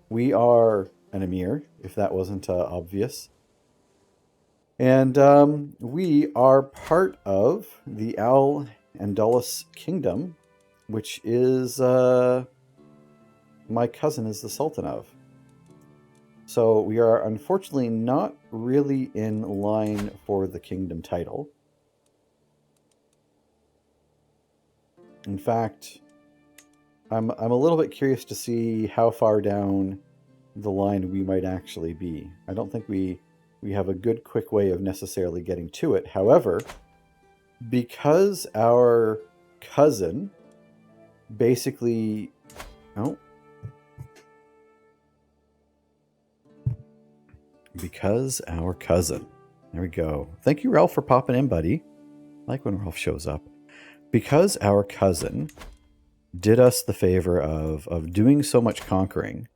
we are an emir, if that wasn't obvious. And we are part of the Al Andalus Kingdom, which is my cousin is the Sultan of. So we are unfortunately not really in line for the kingdom title. In fact, I'm a little bit curious to see how far down the line we might actually be. I don't think we have a good quick way of necessarily getting to it. However, because our cousin basically oh because our cousin there we go. Thank you, Ralph, for popping in, buddy. I like when Ralph shows up. Because our cousin did us the favor of doing so much conquering,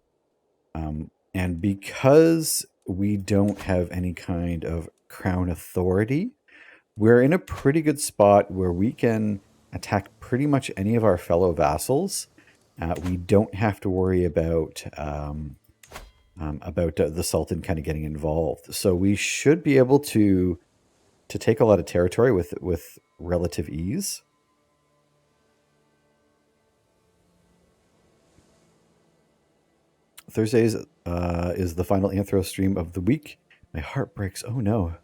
and because we don't have any kind of crown authority, we're in a pretty good spot where we can attack pretty much any of our fellow vassals. We don't have to worry about the Sultan kind of getting involved. So we should be able to take a lot of territory with relative ease. Thursdays is the final Anthro stream of the week. My heart breaks. Oh no.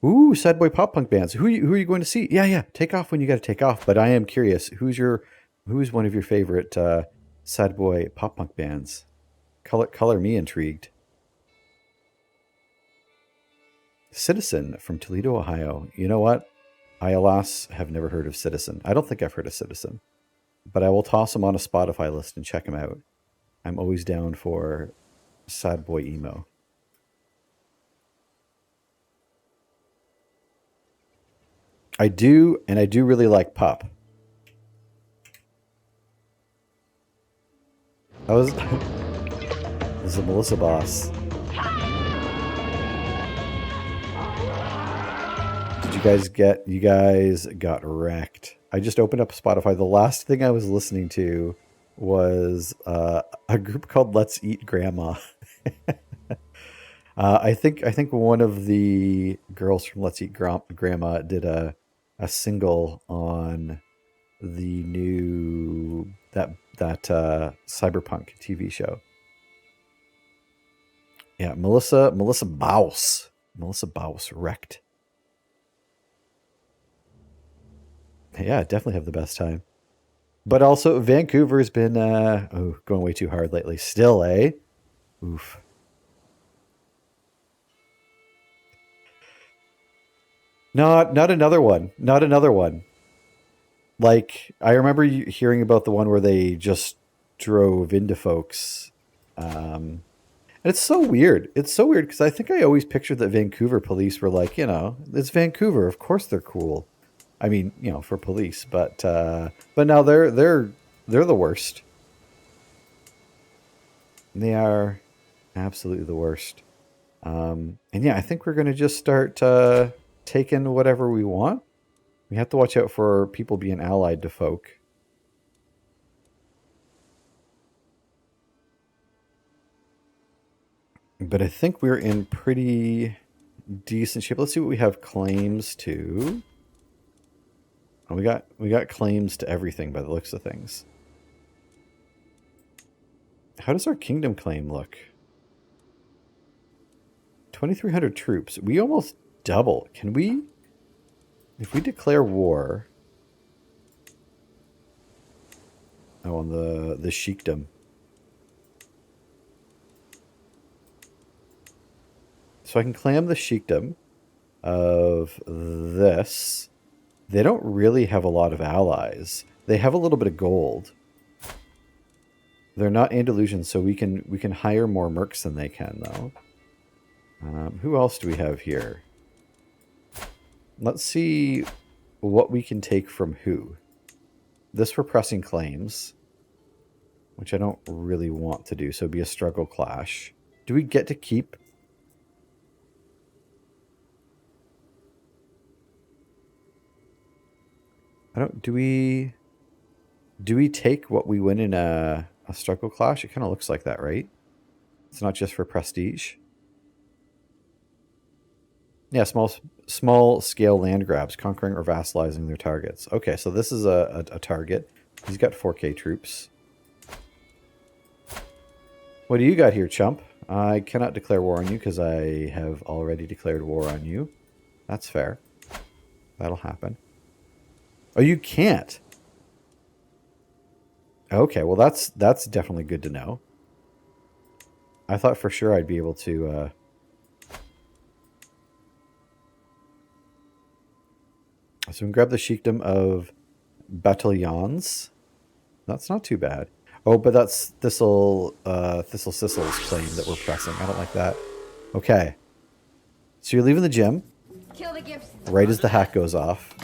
Ooh, sad boy pop punk bands. Who are you going to see? Yeah. Take off when you got to take off. But I am curious. Who's one of your favorite sad boy pop punk bands? Color me intrigued. Citizen from Toledo, Ohio. You know what? I alas have never heard of Citizen. I don't think I've heard of Citizen, but I will toss them on a Spotify list and check them out. I'm always down for sad boy emo. I do, and I do really like pop. I was this is a Melissa Boss. Did you guys got wrecked. I just opened up Spotify. The last thing I was listening to was a group called Let's Eat Grandma. I think one of the girls from Let's Eat Grandma did a single on the new that cyberpunk TV show. Yeah, Melissa Baus wrecked. Yeah, definitely have the best time. But also Vancouver's been going way too hard lately. Still, eh? Oof. Not another one. Not another one. Like I remember hearing about the one where they just drove into folks. And it's so weird. It's so weird because I think I always pictured that Vancouver police were like, it's Vancouver. Of course they're cool. I mean, for police, but now they're the worst. They are absolutely the worst. And yeah, I think we're gonna just start taking whatever we want. We have to watch out for people being allied to folk. But I think we're in pretty decent shape. Let's see what we have claims to. Oh, we got claims to everything by the looks of things. How does our kingdom claim look? 2,300 troops. We almost double. Can we? If we declare war. Oh, on the sheikdom. So I can claim the sheikdom of this. They don't really have a lot of allies. They have a little bit of gold. They're not Andalusian, so we can hire more mercs than they can, though. Who else do we have here? Let's see what we can take from who. This for pressing claims, which I don't really want to do, so it'd be a struggle clash. Do we get to keep? I don't. Do we take what we win in a A struggle clash? It kind of looks like that, right? It's not just for prestige. Yeah, small scale land grabs, conquering or vassalizing their targets. Okay, so this is a target. He's got 4K troops. What do you got here, chump? I cannot declare war on you because I have already declared war on you. That's fair. That'll happen. Oh, you can't. Okay, well that's definitely good to know. I thought for sure I'd be able to so we can grab the sheikdom of Battalions. That's not too bad. Oh, but that's Thistle Sissel's claim that we're pressing. I don't like that. Okay. So you're leaving the gym. Kill the gifts. Right as the hat goes off.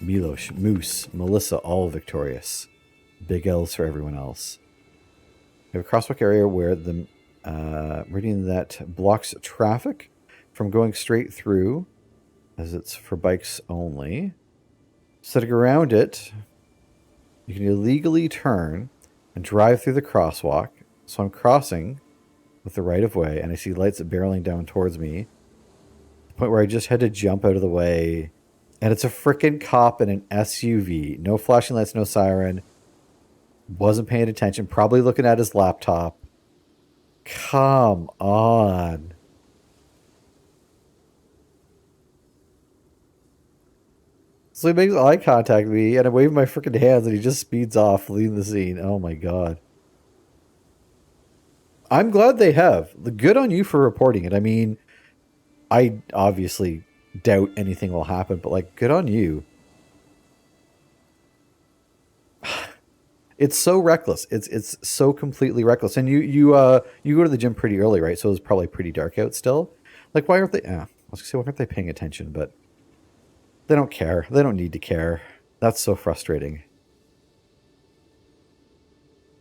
Milos, Moose, Melissa, all victorious. Big L's for everyone else. We have a crosswalk area where the meridian that blocks traffic from going straight through, as it's for bikes only. Setting around it, you can illegally turn and drive through the crosswalk. So I'm crossing with the right of way, and I see lights barreling down towards me. The point where I just had to jump out of the way. And it's a frickin' cop in an SUV. No flashing lights, no siren. Wasn't paying attention. Probably looking at his laptop. Come on. So he makes eye contact with me, and I wave my freaking hands, and he just speeds off, leaving the scene. Oh my god. I'm glad they have. Good on you for reporting it. I mean, I obviously doubt anything will happen, but like, good on you. It's so reckless. It's so completely reckless. And you go to the gym pretty early, right? So it was probably pretty dark out still. Like, why aren't they? I was gonna say, why aren't they paying attention? But they don't care. They don't need to care. That's so frustrating.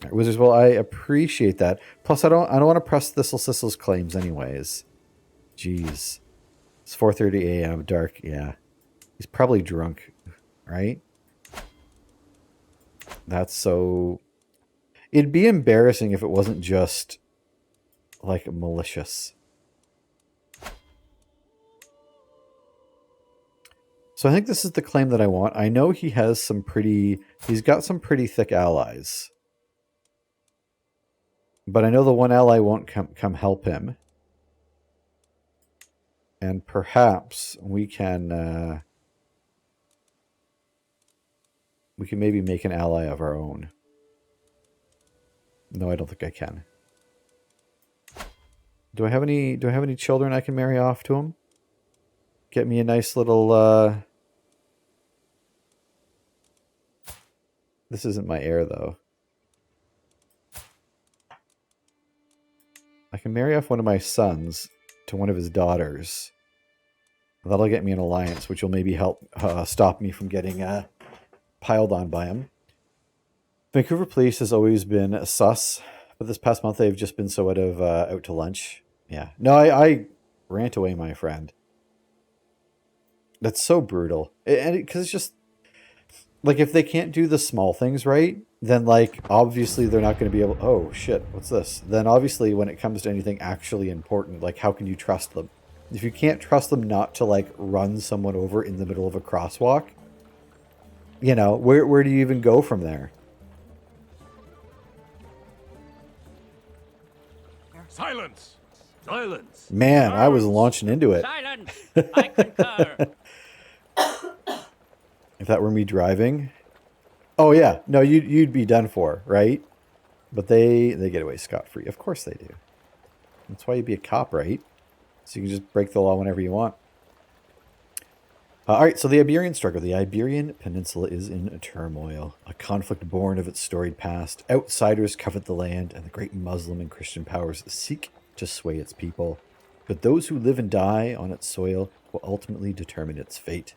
Right, Wizards, well, I appreciate that. Plus, I don't want to press Thistle Sissel's claims anyways. Jeez. It's 4:30 a.m. dark. Yeah. He's probably drunk, right? That's so... It'd be embarrassing if it wasn't just, like, malicious. So I think this is the claim that I want. I know he has some pretty... He's got some pretty thick allies. But I know the one ally won't come help him. And perhaps we can maybe make an ally of our own. No, I don't think I can. Do I have any children I can marry off to him? Get me a nice little This isn't my heir though. I can marry off one of my sons to one of his daughters. That'll get me an alliance, which will maybe help stop me from getting piled on by him. Vancouver police has always been sus, but this past month they've just been so out to lunch. Yeah. No, I rant away, my friend. That's so brutal. And because it's just... Like, if they can't do the small things right, then, like, obviously they're not going to be able... Oh, shit, what's this? Then, obviously, when it comes to anything actually important, like, how can you trust them? If you can't trust them not to, like, run someone over in the middle of a crosswalk, you know, where do you even go from there? Silence! Silence! Man, I was launching into it. Silence! I concur. If that were me driving... Oh, yeah. No, you'd be done for, right? But they get away scot-free. Of course they do. That's why you'd be a cop, right? So you can just break the law whenever you want. All right, so the Iberian struggle. The Iberian Peninsula is in turmoil. A conflict born of its storied past. Outsiders covet the land, and the great Muslim and Christian powers seek to sway its people. But those who live and die on its soil will ultimately determine its fate.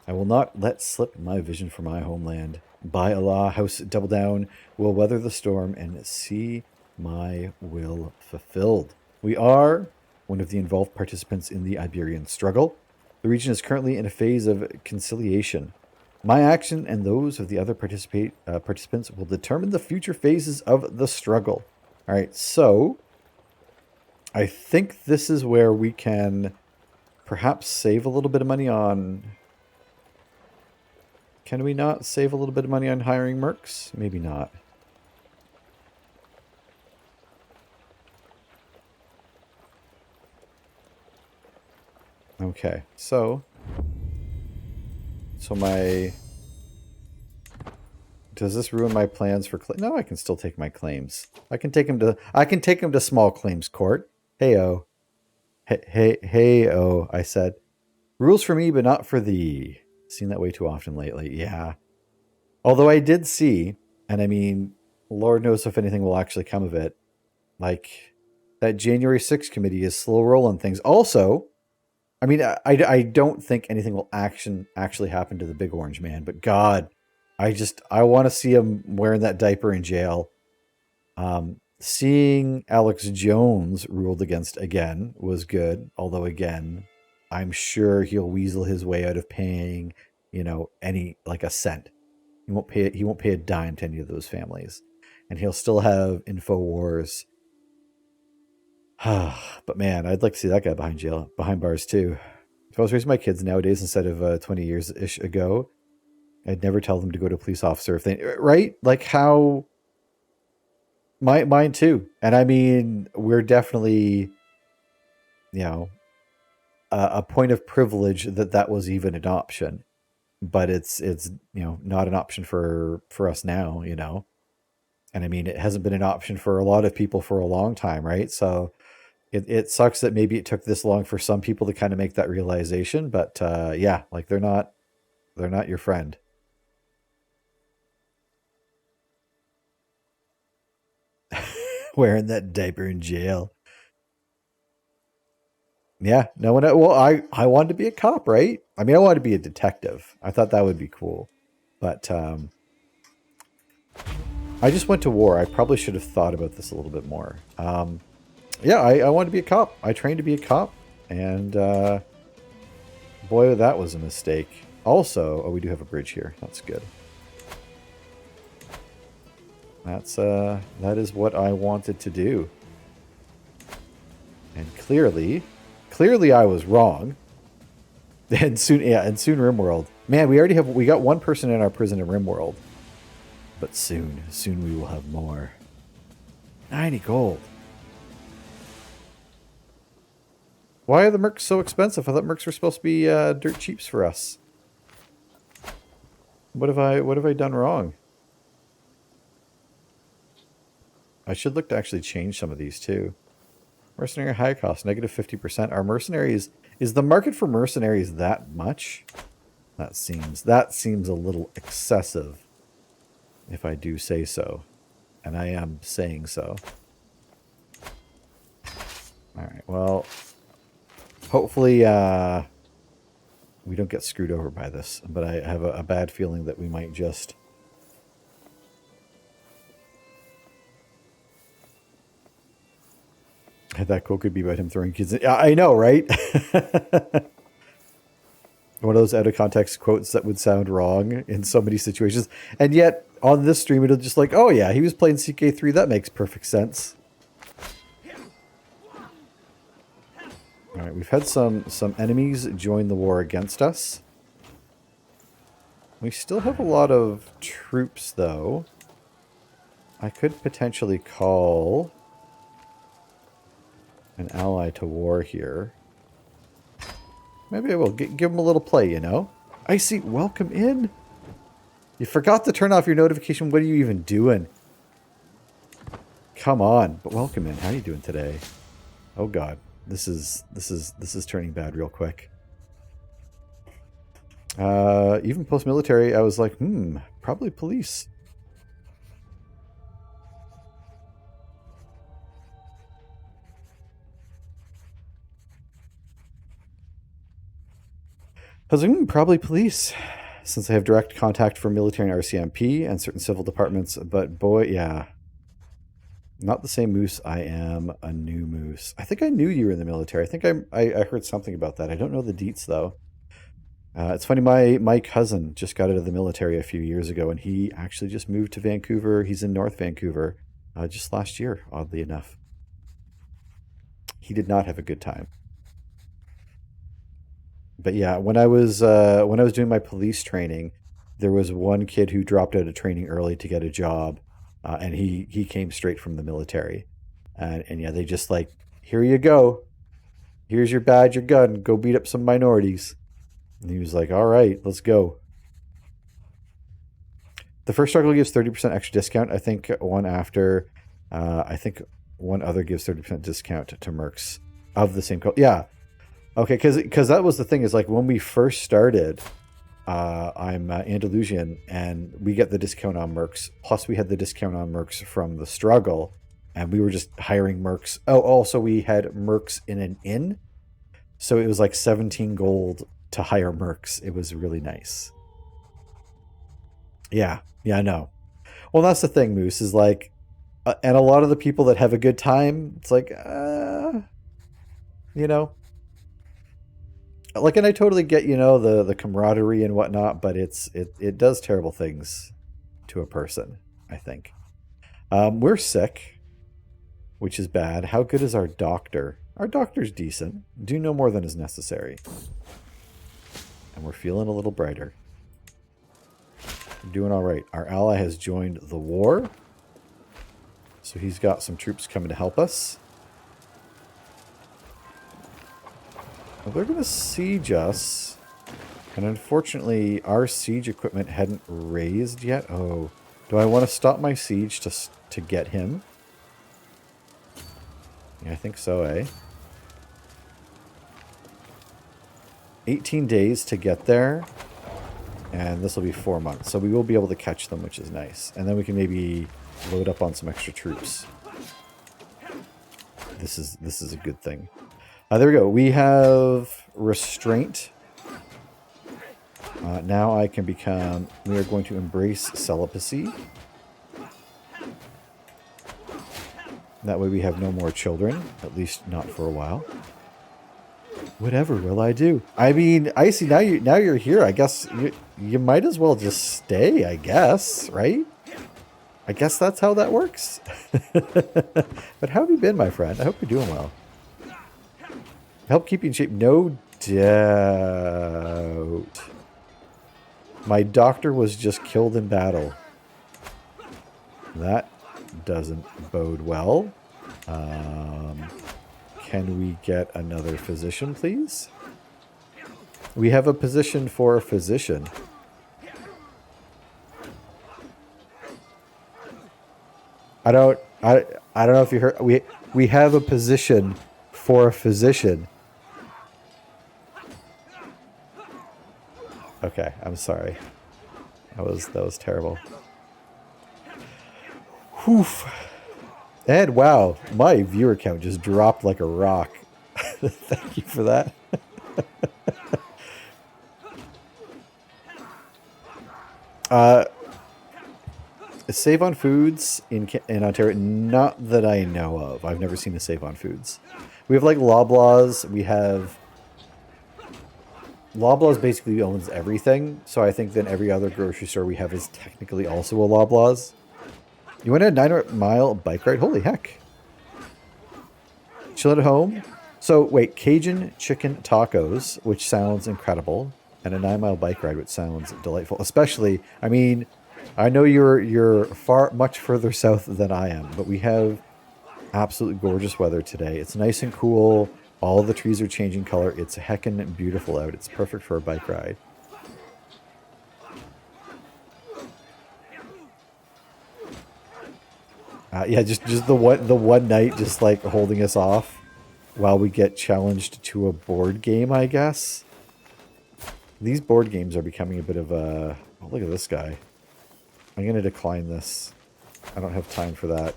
I will not let slip my vision for my homeland. By Allah, House Double Down will weather the storm and see my will fulfilled. We are one of the involved participants in the Iberian struggle. The region is currently in a phase of conciliation. My action and those of the other participants will determine the future phases of the struggle. All right, so I think this is where we can perhaps save a little bit of money on... Can we not save a little bit of money on hiring mercs? Maybe not. Okay, so my... Does this ruin my plans for... No, I can still take my claims. I can take them to small claims court. Hey-oh. Hey-oh, I said. Rules for me, but not for thee. Seen that way too often lately. Yeah. Although I did see, and I mean, Lord knows if anything will actually come of it, like, that January 6th committee is slow rolling things. Also, I mean, I don't think anything will actually happen to the big orange man, but God, I want to see him wearing that diaper in jail. Seeing Alex Jones ruled against again was good, although again, I'm sure he'll weasel his way out of paying, like a cent. He won't pay a dime to any of those families. And he'll still have InfoWars. But man, I'd like to see that guy behind bars too. If I was raising my kids nowadays instead of 20 years-ish ago, I'd never tell them to go to a police officer if they... Right? Like how... Mine too. And I mean, we're definitely, a point of privilege that was even an option. But it's not an option for us now, And I mean, it hasn't been an option for a lot of people for a long time, right? So it sucks that maybe it took this long for some people to kind of make that realization. But yeah, like they're not your friend. Wearing that diaper in jail. Yeah, no one. Well, I wanted to be a cop, right? I mean, I wanted to be a detective. I thought that would be cool, but I just went to war. I probably should have thought about this a little bit more. Yeah, I wanted to be a cop. I trained to be a cop, and boy, that was a mistake. Also, oh, we do have a bridge here. That's good. That is what I wanted to do, and clearly I was wrong. And soon RimWorld. Man, we got one person in our prison in RimWorld. But soon we will have more. 90 gold. Why are the mercs so expensive? I thought mercs were supposed to be dirt cheaps for us. What have I done wrong? I should look to actually change some of these too. Mercenary high cost, negative 50%. Our mercenaries... Is the market for mercenaries that much? That seems a little excessive, if I do say so. And I am saying so. Alright, well... Hopefully, we don't get screwed over by this. But I have a bad feeling that we might just... That quote could be about him throwing kids in. I know, right? One of those out of context quotes that would sound wrong in so many situations. And yet, on this stream, it'll just like, oh yeah, he was playing CK3. That makes perfect sense. Alright, we've had some enemies join the war against us. We still have a lot of troops, though. I could potentially call... an ally to war here. Maybe I will give him a little play, Icy, welcome in. You forgot to turn off your notification. What are you even doing? Come on, but welcome in. How are you doing today? Oh God, this is turning bad real quick. Even post-military, I was like, probably police. I was like, probably police, since I have direct contact for military and RCMP and certain civil departments. But boy, yeah. Not the same moose. I am a new moose. I think I knew you were in the military. I think I heard something about that. I don't know the deets, though. It's funny, my cousin just got out of the military a few years ago, and he actually just moved to Vancouver. He's in North Vancouver just last year, oddly enough. He did not have a good time. But yeah, when I was doing my police training, there was one kid who dropped out of training early to get a job, and he came straight from the military, and yeah, they just like, here you go, here's your badge, your gun, go beat up some minorities. And he was like, all right, let's go. The first struggle gives 30% extra discount. I think one after, I think one other gives 30% discount to mercs of the same color. Yeah. Okay, because that was the thing, is like when we first started, I'm Andalusian, and we get the discount on mercs. Plus, we had the discount on mercs from the struggle, and we were just hiring mercs. Oh, also we had mercs in an inn, so it was like 17 gold to hire mercs. It was really nice. Yeah, I know. Well, that's the thing, Moose, is like, and a lot of the people that have a good time, it's like, you know, like, and I totally get, the camaraderie and whatnot, but it does terrible things to a person, I think. We're sick, which is bad. How good is our doctor? Our doctor's decent. Do no more than is necessary. And we're feeling a little brighter. We're doing all right. Our ally has joined the war, so he's got some troops coming to help us. Well, they're going to siege us. And unfortunately, our siege equipment hadn't raised yet. Oh, do I want to stop my siege to get him? Yeah, I think so, eh? 18 days to get there. And this will be 4 months. So we will be able to catch them, which is nice. And then we can maybe load up on some extra troops. This is a good thing. There we go. We have restraint. Now I can become... We are going to embrace celibacy. That way we have no more children. At least not for a while. Whatever will I do? I mean, Icy, now you're here. I guess you might as well just stay, I guess, right? I guess that's how that works. But how have you been, my friend? I hope you're doing well. Help keep you in shape. No doubt. My doctor was just killed in battle. That doesn't bode well. Can we get another physician, please? We have a position for a physician. I don't know if you heard. We have a position for a physician. Okay, I'm sorry. That was terrible. Whew. And wow, my viewer count just dropped like a rock. Thank you for that. Save on foods in Ontario? Not that I know of. I've never seen a save on foods. We have like Loblaws. We have... Loblaws basically owns everything, so I think then every other grocery store we have is technically also a Loblaws. You went on a 9-mile bike ride? Holy heck. Chill at home? So, wait, Cajun chicken tacos, which sounds incredible, and a 9-mile bike ride, which sounds delightful. Especially, I mean, I know you're much further south than I am, but we have absolutely gorgeous weather today. It's nice and cool. All the trees are changing color. It's heckin' beautiful out. It's perfect for a bike ride. Yeah, just the one night, just like holding us off while we get challenged to a board game, I guess. These board games are becoming a bit of a... Oh, look at this guy. I'm going to decline this. I don't have time for that.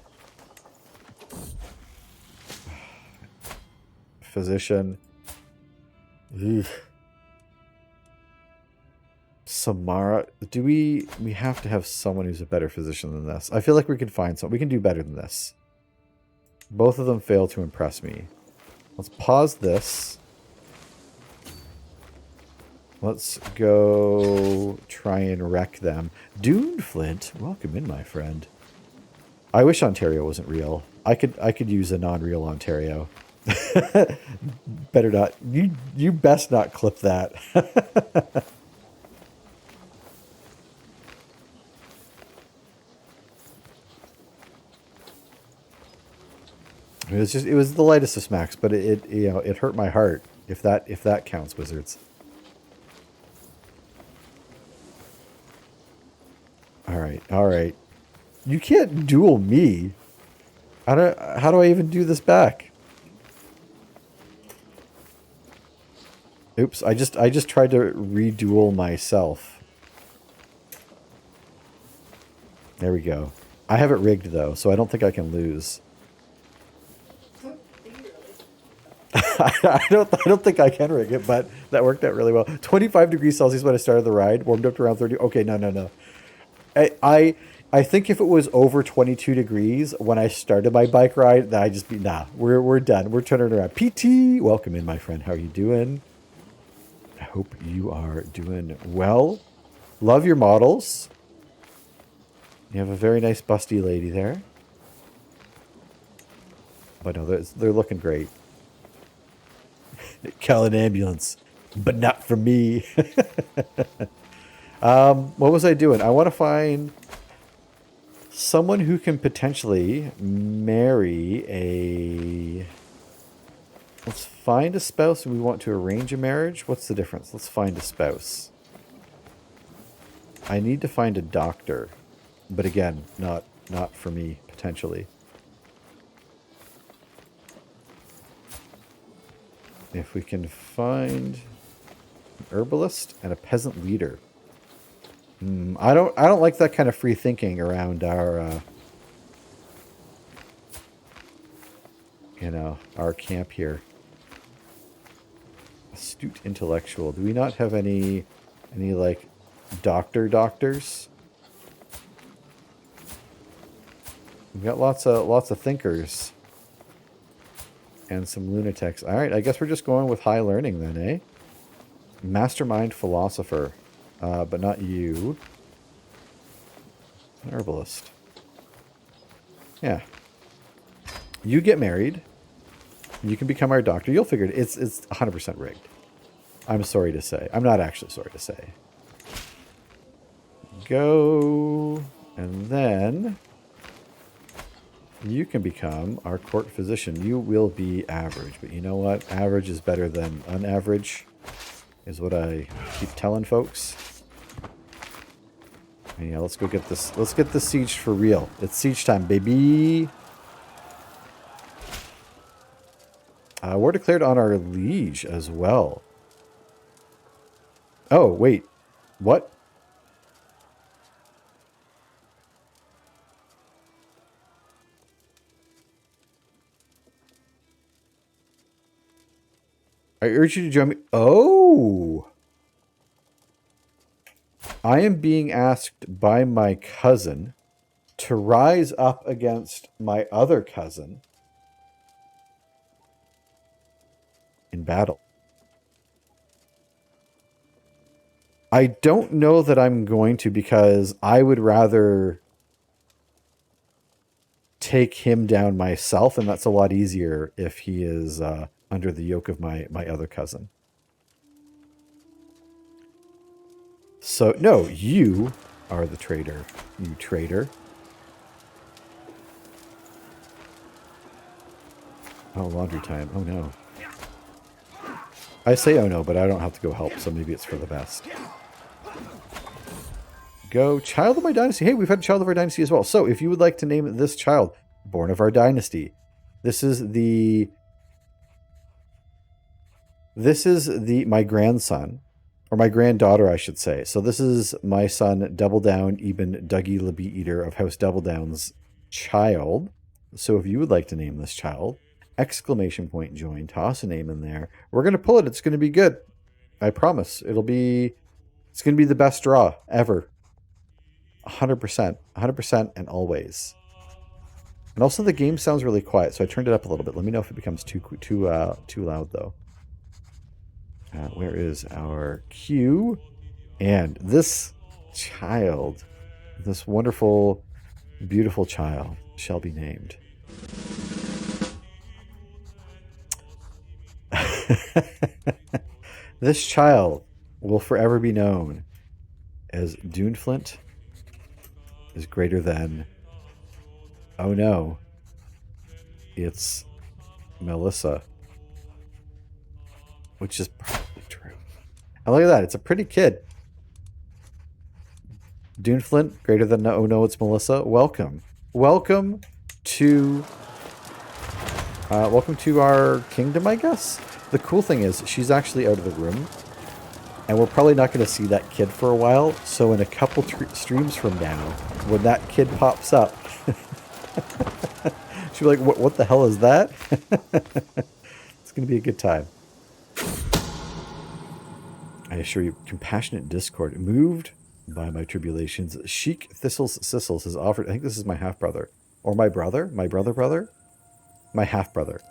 Physician. Ugh. Samara. Do we have to have someone who's a better physician than this? I feel like we can find someone. We can do better than this. Both of them fail to impress me. Let's pause this. Let's go try and wreck them. Dune Flint, welcome in, my friend. I wish Ontario wasn't real. I could use a non-real Ontario. Better not. You best not clip that. It was the lightest of smacks, but it hurt my heart. If that counts, wizards. All right. You can't duel me. How do I even do this back? Oops, I just tried to reduel myself. There we go. I have it rigged though, so I don't think I can lose. I don't think I can rig it, but that worked out really well. 25 degrees Celsius when I started the ride, warmed up to around 30. Okay, no. I think if it was over 22 degrees when I started my bike ride, that I'd just be, nah, we're done. We're turning around. PT, welcome in, my friend. How are you doing? I hope you are doing well. Love your models. You have a very nice busty lady there. But no, they're looking great. Call an ambulance, but not for me. What was I doing? I want to find someone who can potentially marry a... Let's find a spouse. We want to arrange a marriage. What's the difference? Let's find a spouse. I need to find a doctor. But again, not for me, potentially. If we can find an herbalist and a peasant leader. I don't like that kind of free thinking around our our camp here. Astute intellectual. Do we not have any like doctors? We've got lots of thinkers. And some lunatics. Alright, I guess we're just going with high learning then, eh? Mastermind philosopher. But not you. An herbalist. Yeah. You get married. You can become our doctor. You'll figure it. It's 100% rigged. I'm sorry to say. I'm not actually sorry to say. Go. And then... you can become our court physician. You will be average, but you know what? Average is better than unaverage, is what I keep telling folks. And yeah, let's go get this. Let's get this siege for real. It's siege time, baby. We're declared on our liege as well. Oh, wait. What? I urge you to join me. Oh! I am being asked by my cousin to rise up against my other cousin in battle. I don't know that I'm going to, because I would rather take him down myself, and that's a lot easier if he is under the yoke of my other cousin. So, no, you are the traitor, you traitor. Oh, laundry time. Oh, no. I say oh, no, but I don't have to go help, so maybe it's for the best. Go, child of my dynasty. Hey, we've had a child of our dynasty as well. So, if you would like to name this child, born of our dynasty, this is my grandson, or my granddaughter, I should say. So this is my son, Double Down, Eben Dougie Lebee Eater of House Double Down's child. So if you would like to name this child, exclamation point join, toss a name in there. We're going to pull it. It's going to be good. I promise. It's going to be the best draw ever. 100%. 100% and always. And also the game sounds really quiet, so I turned it up a little bit. Let me know if it becomes too loud, though. Where is our queue? And this child, this wonderful, beautiful child, shall be named. This child will forever be known as Duneflint is greater than... Oh no. It's Melissa. Which is probably true. And look at that. It's a pretty kid. Duneflint, greater than... Oh no, it's Melissa. Welcome. Welcome to our kingdom, I guess? The cool thing is, she's actually out of the room. And we're probably not going to see that kid for a while. So in a couple streams from now, when that kid pops up, she'll be like, what the hell is that? It's going to be a good time. I assure you, compassionate discord, moved by my tribulations. Sheik Thistles Sissles has offered, I think this is my half-brother, or my brother, my half-brother,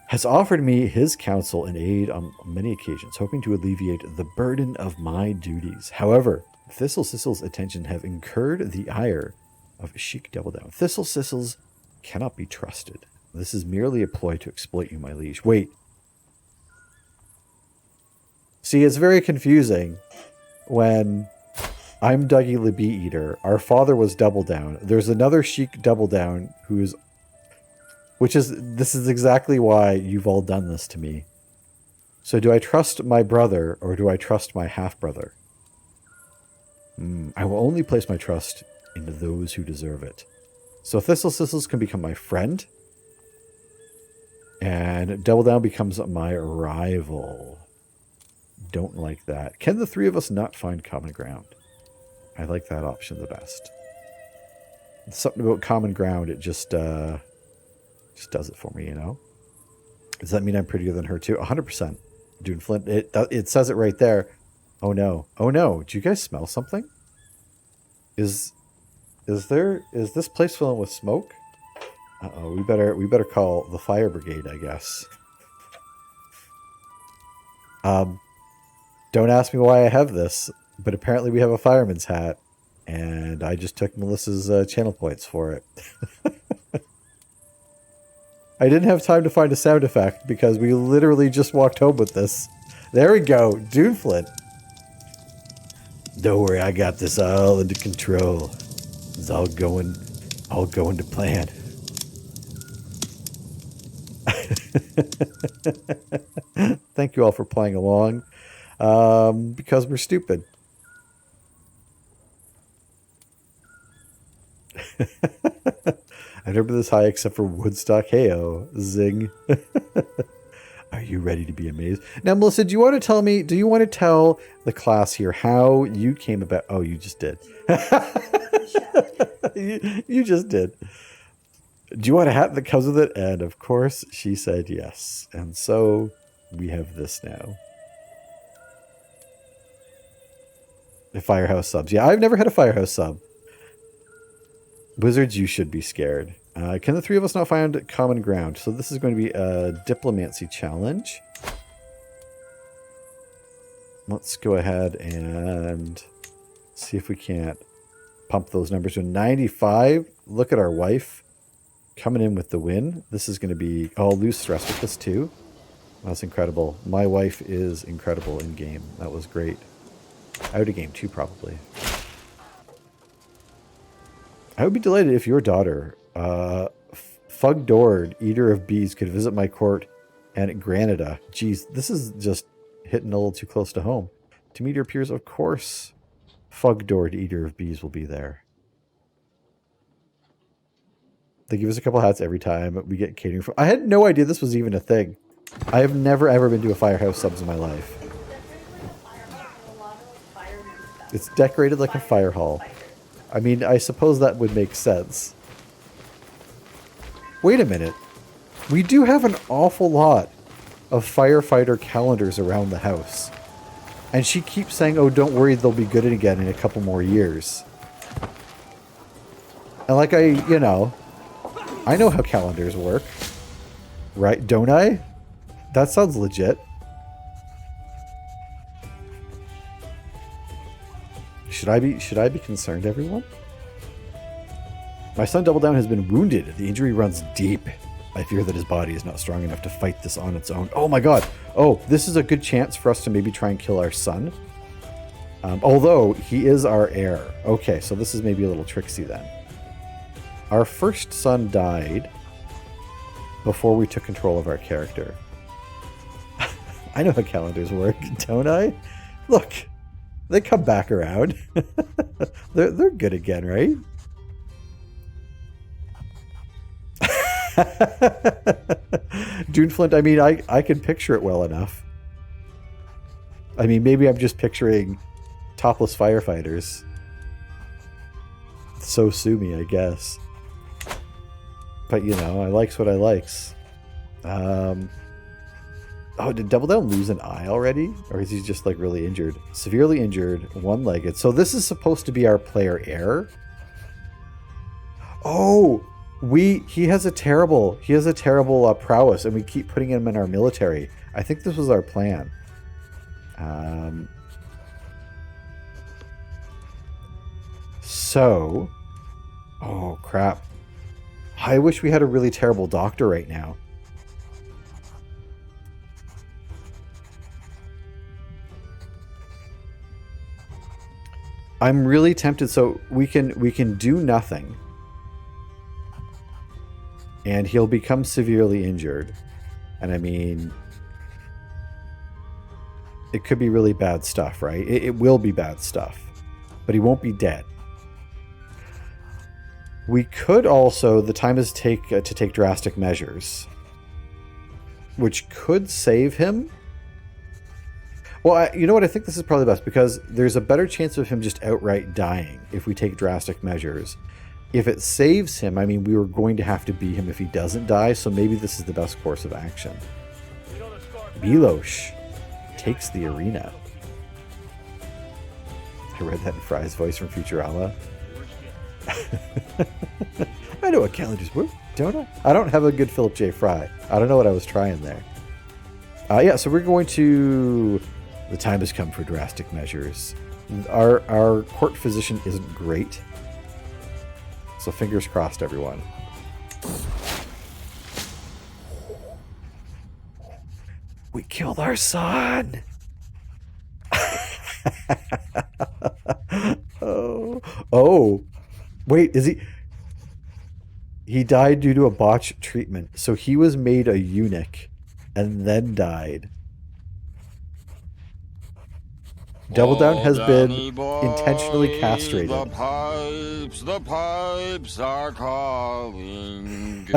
has offered me his counsel and aid on many occasions, hoping to alleviate the burden of my duties. However, Thistle Sissles' attention have incurred the ire of Sheik Doubledown. Thistle Sissles cannot be trusted. This is merely a ploy to exploit you, my liege. Wait. See, it's very confusing when I'm Dougie the Bee Eater. Our father was Doubledown. There's another Sheik Doubledown who's... This is exactly why you've all done this to me. So do I trust my brother or do I trust my half-brother? I will only place my trust into those who deserve it. So Thistle Sissles can become my friend. And Doubledown becomes my rival. Don't like that. Can the three of us not find common ground? I like that option the best. Something about common ground, it just does it for me, you know? Does that mean I'm prettier than her too? 100%. Duneflint. It says it right there. Oh no. Oh no. Do you guys smell something? Is this place filling with smoke? Uh-oh, we better call the fire brigade, I guess. Don't ask me why I have this, but apparently we have a fireman's hat, and I just took Melissa's channel points for it. I didn't have time to find a sound effect because we literally just walked home with this. There we go, Duneflint. Don't worry, I got this all under control. It's all going to plan. Thank you all for playing along. Because we're stupid. I've never been this high except for Woodstock. Heyo, zing. Are you ready to be amazed? Now, Melissa, do you want to tell the class here how you came about? Oh, you just did. you just did. Do you want a hat that comes with it? And of course, she said yes. And so we have this now. The Firehouse subs. Yeah, I've never had a Firehouse sub. Wizards, you should be scared. Can the three of us not find common ground? So this is going to be a diplomacy challenge. Let's go ahead and see if we can't pump those numbers to 95. Look at our wife coming in with the win. This is going to be... Oh, I'll lose stress with this too. That's incredible. My wife is incredible in game. That was great. Out of game too, probably. I would be delighted if your daughter, Fugdord, Eater of Bees, could visit my court and Granada. Geez, this is just hitting a little too close to home. To meet your peers, of course, Fugdord, Eater of Bees, will be there. They give us a couple hats every time we get catering for... I had no idea this was even a thing. I have never ever been to a Firehouse subs in my life. It's decorated like a fire hall. I mean, I suppose that would make sense. Wait a minute. We do have an awful lot of firefighter calendars around the house. And she keeps saying, oh, don't worry, they'll be good again in a couple more years. And like I know how calendars work. Right? Don't I? That sounds legit. Should I be concerned, everyone? My son Double Down has been wounded. The injury runs deep. I fear that his body is not strong enough to fight this on its own. Oh my god. Oh, this is a good chance for us to maybe try and kill our son. Although he is our heir. Okay, so this is maybe a little tricksy then. Our first son died before we took control of our character. I know how calendars work, don't I? Look, they come back around. They're good again, right? Duneflint, I mean, I can picture it well enough. I mean, maybe I'm just picturing topless firefighters. So sue me, I guess. But, you know, I likes what I likes. Oh, did Double Down lose an eye already? Or is he just, like, really injured? Severely injured, one-legged. So this is supposed to be our player heir? Oh! He has a terrible prowess, and we keep putting him in our military. I think this was our plan. So, oh crap. I wish we had a really terrible doctor right now. I'm really tempted. So we can do nothing. And he'll become severely injured. And I mean, it could be really bad stuff, right? It will be bad stuff. But he won't be dead. We could also, the time is to take drastic measures. Which could save him. Well, you know what? I think this is probably best. Because there's a better chance of him just outright dying if we take drastic measures. If it saves him, I mean, we were going to have to beat him if he doesn't die, so maybe this is the best course of action. Milosh takes the arena. I read that in Fry's voice from Futurama. I know what calendars work, don't I? I don't have a good Philip J. Fry. I don't know what I was trying there. Yeah, so we're going to... The time has come for drastic measures. Our court physician isn't great. So fingers crossed, everyone. We killed our son! Oh. Wait, is he... He died due to a botched treatment. So he was made a eunuch and then died. Double Down has been intentionally castrated. The pipes are calling.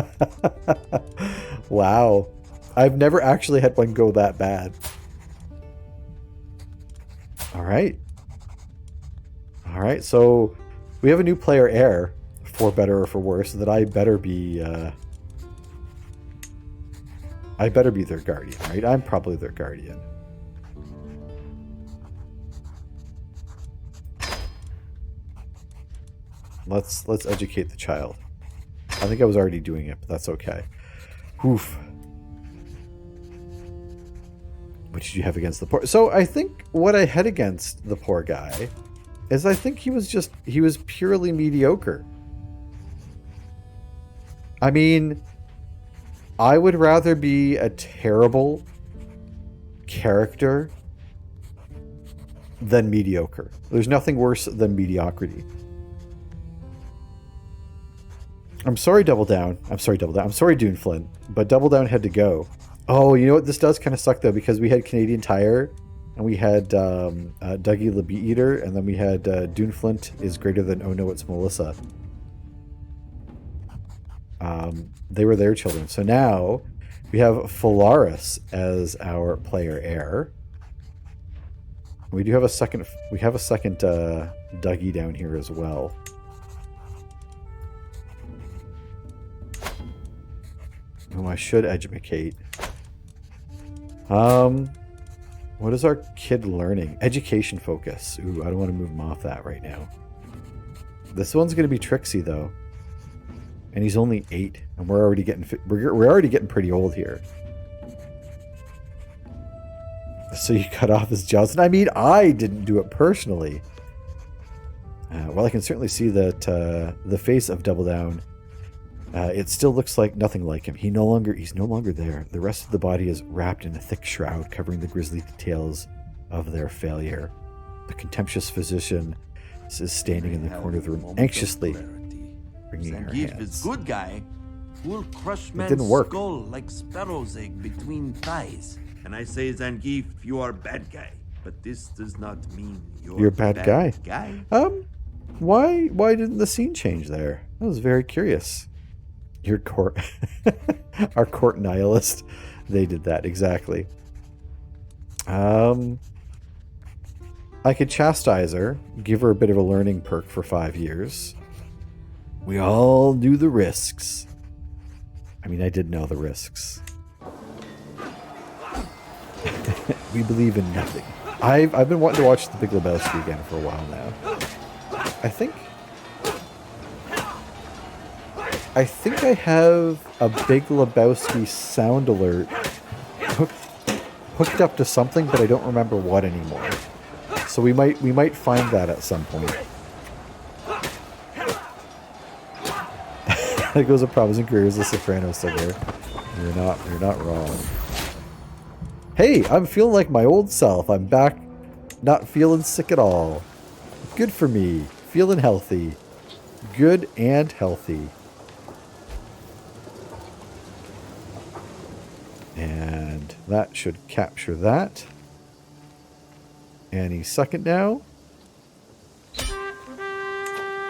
Wow. I've never actually had one go that bad. Alright. Alright, so we have a new player heir, for better or for worse, that I better be their guardian, right? I'm probably their guardian. Let's educate the child. I think I was already doing it, but that's okay. Oof. What did you have against the poor? So I think what I had against the poor guy is I think he was purely mediocre. I mean, I would rather be a terrible character than mediocre. There's nothing worse than mediocrity. I'm sorry, Double Down. I'm sorry, Duneflint. But Double Down had to go. Oh, you know what? This does kind of suck, though, because we had Canadian Tire, and we had Dougie the Bee Eater, and then we had Duneflint is greater than Oh No, It's Melissa. They were their children. So now we have Phalaris as our player heir. We do have a second. We have a second Dougie down here as well. Oh, I should educate. What is our kid learning? Education focus. Ooh, I don't want to move him off that right now. This one's going to be tricksy though, and he's only 8, and we're already getting pretty old here. So you cut off his jaws, and I mean, I didn't do it personally. While I can certainly see that the face of Double Down, it still looks like nothing like him. He's no longer there. The rest of the body is wrapped in a thick shroud covering the grisly details of their failure. The contemptuous physician is standing in the corner of the room, anxiously wringing her Zangief hands. is good guy. Will crush man's didn't work. skull like sparrow's egg between thighs. And I say, Zangief, you are bad guy. But this does not mean you're a bad guy. Why didn't the scene change there? I was very curious. Your court, our court nihilist. They did that exactly. I could chastise her, give her a bit of a learning perk for 5 years. We all knew the risks. I mean, I did know the risks. We believe in nothing. I've been wanting to watch The Big Lebowski again for a while now. I think I have a Big Lebowski sound alert hooked up to something, but I don't remember what anymore. So we might find that at some point. There goes a promising career as a soprano singer. You're not wrong. Hey, I'm feeling like my old self. I'm back, not feeling sick at all. Good for me. Feeling healthy. Good and healthy. And that should capture that. Any second now.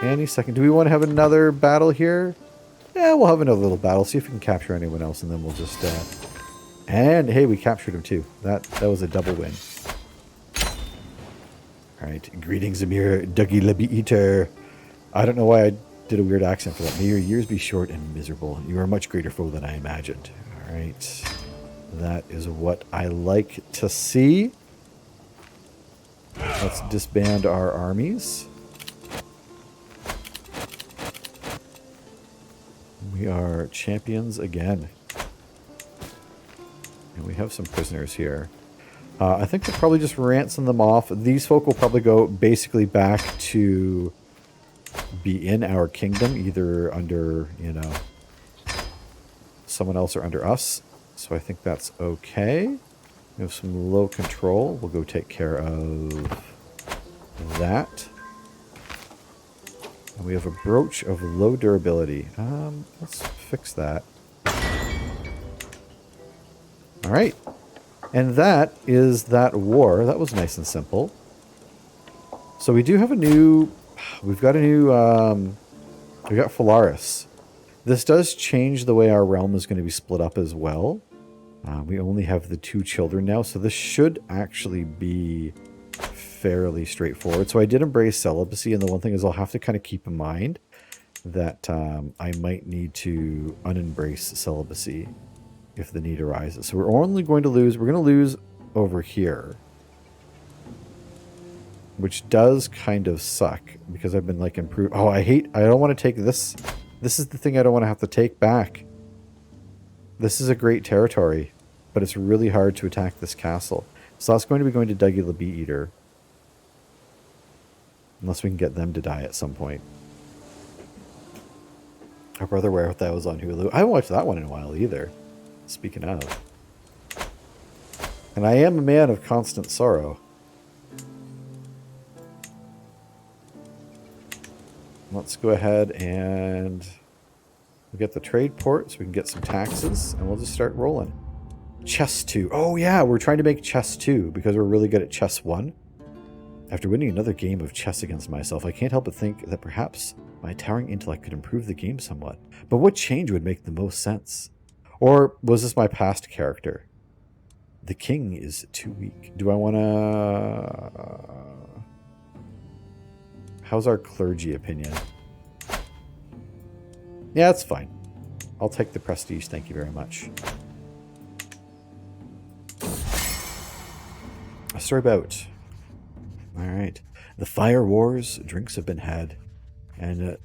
Any second. Do we want to have another battle here? Yeah, we'll have another little battle. See if we can capture anyone else, and then we'll just... And, hey, we captured him, too. That was a double win. Alright. Greetings, Amir. Dougie Lebby Eater. I don't know why I did a weird accent for that. May your years be short and miserable. You are a much greater foe than I imagined. Alright. That is what I like to see. Let's disband our armies. We are champions again. And we have some prisoners here. I think we'll probably just ransom them off. These folk will probably go basically back to be in our kingdom, either under, someone else or under us. So I think that's okay. We have some low control. We'll go take care of that. And we have a brooch of low durability. Let's fix that. Alright. And that is that war. That was nice and simple. So we do have a new... We've got a new... we got Phalaris. This does change the way our realm is going to be split up as well. We only have the 2 children now, so this should actually be fairly straightforward. So I did embrace celibacy, and the one thing is I'll have to kind of keep in mind that I might need to unembrace celibacy if the need arises. So we're only going to lose... We're going to lose over here, which does kind of suck because I've been like improved. Oh, I don't want to take this. This is the thing I don't want to have to take back. This is a great territory, but it's really hard to attack this castle. So that's going to be going to Dougie the Bee Eater. Unless we can get them to die at some point. Our Brother Where Art Thou was on Hulu. I haven't watched that one in a while either. Speaking of. And I am a man of constant sorrow. Let's go ahead and we'll get the trade port so we can get some taxes, and we'll just start rolling. Chess 2. Oh yeah, we're trying to make chess 2 because we're really good at chess 1. After winning another game of chess against myself, I can't help but think that perhaps my towering intellect could improve the game somewhat. But what change would make the most sense? Or was this my past character? The king is too weak. Do I want to... How's our clergy opinion? Yeah, it's fine. I'll take the prestige, thank you very much. A story about... Alright. The fire wars, drinks have been had. And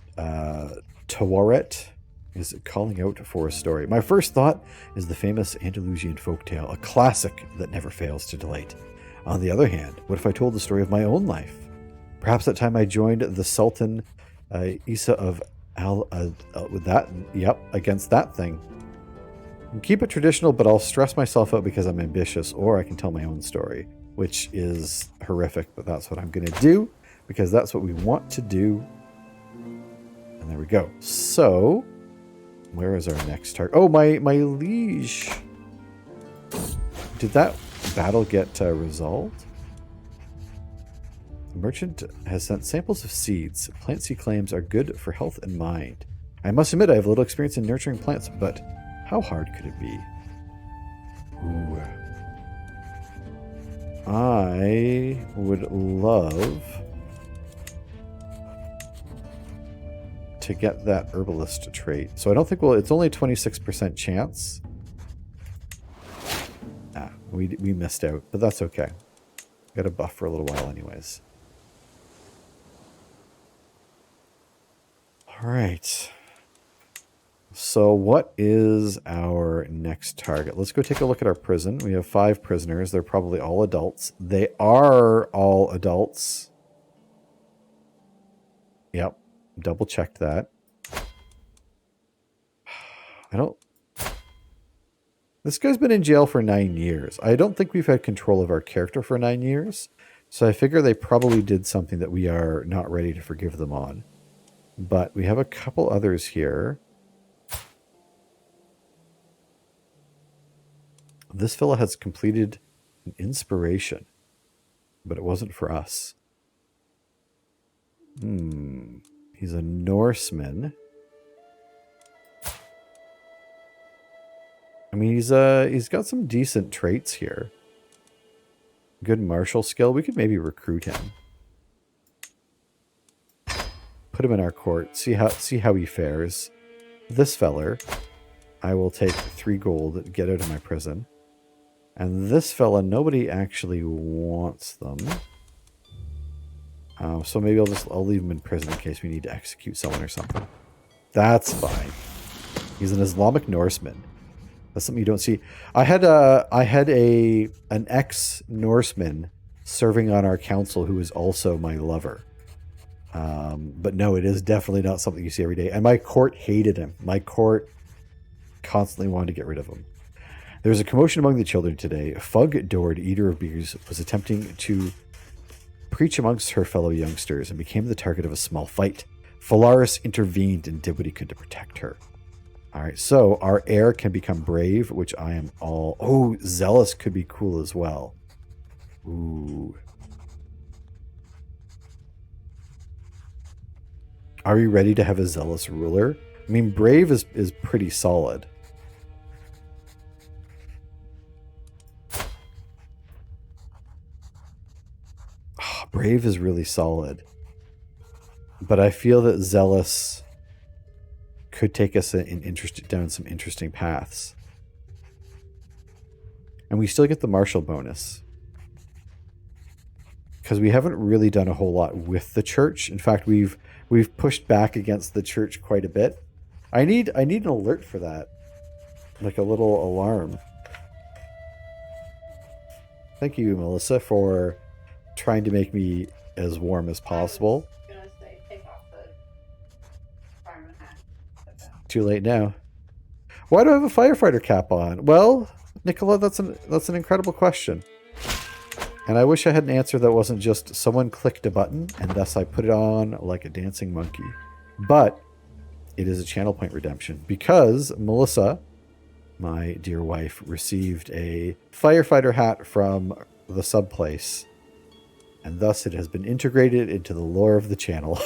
Tawaret is calling out for a story. My first thought is the famous Andalusian folktale, a classic that never fails to delight. On the other hand, what if I told the story of my own life? Perhaps that time I joined the Sultan Isa of with that, yep, against that thing. Keep it traditional, but I'll stress myself out because I'm ambitious, or I can tell my own story, which is horrific, but that's what I'm going to do because that's what we want to do. And there we go. So, where is our next target? Oh, my liege. Did that battle get resolved? The merchant has sent samples of seeds. Plants he claims are good for health and mind. I must admit I have little experience in nurturing plants, but how hard could it be? Ooh. I would love to get that herbalist trait. So I don't think it's only 26% chance. Ah, we missed out, but that's okay. Got a buff for a little while anyways. All right. So what is our next target? Let's go take a look at our prison. We have 5 prisoners. They're probably all adults. They are all adults. Yep. Double checked that. This guy's been in jail for 9 years. I don't think we've had control of our character for 9 years. So I figure they probably did something that we are not ready to forgive them on. But we have a couple others here. This fella has completed an inspiration, but it wasn't for us. He's a Norseman. I mean, he's got some decent traits here. Good martial skill. We could maybe recruit him. Put him in our court. See how he fares. This feller, I will take 3 gold to get out of my prison. And this fella, nobody actually wants them. So maybe I'll leave him in prison in case we need to execute someone or something. That's fine. He's an Islamic Norseman. That's something you don't see. I had an ex-Norseman serving on our council who is also my lover. But no, it is definitely not something you see every day. And my court hated him. My court constantly wanted to get rid of him. There was a commotion among the children today. Fug Dord, eater of beers, was attempting to preach amongst her fellow youngsters and became the target of a small fight. Phalaris intervened and did what he could to protect her. All right, so our heir can become brave, which I am all... Oh, zealous could be cool as well. Ooh. Are we ready to have a zealous ruler? I mean, brave is pretty solid. Oh, brave is really solid. But I feel that zealous could take us down some interesting paths. And we still get the martial bonus. Because we haven't really done a whole lot with the church. In fact, we've pushed back against the church quite a bit. I need an alert for that. Like a little alarm. Thank you, Melissa, for trying to make me as warm as possible. I was gonna say, take off the fireman hat. Too late now. Why do I have a firefighter cap on? Well, Nicola, that's an incredible question. And I wish I had an answer that wasn't just someone clicked a button and thus I put it on like a dancing monkey. But it is a channel point redemption because Melissa, my dear wife, received a firefighter hat from the sub place. And thus it has been integrated into the lore of the channel.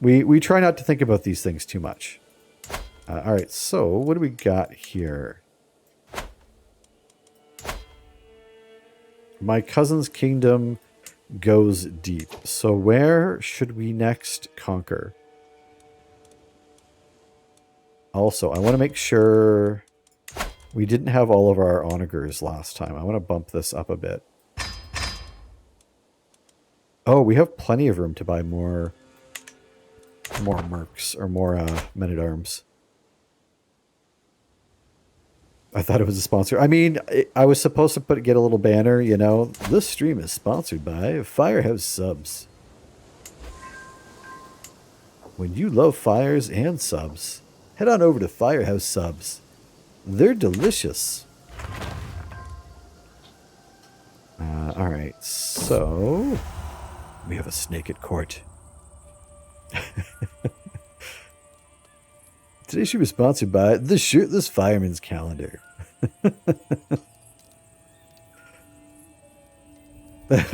We try not to think about these things too much. All right, so what do we got here? My cousin's kingdom goes deep. So where should we next conquer? Also, I want to make sure we didn't have all of our onagers last time. I want to bump this up a bit. Oh, we have plenty of room to buy more mercs or more men-at-arms. I thought it was a sponsor. I mean, I was supposed to get a little banner, you know. This stream is sponsored by Firehouse Subs. When you love fires and subs, head on over to Firehouse Subs. They're delicious. Alright, so we have a snake at court. Today's stream is sponsored by the Shirtless Fireman's Calendar.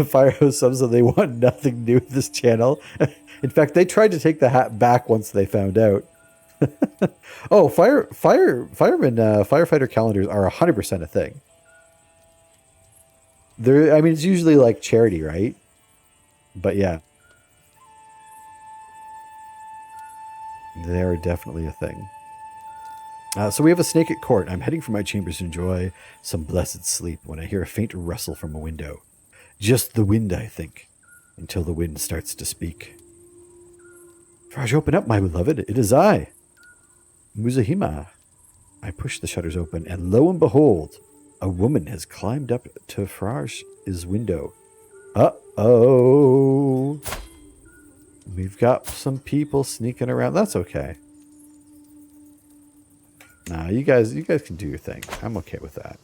Firehouse Subs said they want nothing new with this channel. In fact, they tried to take the hat back once they found out. Oh, firefighter calendars are 100% a thing. I mean, it's usually like charity, right? But yeah. They're definitely a thing. So we have a snake at court. I'm heading for my chambers to enjoy some blessed sleep when I hear a faint rustle from a window. Just the wind, I think, until the wind starts to speak. Faraj, open up, my beloved. It is I, Muzahima. I push the shutters open, and lo and behold, a woman has climbed up to Faraj's window. Uh-oh. We've got some people sneaking around. That's okay. Nah, you guys can do your thing. I'm okay with that.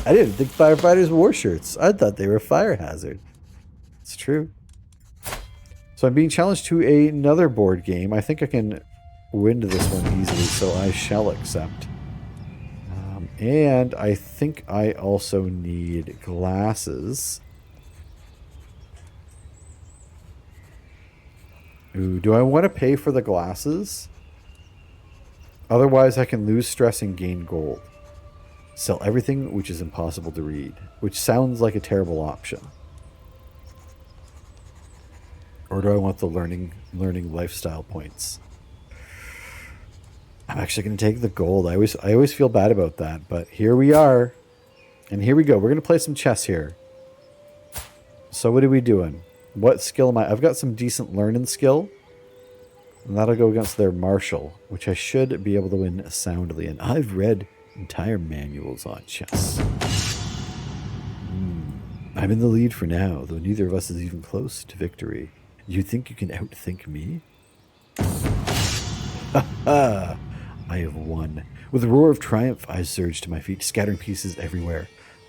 I didn't think firefighters wore shirts. I thought they were a fire hazard. It's true. So I'm being challenged to another board game. I think I can win this one easily, so I shall accept. And I think I also need glasses. Ooh, do I want to pay for the glasses? Otherwise, I can lose stress and gain gold. Sell everything which is impossible to read, which sounds like a terrible option. Or do I want the learning lifestyle points? I'm actually going to take the gold. I always feel bad about that, but here we are. And here we go. We're going to play some chess here. So what are we doing? What skill am I? I've got some decent learning skill. And that'll go against their martial, which I should be able to win soundly. And I've read entire manuals on chess. I'm in the lead for now, though neither of us is even close to victory. You think you can outthink me? Ha! I have won. With a roar of triumph, I surge to my feet, scattering pieces everywhere.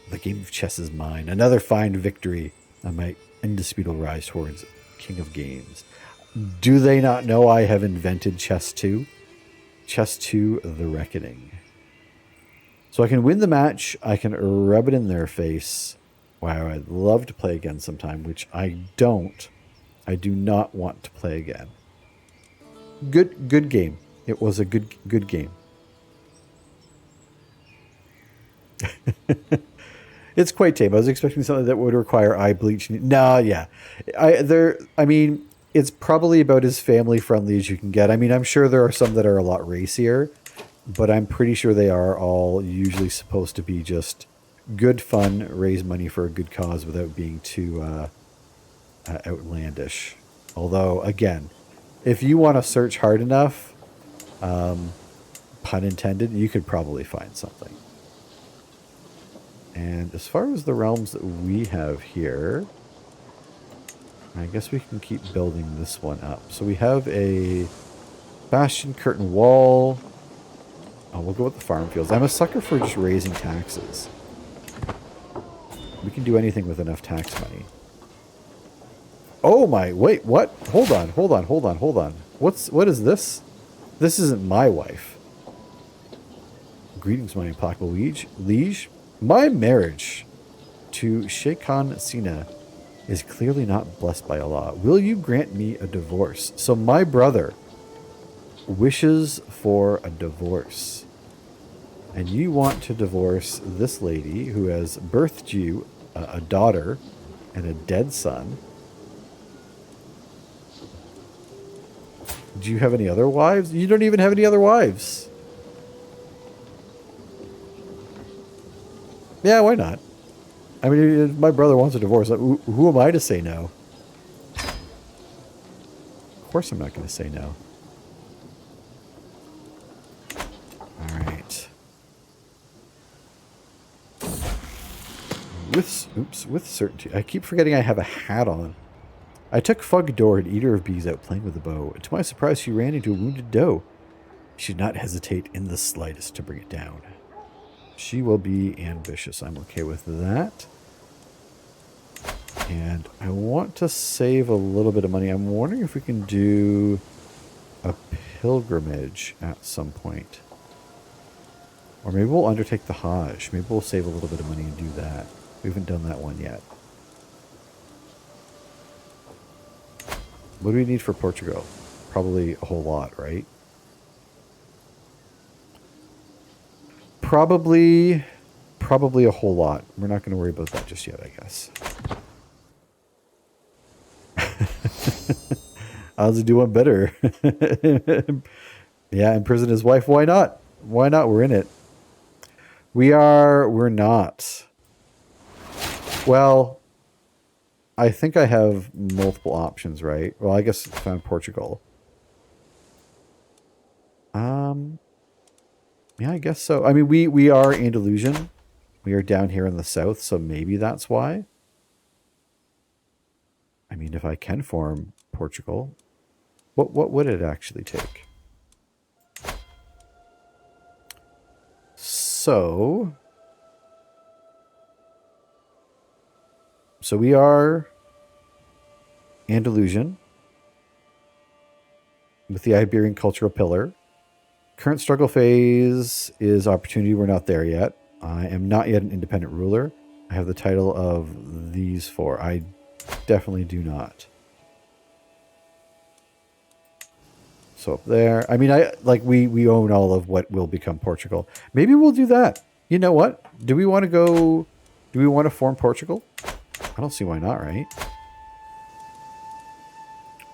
The game of chess is mine. Another fine victory on my indisputable rise towards King of Games. Do they not know I have invented Chess 2? Chess 2, The Reckoning. So I can win the match. I can rub it in their face. Wow, I'd love to play again sometime, which I don't. I do not want to play again. Good game. It was a good game. It's quite tame. I was expecting something that would require eye bleaching. No, yeah. I mean, it's probably about as family friendly as you can get. I mean, I'm sure there are some that are a lot racier, but I'm pretty sure they are all usually supposed to be just good fun, raise money for a good cause without being too outlandish. Although, again, if you want to search hard enough, pun intended, you could probably find something. And as far as the realms that we have here, I guess we can keep building this one up. So we have a bastion, curtain, wall. Oh, we'll go with the farm fields. I'm a sucker for just raising taxes. We can do anything with enough tax money. Oh my, wait, what? Hold on. What is this? This isn't my wife. Greetings, my implacable liege. My marriage to Sheikhan Sina is clearly not blessed by Allah. Will you grant me a divorce? So my brother wishes for a divorce. And you want to divorce this lady who has birthed you a daughter and a dead son. Do you have any other wives? You don't even have any other wives. Yeah, why not? I mean, if my brother wants a divorce. Who am I to say no? Of course I'm not going to say no. With certainty. I keep forgetting I have a hat on. I took Fugdor, an eater of bees, out playing with the bow, and to my surprise she ran into a wounded doe. She did not hesitate in the slightest to bring it down. She will be ambitious. I'm okay with that. And I want to save a little bit of money. I'm wondering if we can do a pilgrimage at some point. Or maybe we'll undertake the Hajj. Maybe we'll save a little bit of money and do that. We haven't done that one yet. What do we need for Portugal? Probably a whole lot, right? Probably a whole lot. We're not going to worry about that just yet, I guess. I'll just do one better. Yeah, imprison his wife. Why not? Why not? We're in it. We're not. Well, I think I have multiple options, right? Well, I guess if I'm Portugal. Yeah, I guess so. I mean, we are Andalusian. We are down here in the south, so maybe that's why. I mean, if I can form Portugal, what would it actually take? So we are Andalusian with the Iberian cultural pillar. Current struggle phase is opportunity. We're not there yet. I am not yet an independent ruler. I have the title of these four. I definitely do not. So up there. I mean, we own all of what will become Portugal. Maybe we'll do that. You know what? Do we want to form Portugal? I don't see why not, right?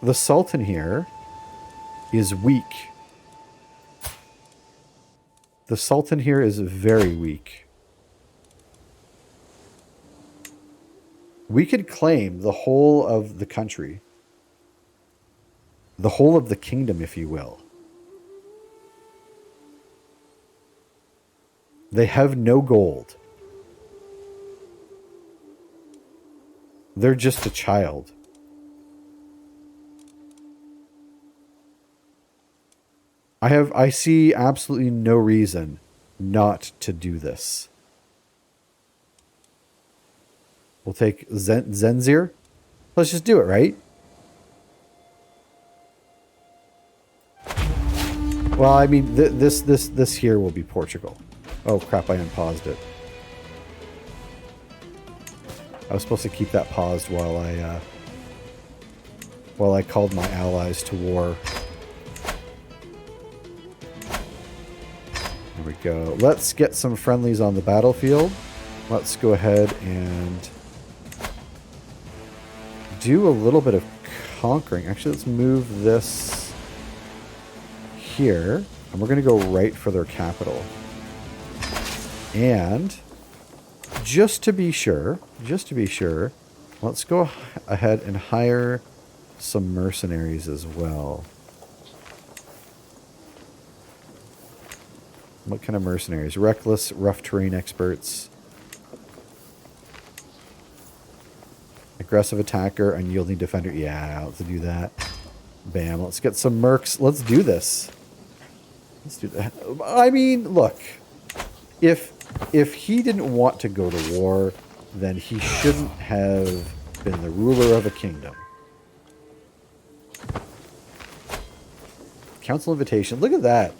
The Sultan here is weak. The Sultan here is very weak. We could claim the whole of the country. The whole of the kingdom, if you will. They have no gold. They're just a child. I see absolutely no reason not to do this. We'll take Zenzir. Let's just do it, right? Well, I mean, this here will be Portugal. Oh crap! I unpaused it. I was supposed to keep that paused while I called my allies to war. There we go. Let's get some friendlies on the battlefield. Let's go ahead and do a little bit of conquering. Actually, let's move this here. And we're going to go right for their capital. And just to be sure, let's go ahead and hire some mercenaries as well. What kind of mercenaries? Reckless, rough terrain experts. Aggressive attacker, unyielding defender. Yeah, let's do that. Bam, let's get some mercs. Let's do this. Let's do that. I mean, look. If he didn't want to go to war, then he shouldn't have been the ruler of a kingdom. Council invitation. Look at that.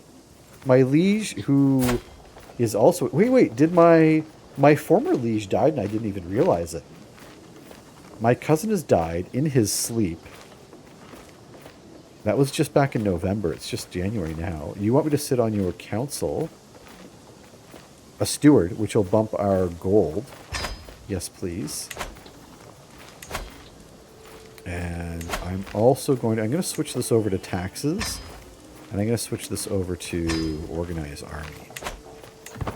My liege, who is also... Wait. Did my former liege died and I didn't even realize it. My cousin has died in his sleep. That was just back in November. It's just January now. You want me to sit on your council? A steward, which will bump our gold. Yes, please. And I'm also going to... I'm going to switch this over to taxes. And I'm going to switch this over to organize army.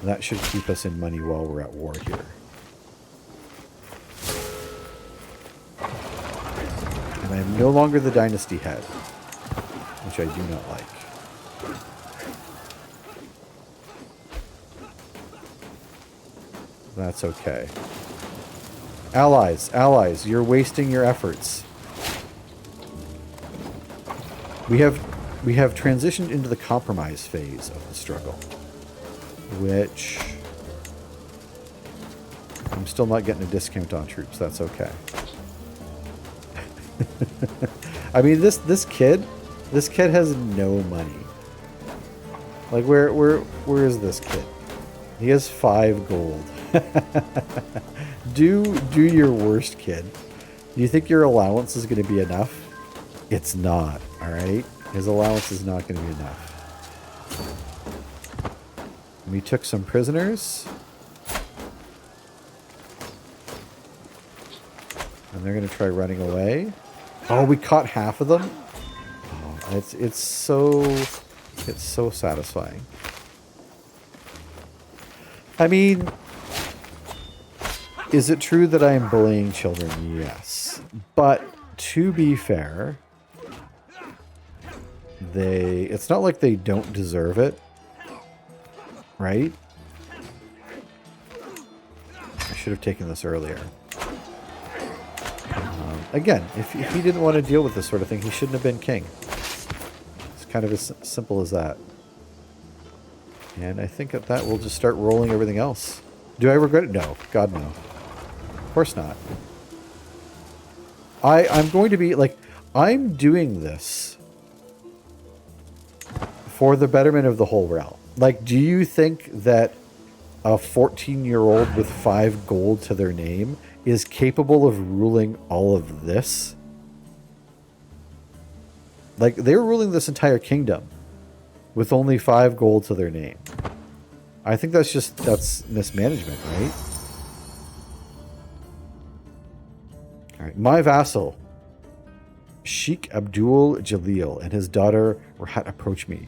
That should keep us in money while we're at war here. And I'm no longer the dynasty head, which I do not like. That's okay. Allies, allies, you're wasting your efforts. We have transitioned into the compromise phase of the struggle, which I'm still not getting a discount on troops. That's okay. I mean, this kid has no money. Like, where is this kid? He has 5 gold. Do your worst, kid. Do you think your allowance is going to be enough? It's not, alright? His allowance is not going to be enough. We took some prisoners. And they're going to try running away. Oh, we caught half of them? Oh, it's so satisfying. I mean, is it true that I am bullying children? Yes. But to be fair, it's not like they don't deserve it, right? I should have taken this earlier. Again, if he didn't want to deal with this sort of thing, he shouldn't have been king. It's kind of as simple as that. And I think at that we'll just start rolling everything else. Do I regret it? No. God, no. Of course not. I'm going to be, like, I'm doing this for the betterment of the whole realm. Like, do you think that a 14-year-old with 5 gold to their name is capable of ruling all of this? Like, they were ruling this entire kingdom with only 5 gold to their name. I think that's mismanagement, right? Alright, my vassal, Sheikh Abdul Jalil, and his daughter Rahat approach me.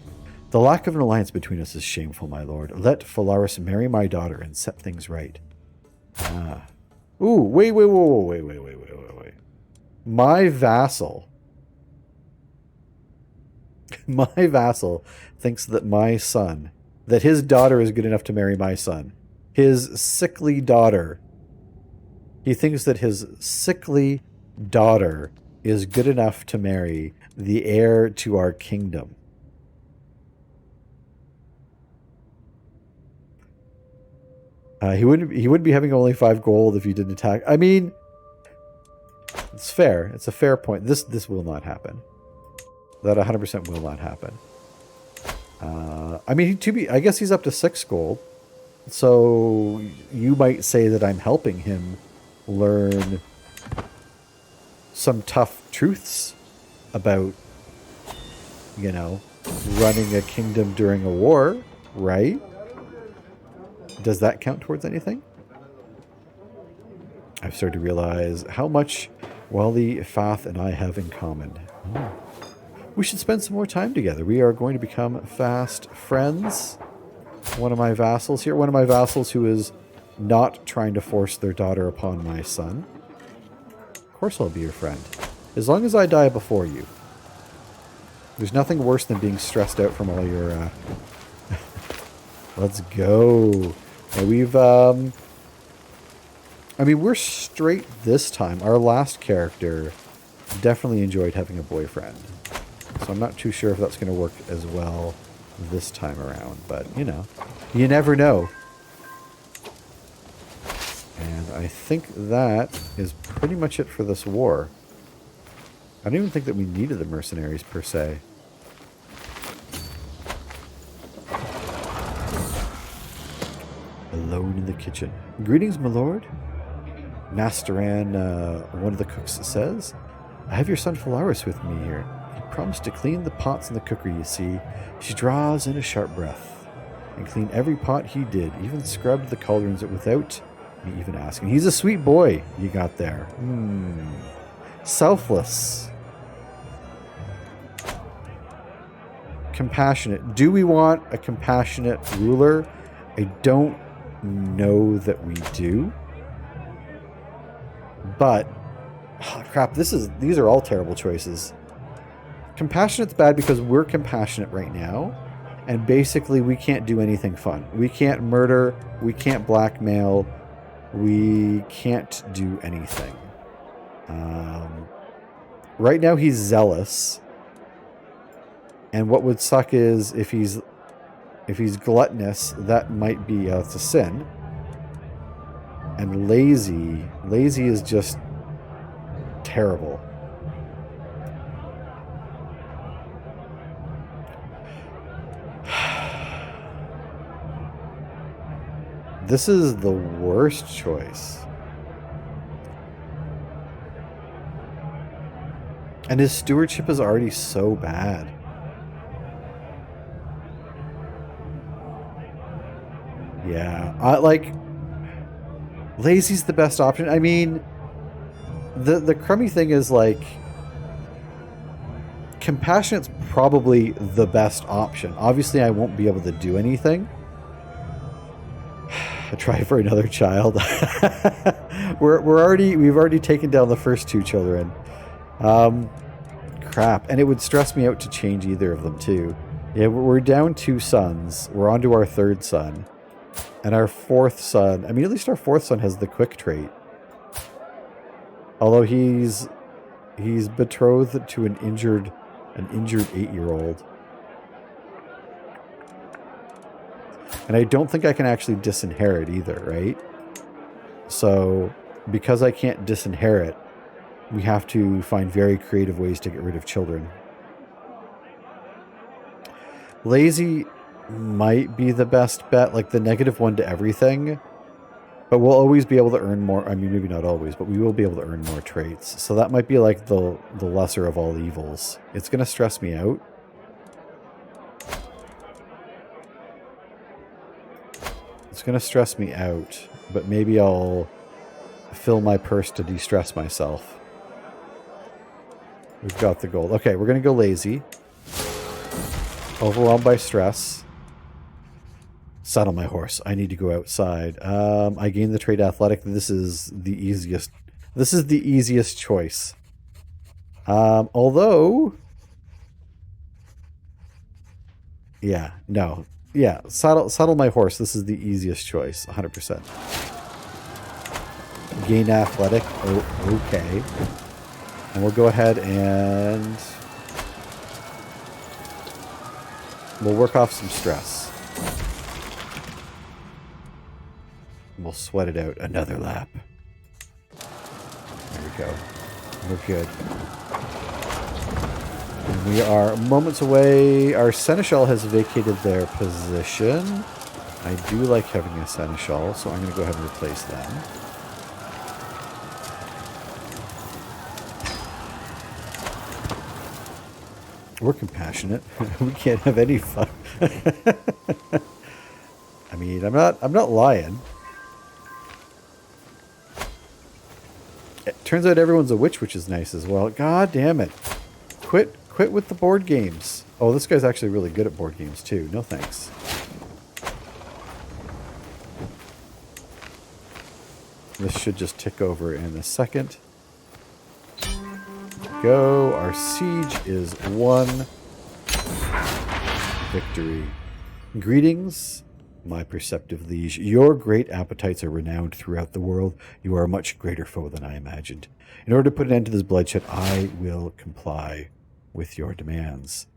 The lack of an alliance between us is shameful, my lord. Let Phalaris marry my daughter and set things right. Ah. Ooh, wait. My vassal thinks that my son, that his daughter is good enough to marry my son. His sickly daughter. He thinks that his sickly daughter is good enough to marry the heir to our kingdom. He wouldn't be having only 5 gold if he didn't attack. I mean, it's fair. It's a fair point. This will not happen. That 100% will not happen. I mean, I guess he's up to 6 gold. So you might say that I'm helping him learn some tough truths about, you know, running a kingdom during a war, right? Does that count towards anything? I've started to realize how much Wally, Fath, and I have in common. Oh. We should spend some more time together. We are going to become fast friends. One of my vassals here, one of my vassals who is not trying to force their daughter upon my son. Of course I'll be your friend. As long as I die before you. There's nothing worse than being stressed out from all your... Let's go. Now we've... I mean, we're straight this time. Our last character definitely enjoyed having a boyfriend. So I'm not too sure if that's going to work as well this time around. But, you know, you never know. And I think that is pretty much it for this war. I don't even think that we needed the mercenaries per se. Alone in the kitchen. Greetings, my lord. Masteran, one of the cooks, says, I have your son Phalaris with me here. He promised to clean the pots in the cookery, you see. She draws in a sharp breath. And clean every pot he did, even scrubbed the cauldrons without me even asking. He's a sweet boy you got there. Selfless. Compassionate. Do we want a compassionate ruler? I don't know that we do. But, oh, crap, these are all terrible choices. Compassionate's bad because we're compassionate right now, and basically we can't do anything fun. We can't murder, we can't blackmail, we can't do anything. Right now he's zealous. And what would suck is if he's gluttonous, that might be it's a sin. And lazy is just terrible. This is the worst choice. And his stewardship is already so bad. Yeah, lazy's the best option. I mean, the crummy thing is like compassionate's probably the best option. Obviously, I won't be able to do anything. Try for another child. We've already taken down the first 2 children. Crap, and it would stress me out to change either of them too. Yeah, we're down 2 sons. We're on to our 3rd son. And our 4th son, I mean, at least our 4th son has the quick trait. Although he's betrothed to an injured 8-year-old. And I don't think I can actually disinherit either, right? So, because I can't disinherit, we have to find very creative ways to get rid of children. Lazy might be the best bet, like the -1 to everything. But we'll always be able to earn more. I mean, maybe not always, but we will be able to earn more traits. So that might be like the lesser of all evils. It's going to stress me out. It's going to stress me out, but maybe I'll fill my purse to de-stress myself. We've got the gold. Okay, we're going to go lazy. Overwhelmed by stress. Saddle my horse. I need to go outside. I gained the trait athletic. This is the easiest. This is the easiest choice. Although, yeah, no, yeah. Saddle my horse. This is the easiest choice. 100%. Gain athletic. Oh, okay. And we'll go ahead and we'll work off some stress. We'll sweat it out. Another lap. There we go. We're good. And we are moments away. Our seneschal has vacated their position. I do like having a seneschal, so I'm going to go ahead and replace them. We're compassionate. We can't have any fun. I mean, I'm not lying. It turns out everyone's a witch, which is nice as well. God damn it. Quit with the board games. Oh, this guy's actually really good at board games too. No thanks. This should just tick over in a second. Go. Our siege is won. Victory. Greetings, my perceptive liege. Your great appetites are renowned throughout the world. You are a much greater foe than I imagined. In order to put an end to this bloodshed, I will comply with your demands.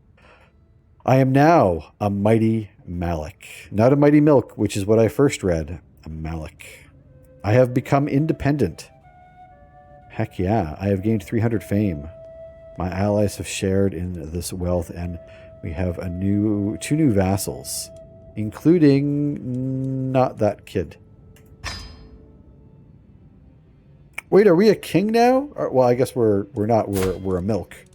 I am now a mighty Malik. Not a mighty milk, which is what I first read. A Malik. I have become independent. Heck yeah, I have gained 300 fame. My allies have shared in this wealth, and we have two new vassals, including not that kid. Wait, are we a king now? Well, I guess we're not. We're a milk.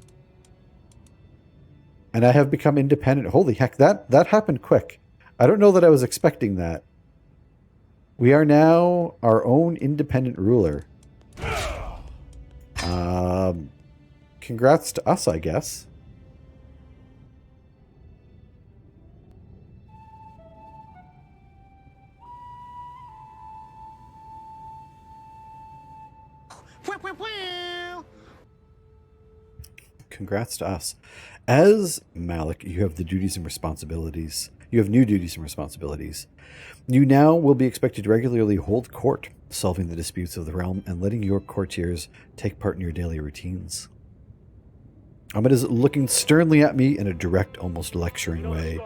And I have become independent. Holy heck, that happened quick. I don't know that I was expecting that. We are now our own independent ruler. Congrats to us, I guess. Congrats to us. As Malik, you have the duties and responsibilities. You have new duties and responsibilities. You now will be expected to regularly hold court. solving the disputes of the realm and letting your courtiers take part in your daily routines. Ahmed is looking sternly at me in a direct, almost lecturing way.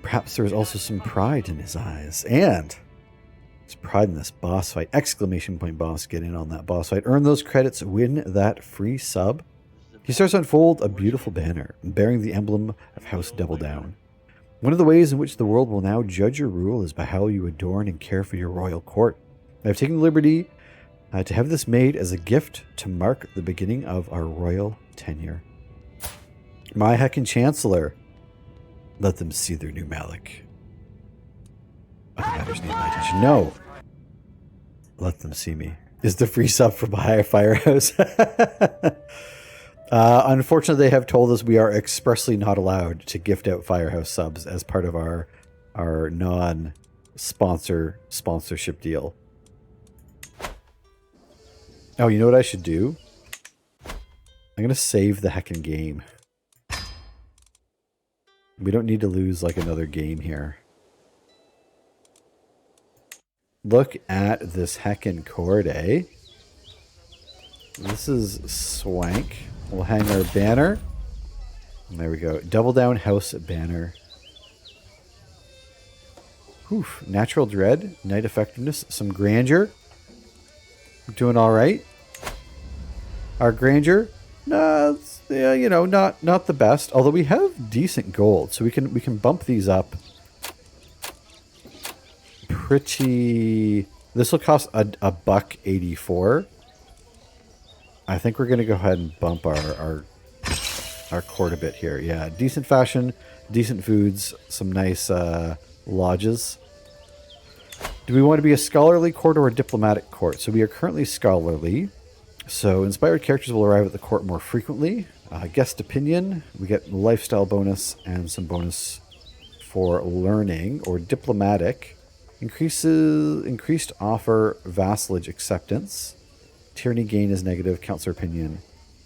Perhaps there is also some pride in his eyes. And there's pride in this boss fight. Exclamation point boss. Get in on that boss fight. Earn those credits. Win that free sub. He starts to unfold a beautiful banner bearing the emblem of House Double Down. One of the ways in which the world will now judge your rule is by how you adorn and care for your royal court. I have taken the liberty to have this made as a gift to mark the beginning of our royal tenure. My heckin' chancellor. Let them see their new Malik. Other matters need my attention. No. Let them see me. Is the free sub for Firehouse? Unfortunately, they have told us we are expressly not allowed to gift out Firehouse subs as part of our non-sponsorship deal. Oh, you know what I should do? I'm going to save the heckin' game. We don't need to lose like another game here. Look at this heckin' court, eh? This is swank. We'll hang our banner. And there we go. Double down house banner. Oof. Natural dread. Knight effectiveness. Some grandeur. Doing all right. Our grandeur. Yeah, you know, not the best. Although we have decent gold, so we can bump these up. Pretty. This will cost a $1.84. I think we're gonna go ahead and bump our court a bit here. Yeah, decent fashion, decent foods, some nice lodges. Do we want to be a scholarly court or a diplomatic court? So we are currently scholarly. So inspired characters will arrive at the court more frequently. Guest opinion, we get lifestyle bonus and some bonus for learning. Or diplomatic, increased offer vassalage acceptance. Tyranny gain is negative, counselor opinion,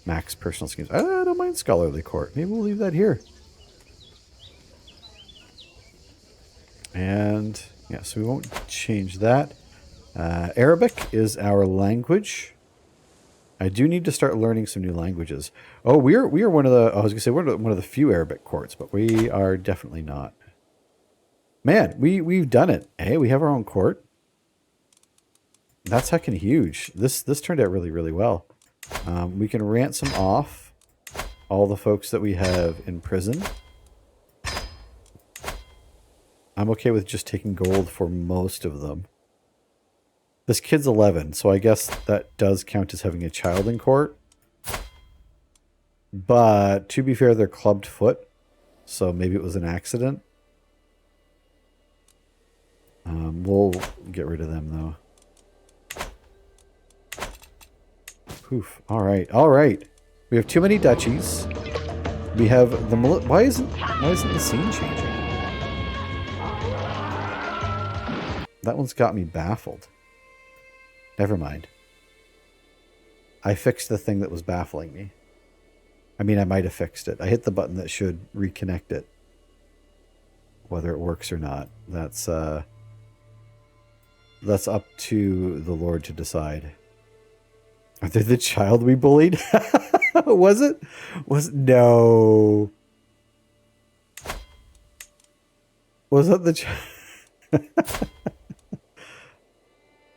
max personal schemes. I don't mind scholarly court. Maybe we'll leave that here. And yeah, so we won't change that. Arabic is our language. I do need to start learning some new languages. Oh, we are one of the. I was gonna say we're one of the few Arabic courts, but we are definitely not. Man, we've done it. Hey, we have our own court. That's heckin' huge. This turned out really, really well. We can ransom off all the folks that we have in prison. I'm okay with just taking gold for most of them. This kid's 11, so I guess that does count as having a child in court. But to be fair, they're clubbed foot, so maybe it was an accident. We'll get rid of them though. Poof. All right. All right. We have too many duchies. We have the why isn't the scene changing? That one's got me baffled. Never mind. I fixed the thing that was baffling me. I mean, I might have fixed it. I hit the button that should reconnect it. Whether it works or not, that's up to the Lord to decide. Are they the child we bullied? Was it? No. Was that the child?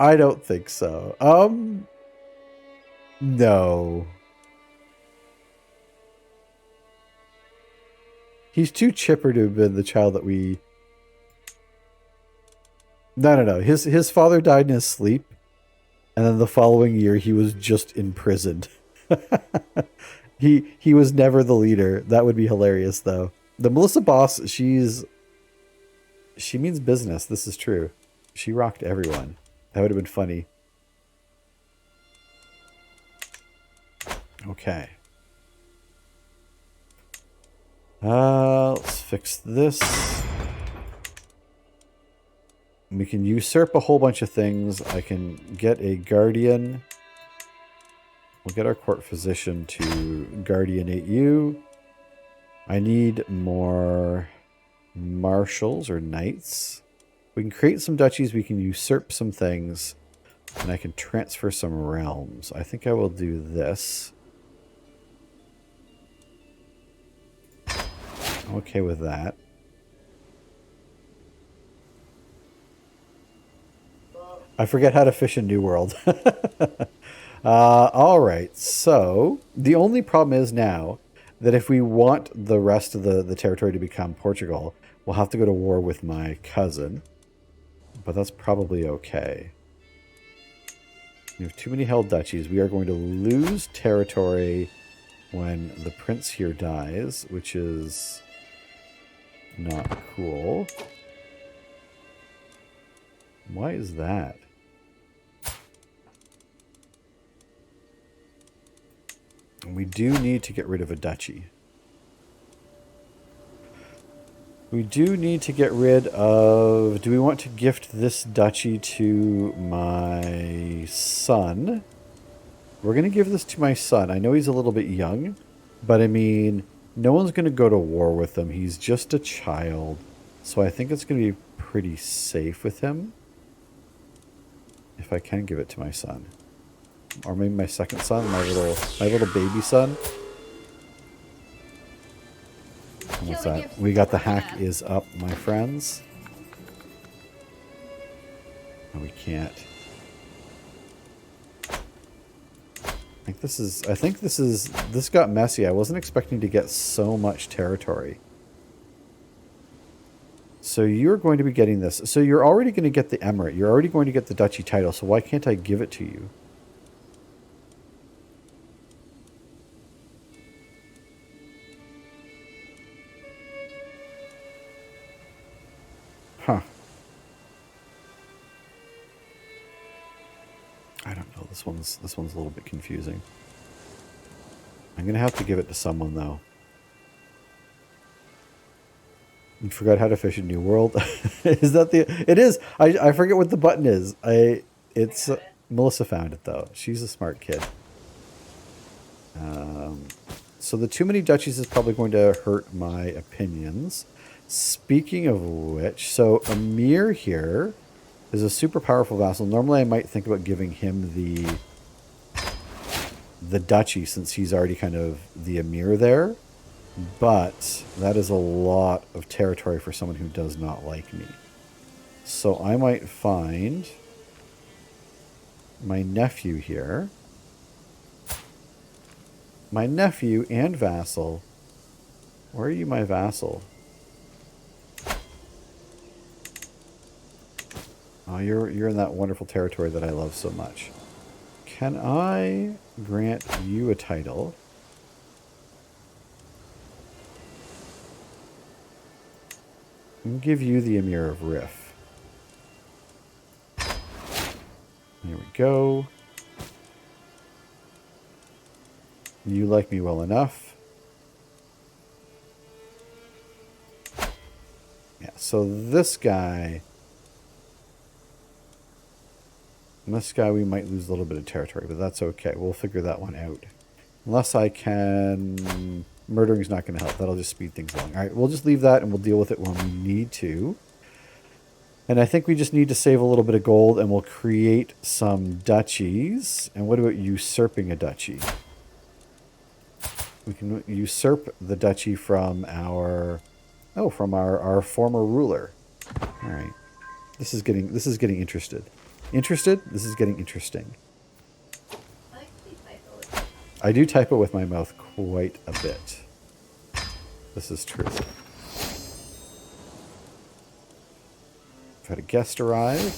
I don't think so. No. He's too chipper to have been the child that we... No. His father died in his sleep. And then the following year, he was just imprisoned. He was never the leader. That would be hilarious, though. The Melissa boss, she means business. This is true. She rocked everyone. That would have been funny. Okay. Let's fix this. We can usurp a whole bunch of things. I can get a guardian. We'll get our court physician to guardianate you. I need more marshals or knights. We can create some duchies. We can usurp some things. And I can transfer some realms. I think I will do this. I'm okay with that. I forget how to fish in New World. Alright, so the only problem is now that if we want the rest of the territory to become Portugal, we'll have to go to war with my cousin. But that's probably okay. We have too many held duchies. We are going to lose territory when the prince here dies, which is not cool. Why is that? We do need to get rid of a duchy. We do need to get rid of... Do we want to gift this duchy to my son? We're going to give this to my son. I know he's a little bit young, but I mean, no one's going to go to war with him. He's just a child. So I think it's going to be pretty safe with him. If I can give it to my son. Or maybe my second son, my little baby son. And what's that? We got the hack is up, my friends. No, we can't. I think this got messy. I wasn't expecting to get so much territory. So you're going to be getting this. So you're already going to get the emirate. You're already going to get the duchy title. So why can't I give it to you? Huh. I don't know. This one's a little bit confusing. I'm gonna have to give it to someone though. You forgot how to fish in New World. Is that the? It is. I forget what the button is. It's Melissa found it though. She's a smart kid. So the too many duchies is probably going to hurt my opinions. Speaking of which, so Emir here is a super powerful vassal. Normally I might think about giving him the duchy since he's already kind of the Emir there. But that is a lot of territory for someone who does not like me. So I might find my nephew here. My nephew and vassal. Where are you, my vassal? Oh, you're in that wonderful territory that I love so much. Can I grant you a title? And give you the Emir of Rif. There we go. You like me well enough. Yeah, so this guy we might lose a little bit of territory, but that's okay. We'll figure that one out. Unless I can... Murdering's not going to help. That'll just speed things along. All right, we'll just leave that and we'll deal with it when we need to. And I think we just need to save a little bit of gold and we'll create some duchies. And what about usurping a duchy? We can usurp the duchy from our our former ruler. All right. This is getting interested. Interested? This is getting interesting. I do type it with my mouth quite a bit. This is true. I've had a guest arrive.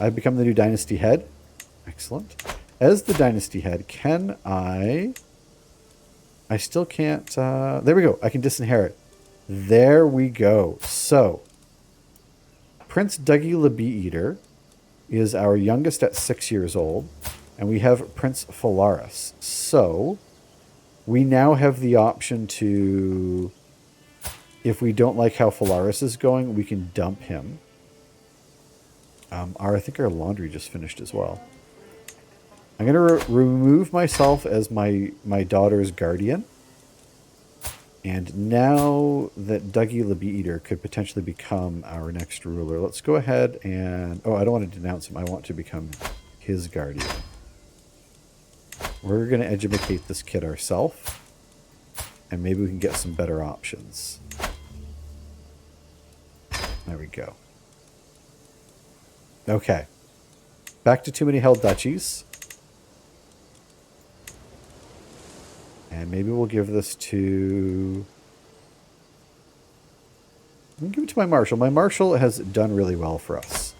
I've become the new dynasty head. Excellent. As the dynasty head, can I still can't... there we go. I can disinherit. There we go. So, Prince Dougie the Bee-Eater is our youngest at 6 years old. And we have Prince Phalaris. So, we now have the option to... If we don't like how Phalaris is going, we can dump him. I think our laundry just finished as well. I'm going to remove myself as my daughter's guardian. And now that Dougie the Bee Eater could potentially become our next ruler, let's go ahead and... Oh, I don't want to denounce him. I want to become his guardian. We're going to educate this kid ourselves. And maybe we can get some better options. There we go. Okay. Back to too many held duchies. And maybe we'll give this to... I'm going to give it to my marshal. My marshal has done really well for us.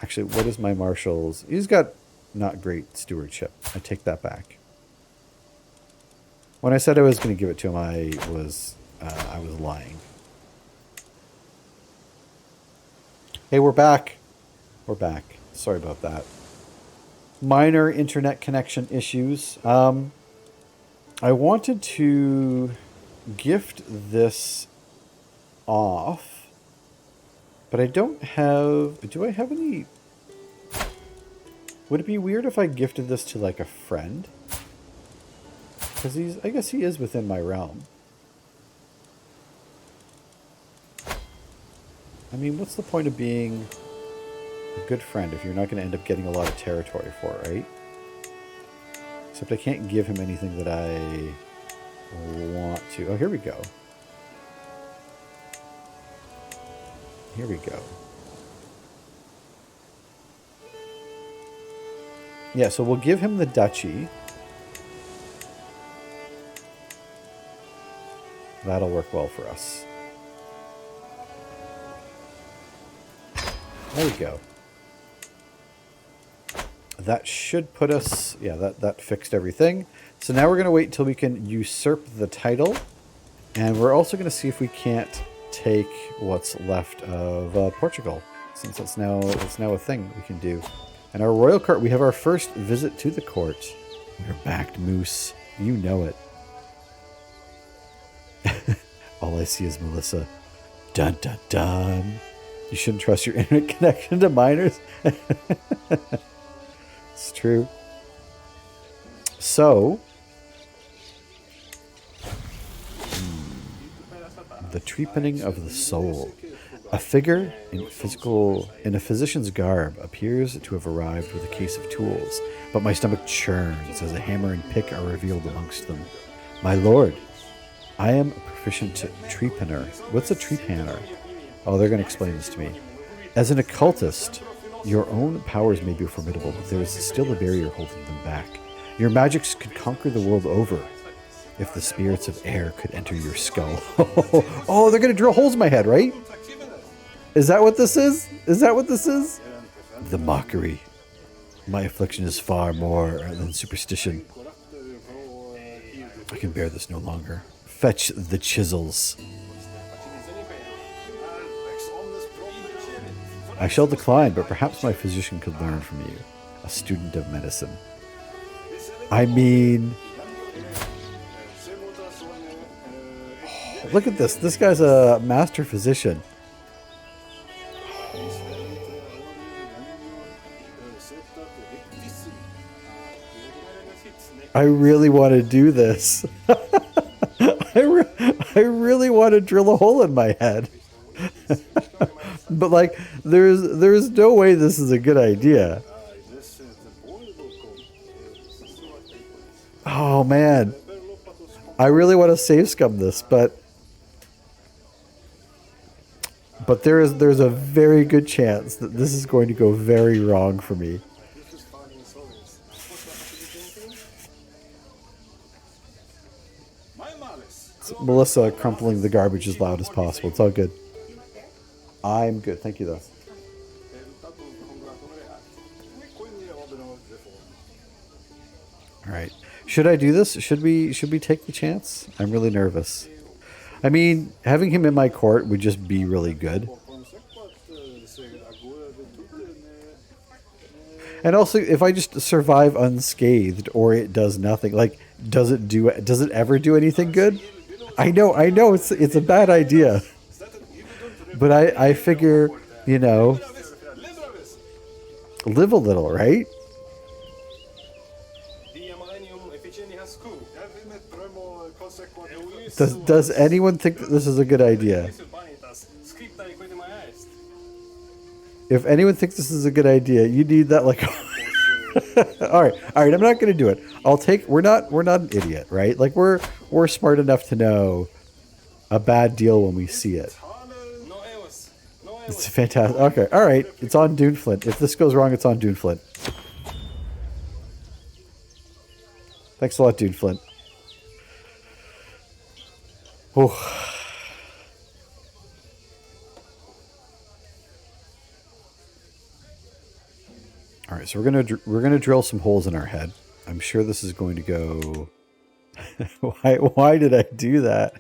Actually, what is my marshal's? He's got not great stewardship. I take that back. When I said I was going to give it to him, I was lying. Hey, we're back. We're back. Sorry about that. Minor internet connection issues. I wanted to gift this off, but I don't have... Do I have any... Would it be weird if I gifted this to, like, a friend? Because I guess he is within my realm. I mean, what's the point of being a good friend if you're not going to end up getting a lot of territory for it, right? Except I can't give him anything that I want to. Oh, here we go. Here we go. Yeah, so we'll give him the duchy. That'll work well for us. There we go. That should put us... Yeah, that fixed everything. So now we're going to wait until we can usurp the title. And we're also going to see if we can't take what's left of Portugal. Since it's now a thing we can do. And our royal court, we have our first visit to the court. We're backed, Moose. You know it. All I see is Melissa. Dun dun dun. You shouldn't trust your internet connection to minors. It's true. So, the treepening of the soul. A figure in a physician's garb appears to have arrived with a case of tools, but my stomach churns as a hammer and pick are revealed amongst them. My lord, I am a proficient treepanner. What's a treepanner? Oh, they're going to explain this to me. As an occultist, your own powers may be formidable, but there is still a barrier holding them back. Your magics could conquer the world over if the spirits of air could enter your skull. Oh, they're going to drill holes in my head, right? Is that what this is? Is that what this is? The mockery. My affliction is far more than superstition. I can bear this no longer. Fetch the chisels. I shall decline, but perhaps my physician could learn from you. A student of medicine. I mean... Look at this. This guy's a master physician. I really want to do this. I really want to drill a hole in my head. But like, there's no way this is a good idea. Oh man. I really want to save scum this, but there's a very good chance that this is going to go very wrong for me. It's Melissa crumpling the garbage as loud as possible. It's all good. I'm good. Thank you, though. All right. Should I do this? Should we take the chance? I'm really nervous. I mean, having him in my court would just be really good. And also, if I just survive unscathed or it does nothing, like, does it ever do anything good? I know, it's a bad idea. But I figure, you know, live a little, right? Does anyone think that this is a good idea? If anyone thinks this is a good idea, you need that like. all right. I'm not going to do it. We're not an idiot, right? Like we're smart enough to know a bad deal when we see it. It's fantastic. Okay. All right. It's on Duneflint. If this goes wrong, it's on Duneflint. Thanks a lot, Duneflint. Oh. All right, so we're gonna drill some holes in our head. I'm sure this is going to go. Why did I do that?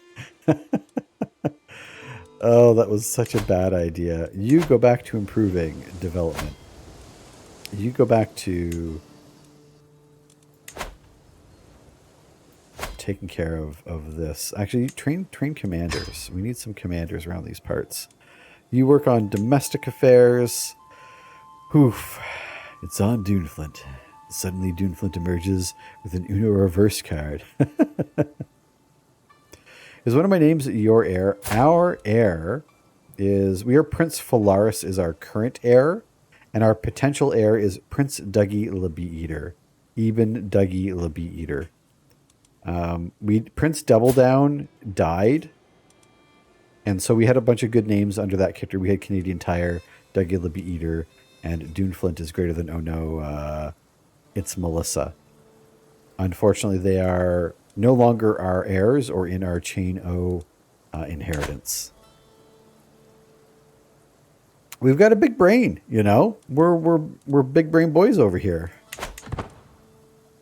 Oh, that was such a bad idea. You go back to improving development. You go back to taking care of this. Actually, train commanders. We need some commanders around these parts. You work on domestic affairs. Oof. It's on Duneflint. Suddenly Duneflint emerges with an Uno reverse card. Is one of my names your heir? Our heir is... We are Prince Phalaris is our current heir. And our potential heir is Prince Dougie le Bee-Eater. Eben Dougie le Bee-Eater. Prince Doubledown died. And so we had a bunch of good names under that character. We had Canadian Tire, Dougie le Bee-Eater, and Duneflint is greater than, oh no, it's Melissa. Unfortunately, they are no longer our heirs or in our chain O inheritance. We've got a big brain, you know. We're big brain boys over here.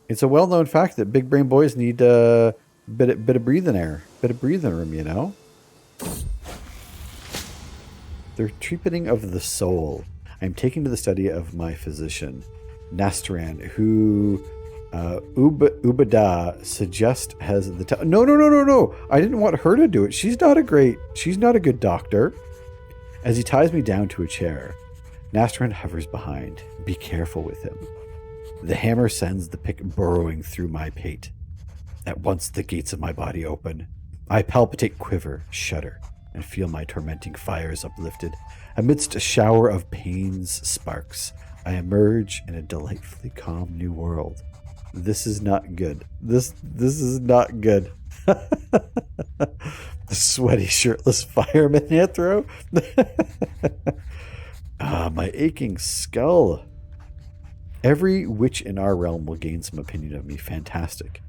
It's a well-known fact that big brain boys need a bit of breathing air, bit of breathing room, you know. The treatment of the soul. I'm taking to the study of my physician, Nastaran, who Ubada suggests has the... No. I didn't want her to do it. She's not a good doctor. As he ties me down to a chair, Nastaran hovers behind. Be careful with him. The hammer sends the pick burrowing through my pate. At once the gates of my body open. I palpitate, quiver, shudder, and feel my tormenting fires uplifted. Amidst a shower of pain's sparks, I emerge in a delightfully calm new world. This is not good. This is not good. The sweaty, shirtless fireman Anthro. My aching skull. Every witch in our realm will gain some opinion of me. Fantastic.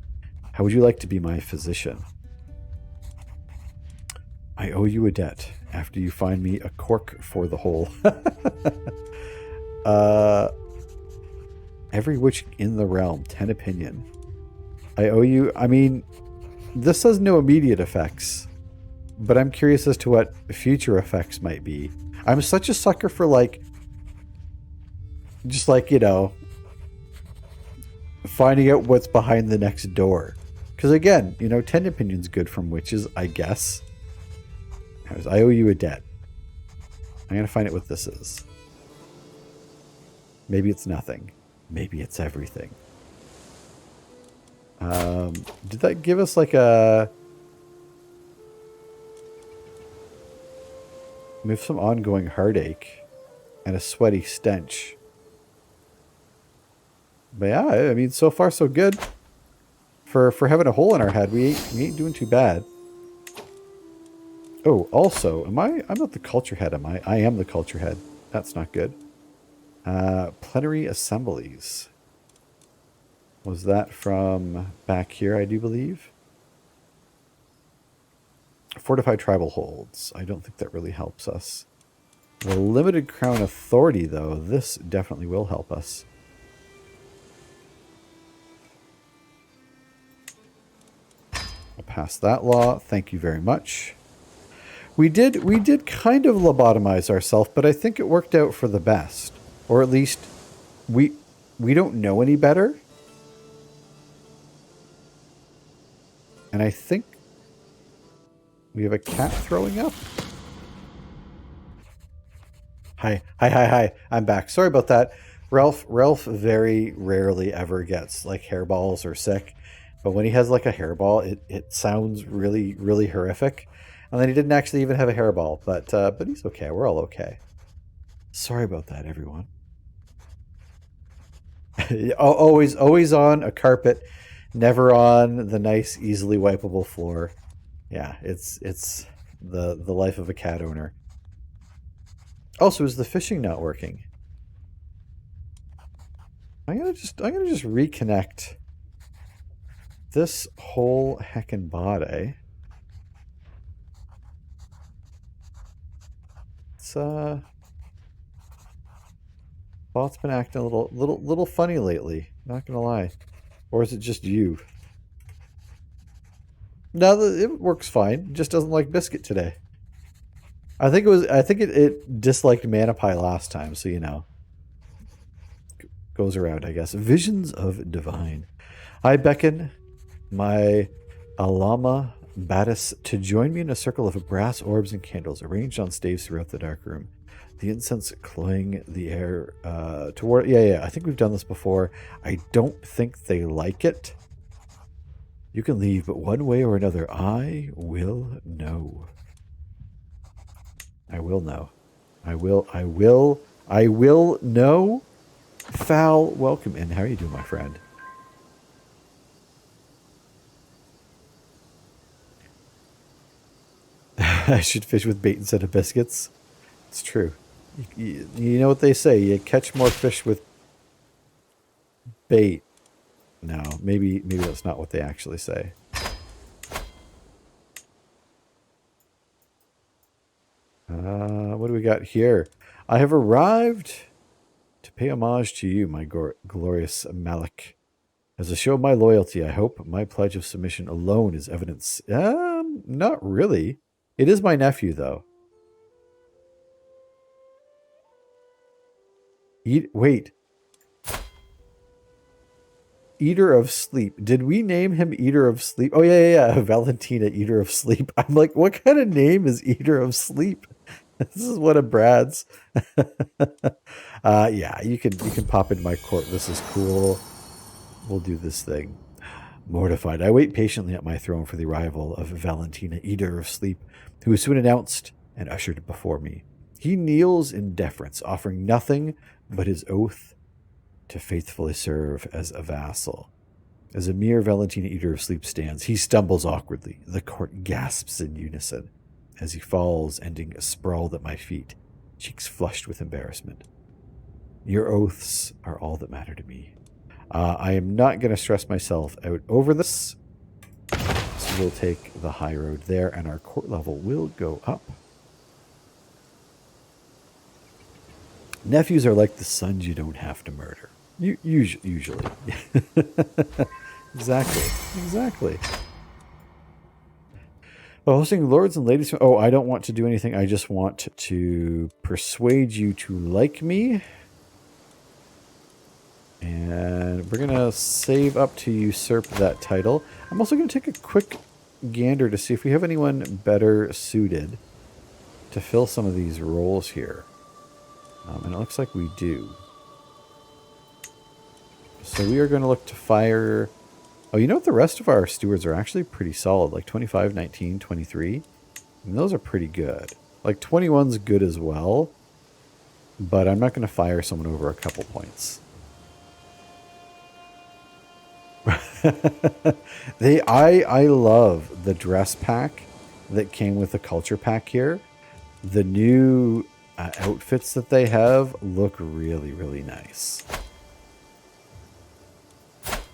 How would you like to be my physician? I owe you a debt after you find me a cork for the hole. Every witch in the realm, 10 opinion. I owe you... I mean, this has no immediate effects, but I'm curious as to what future effects might be. I'm such a sucker for, like... Just like, you know... finding out what's behind the next door. Because again, you know, 10 opinions good from witches, I guess. I owe you a debt. I'm going to find out what this is. Maybe it's nothing. Maybe it's everything. Did that give us like a... We have some ongoing heartache and a sweaty stench. But yeah, I mean, so far so good. For having a hole in our head, we ain't doing too bad. Oh, also, I'm not the culture head, am I? I am the culture head. That's not good. Plenary assemblies. Was that from back here, I do believe? Fortified tribal holds. I don't think that really helps us. The limited crown authority, though, this definitely will help us. I'll pass that law. Thank you very much. We did kind of lobotomize ourselves, but I think it worked out for the best. Or at least we don't know any better. And I think we have a cat throwing up. Hi. I'm back. Sorry about that. Ralph very rarely ever gets like hairballs or sick. But when he has like a hairball, it sounds really, really horrific. And then he didn't actually even have a hairball, but he's okay. We're all okay. Sorry about that, everyone. Always on a carpet, never on the nice, easily wipeable floor. Yeah, it's the life of a cat owner. Also, is the fishing not working? I'm gonna just reconnect this whole heckin' body. It's bot's been acting a little funny lately. Not gonna lie, or is it just you? No, it works fine. It just doesn't like biscuit today. I think it disliked Mana Pie last time, so you know. Goes around, I guess. Visions of Divine. I beckon my Alama Battis to join me in a circle of brass orbs and candles arranged on staves throughout the dark room. The incense cloying the air toward... Yeah, I think we've done this before. I don't think they like it. You can leave, but one way or another, I will know. I will know. I will know. Foul, welcome in. How are you doing, my friend? I should fish with bait instead of biscuits. It's true. You know what they say, you catch more fish with bait. No, maybe that's not what they actually say. What do we got here? I have arrived to pay homage to you, my glorious Malik. As a show of my loyalty, I hope my pledge of submission alone is evidence. Not really. It is my nephew, though. Wait. Eater of Sleep. Did we name him Eater of Sleep? Oh, yeah. Valentina, Eater of Sleep. I'm like, what kind of name is Eater of Sleep? This is one of Brad's. Yeah, you can pop in my court. This is cool. We'll do this thing. Mortified, I wait patiently at my throne for the arrival of Valentina, Eater of Sleep, who is soon announced and ushered before me. He kneels in deference, offering nothing but his oath to faithfully serve as a vassal. As a mere Valentina, Eater of Sleep stands, he stumbles awkwardly. The court gasps in unison as he falls, ending sprawled at my feet, cheeks flushed with embarrassment. Your oaths are all that matter to me. I am not going to stress myself out over this. So we'll take the high road there, and our court level will go up. Nephews are like the sons you don't have to murder. Usually. Exactly. Hosting lords and ladies. Oh, I don't want to do anything. I just want to persuade you to like me. And we're going to save up to usurp that title. I'm also going to take a quick gander to see if we have anyone better suited to fill some of these roles here. And it looks like we do. So we are going to look to fire... Oh, you know what? The rest of our stewards are actually pretty solid. Like 25, 19, 23. And those are pretty good. Like 21's good as well. But I'm not going to fire someone over a couple points. I love the dress pack that came with the culture pack here. The new outfits that they have look really, really nice.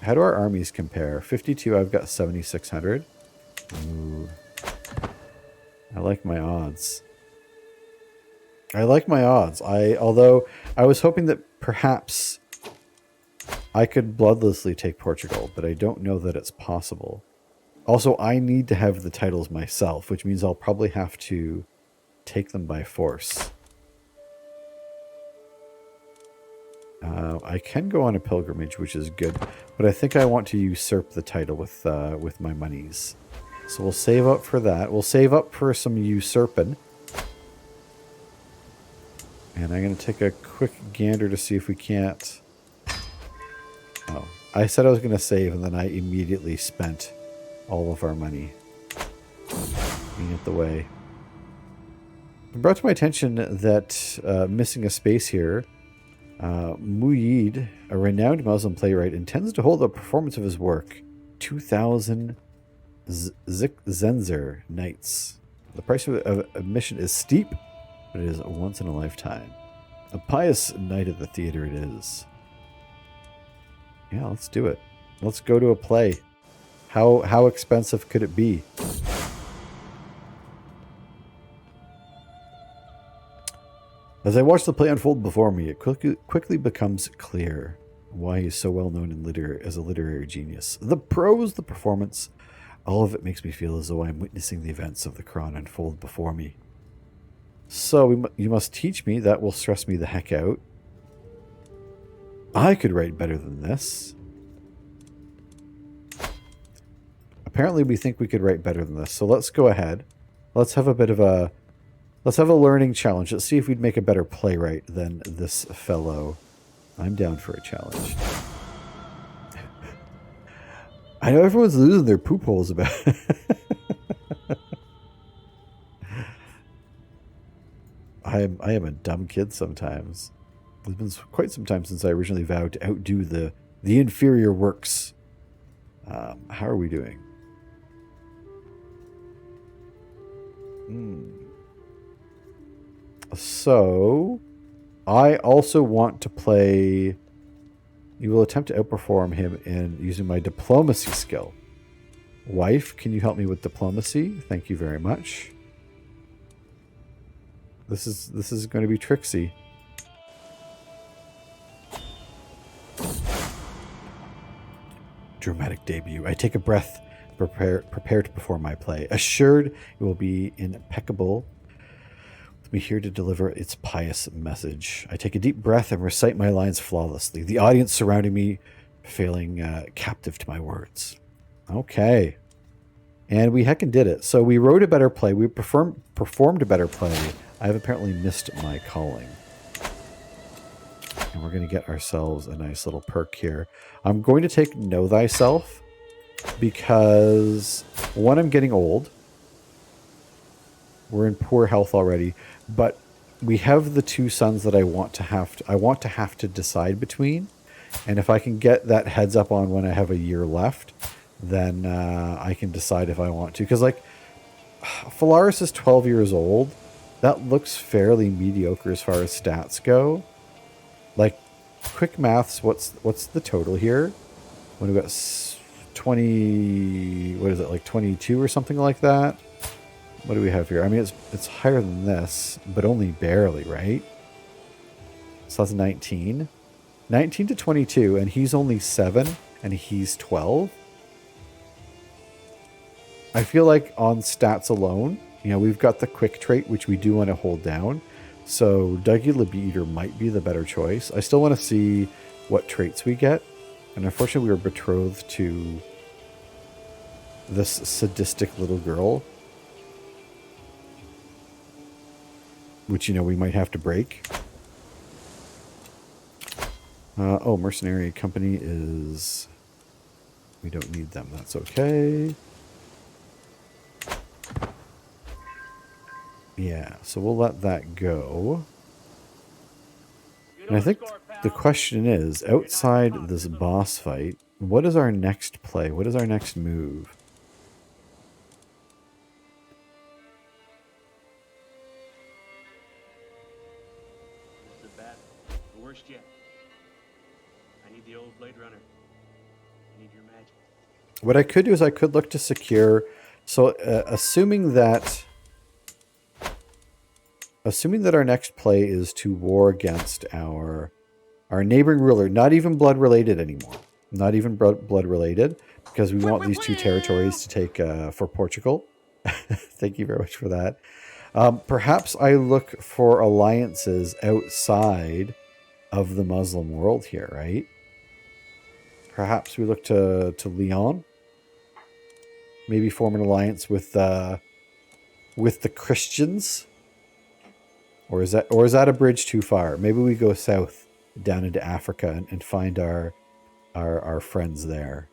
How do our armies compare? 52, I've got 7,600. Ooh. I like my odds. Although I was hoping that perhaps I could bloodlessly take Portugal, but I don't know that it's possible. Also, I need to have the titles myself, which means I'll probably have to take them by force. I can go on a pilgrimage, which is good, but I think I want to usurp the title with my monies. So we'll save up for that. We'll save up for some usurping. And I'm going to take a quick gander to see if we can't... Oh, I said I was going to save, and then I immediately spent all of our money. Being at the way. It brought to my attention that missing a space here, Muyid, a renowned Muslim playwright, intends to hold a performance of his work, 2,000 Zenzer nights. The price of admission is steep, but it is once in a lifetime. A pious night at the theater it is. Yeah, let's do it. Let's go to a play. How expensive could it be? As I watch the play unfold before me, it quickly becomes clear why he is so well known as a literary genius. The prose, the performance, all of it makes me feel as though I'm witnessing the events of the Quran unfold before me. So you must teach me. That will stress me the heck out. I could write better than this. Apparently we think we could write better than this. So let's go ahead. Let's have a bit of a... Let's have a learning challenge. Let's see if we'd make a better playwright than this fellow. I'm down for a challenge. I know everyone's losing their poop holes about it. I am a dumb kid sometimes. It's been quite some time since I originally vowed to outdo the inferior works. How are we doing? So, I also want to play... You will attempt to outperform him in using my diplomacy skill. Wife, can you help me with diplomacy? Thank you very much. This is going to be tricksy. Dramatic debut. I take a breath, prepare to perform my play. Assured it will be impeccable. Me here to deliver its pious message. I take a deep breath and recite my lines flawlessly. The audience surrounding me feeling captive to my words. Okay. And we heckin' did it. So we wrote a better play. We performed a better play. I have apparently missed my calling. And we're going to get ourselves a nice little perk here. I'm going to take Know Thyself because, one, I'm getting old. We're in poor health already. But we have the two sons that I want to have to decide between, and if I can get that heads up on when I have a year left, then I can decide if I want to. Because like, Phalaris is 12 years old. That looks fairly mediocre as far as stats go. Like, quick maths. What's the total here? When we got 20, what is it, like 22 or something like that? What do we have here? I mean, it's higher than this, but only barely, right? So that's 19. 19 to 22, and he's only 7, and he's 12. I feel like on stats alone, you know, we've got the quick trait, which we do want to hold down. So Dougie Lebeater might be the better choice. I still want to see what traits we get. And unfortunately, we were betrothed to this sadistic little girl, which, you know, we might have to break. Oh, mercenary company is... We don't need them. That's okay. Yeah, so we'll let that go. And I think the question is, outside this boss fight, what is our next play? What is our next move? Worst yet. I need the old Blade Runner. I need your magic. What I could do is I could look to secure... So, assuming that our next play is to war against our neighboring ruler, not even blood related anymore. Not even blood related, because we want these two territories to take for Portugal. Thank you very much for that. Perhaps I look for alliances outside of the Muslim world here, right? Perhaps we look to Leon. Maybe form an alliance with the Christians. Or is that a bridge too far? Maybe we go south down into Africa and find our our friends there.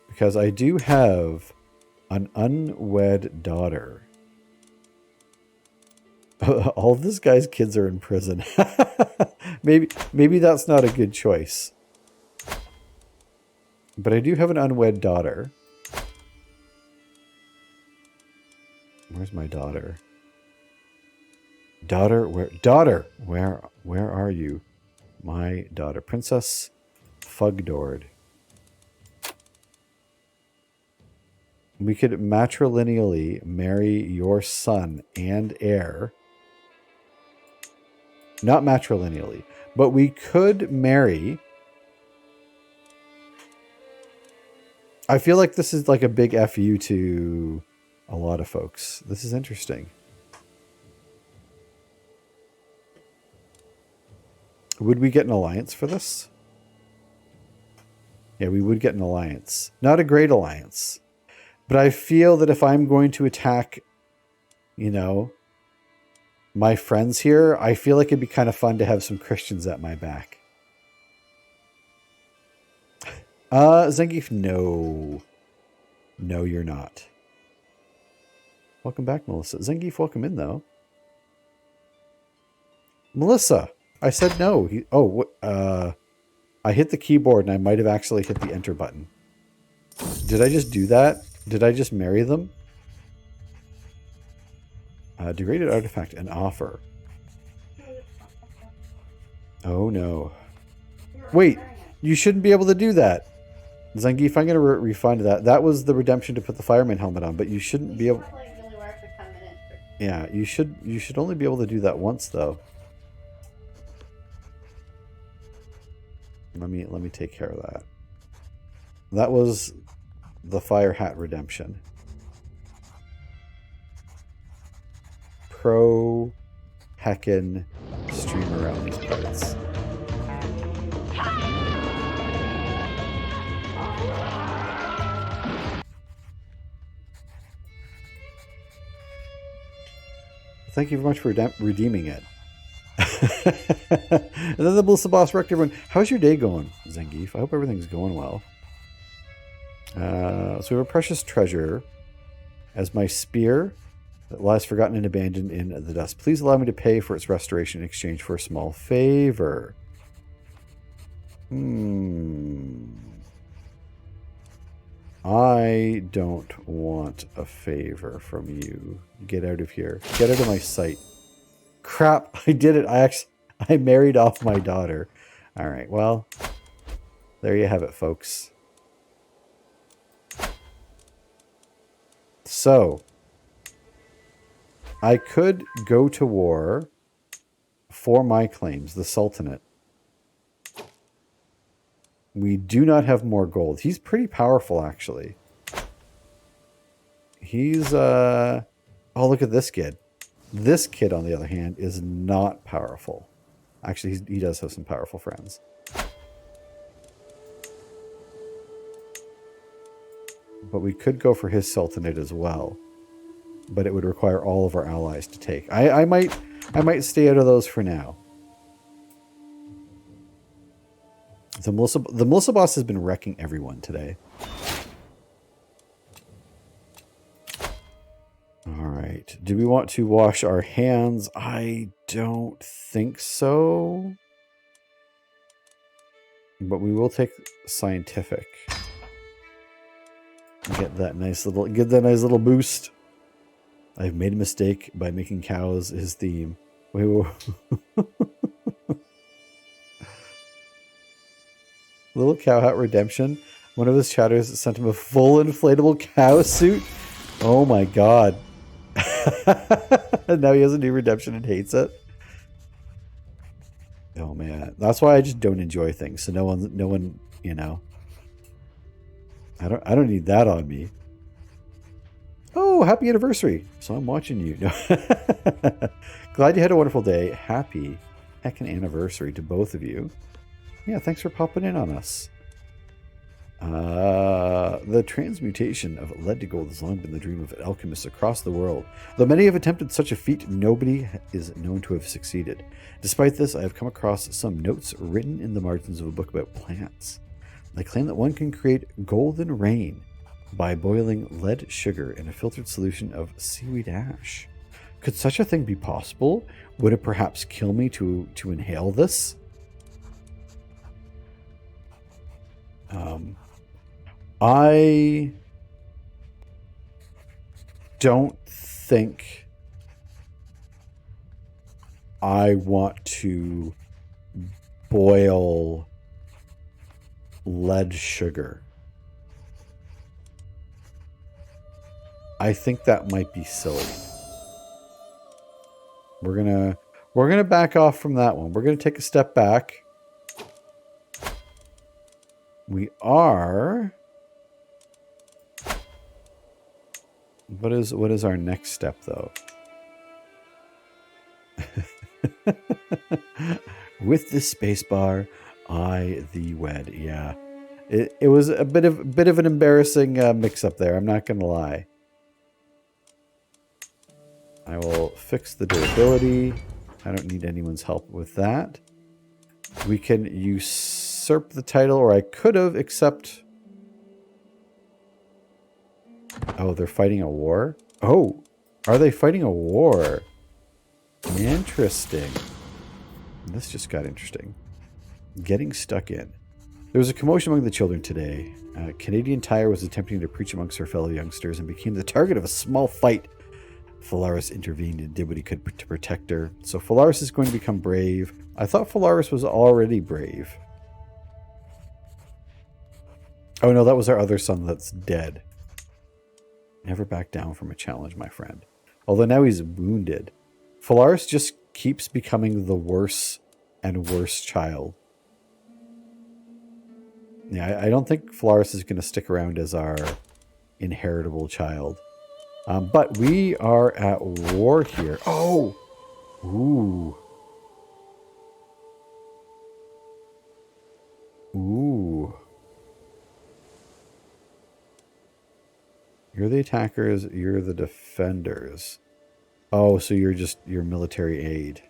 Because I do have an unwed daughter. All of this guy's kids are in prison. maybe that's not a good choice. But I do have an unwed daughter. Where's my daughter? Daughter, where are you? My daughter, Princess Fugdord. We could matrilineally marry your son and heir. Not matrilineally, but we could marry. I feel like this is like a big FU to a lot of folks. This is interesting. Would we get an alliance for this? Yeah, we would get an alliance. Not a great alliance. But I feel that if I'm going to attack, you know, my friends here, I feel like it'd be kind of fun to have some Christians at my back. Zangief, no. No, you're not. Welcome back, Melissa. Zangief, welcome in, though. Melissa, I said no. I hit the keyboard and I might have actually hit the enter button. Did I just do that? Did I just marry them? Degraded artifact, an offer. Oh no. Wait, you shouldn't be able to do that. Zangief, I'm going to refund that. That was the redemption to put the fireman helmet on, but you shouldn't be able... Yeah, you should only be able to do that once, though. Let me take care of that. That was the Fire Hat redemption. Pro heckin' stream around these parts. Thank you very much for redeeming it. And then the Melissa Boss wrecked everyone. How's your day going, Zangief? I hope everything's going well. So we have a precious treasure as my spear that lies forgotten and abandoned in the dust. Please allow me to pay for its restoration in exchange for a small favor. I don't want a favor from you. Get out of here. Get out of my sight. Crap, I did it. I married off my daughter. All right, well, there you have it, folks. So, I could go to war for my claims, the Sultanate. We do not have more gold. He's pretty powerful, actually. He's, oh, look at this kid. This kid, on the other hand, is not powerful. Actually, he does have some powerful friends. But we could go for his Sultanate as well. But it would require all of our allies to take. I might stay out of those for now. The Melissa Boss has been wrecking everyone today. Alright. Do we want to wash our hands? I don't think so. But we will take scientific. Get that nice little boost. I've made a mistake by making cows his theme. Wait. Little cow hat redemption. One of his chatters sent him a full inflatable cow suit. Oh my god. Now he has a new redemption and hates it. Oh man. That's why I just don't enjoy things. So no one, you know. I don't need that on me. Oh, happy anniversary. So I'm watching you. Glad you had a wonderful day. Happy heckin' anniversary to both of you. Yeah, thanks for popping in on us. The transmutation of lead to gold has long been the dream of alchemists across the world. Though many have attempted such a feat, nobody is known to have succeeded. Despite this, I have come across some notes written in the margins of a book about plants. They claim that one can create golden rain by boiling lead sugar in a filtered solution of seaweed ash. Could such a thing be possible? Would it perhaps kill me to inhale this? I don't think I want to boil lead sugar. I think that might be silly. We're gonna back off from that one. We're gonna take a step back. We are. What is our next step though? With this space bar, I thee wed. Yeah, it was a bit of an embarrassing mix up there. I'm not gonna lie. I will fix the durability. I don't need anyone's help with that. We can usurp the title, or I could have, except... Oh, they're fighting a war? Oh, are they fighting a war? Interesting. This just got interesting. Getting stuck in. There was a commotion among the children today. Canadian Tire was attempting to preach amongst her fellow youngsters and became the target of a small fight. Phalaris intervened and did what he could to protect her. So Phalaris is going to become brave. I thought Phalaris was already brave. Oh no, that was our other son that's dead. Never back down from a challenge, my friend. Although now he's wounded. Phalaris just keeps becoming the worse and worse child. Yeah, I don't think Phalaris is going to stick around as our inheritable child. But we are at war here. Oh! Ooh. Ooh. You're the attackers, you're the defenders. Oh, so you're military aid.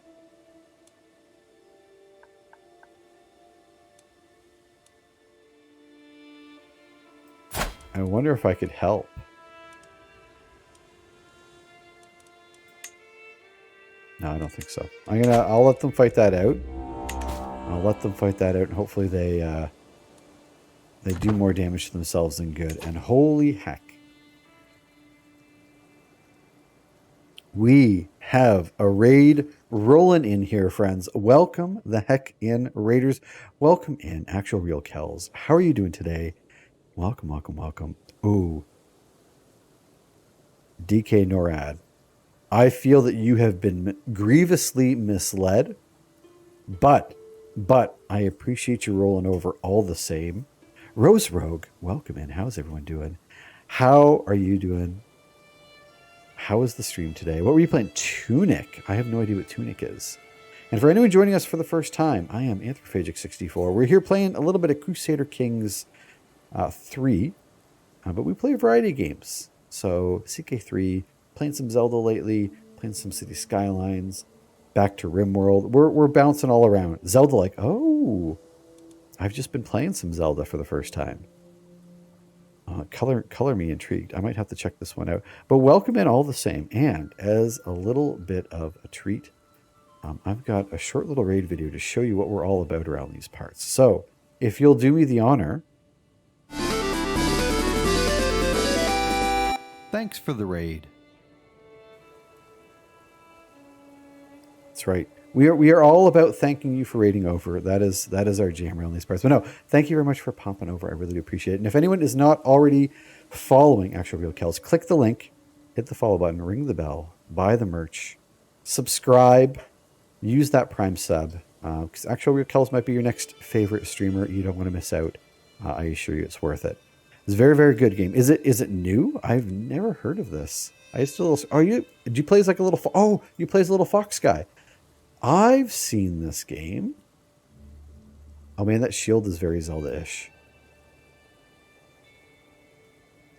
I wonder if I could help. No, I don't think so. I'll let them fight that out. I'll let them fight that out, and hopefully they do more damage to themselves than good. And holy heck. We have a raid rolling in here, friends. Welcome the heck in, raiders. Welcome in, Actual Real Kells. How are you doing today? Welcome, welcome, welcome. Ooh. DK NORAD. I feel that you have been grievously misled, but I appreciate you rolling over all the same. Rose Rogue, welcome in. How's everyone doing? How are you doing? How was the stream today? What were you playing? Tunic. I have no idea what Tunic is. And for anyone joining us for the first time, I am Anthrophagic64. We're here playing a little bit of Crusader Kings 3, but we play a variety of games. So CK3, playing some Zelda lately, playing some City Skylines, back to RimWorld. We're bouncing all around. Zelda, like, oh, I've just been playing some Zelda for the first time. Color me intrigued. I might have to check this one out. But welcome in all the same. And as a little bit of a treat, I've got a short little raid video to show you what we're all about around these parts. So if you'll do me the honor. Thanks for the raid. That's right. We are all about thanking you for raiding over. That is our jam around these parts. But no, thank you very much for popping over. I really do appreciate it. And if anyone is not already following Actual Real Kells, click the link, hit the follow button, ring the bell, buy the merch, subscribe, use that Prime sub. Because Actual Real Kells might be your next favorite streamer. You don't want to miss out. I assure you it's worth it. It's a very, very good game. Is it new? I've never heard of this. Did you play as like a little... Oh, you play as a little fox guy. I've seen this game. Oh man, that shield is very Zelda-ish.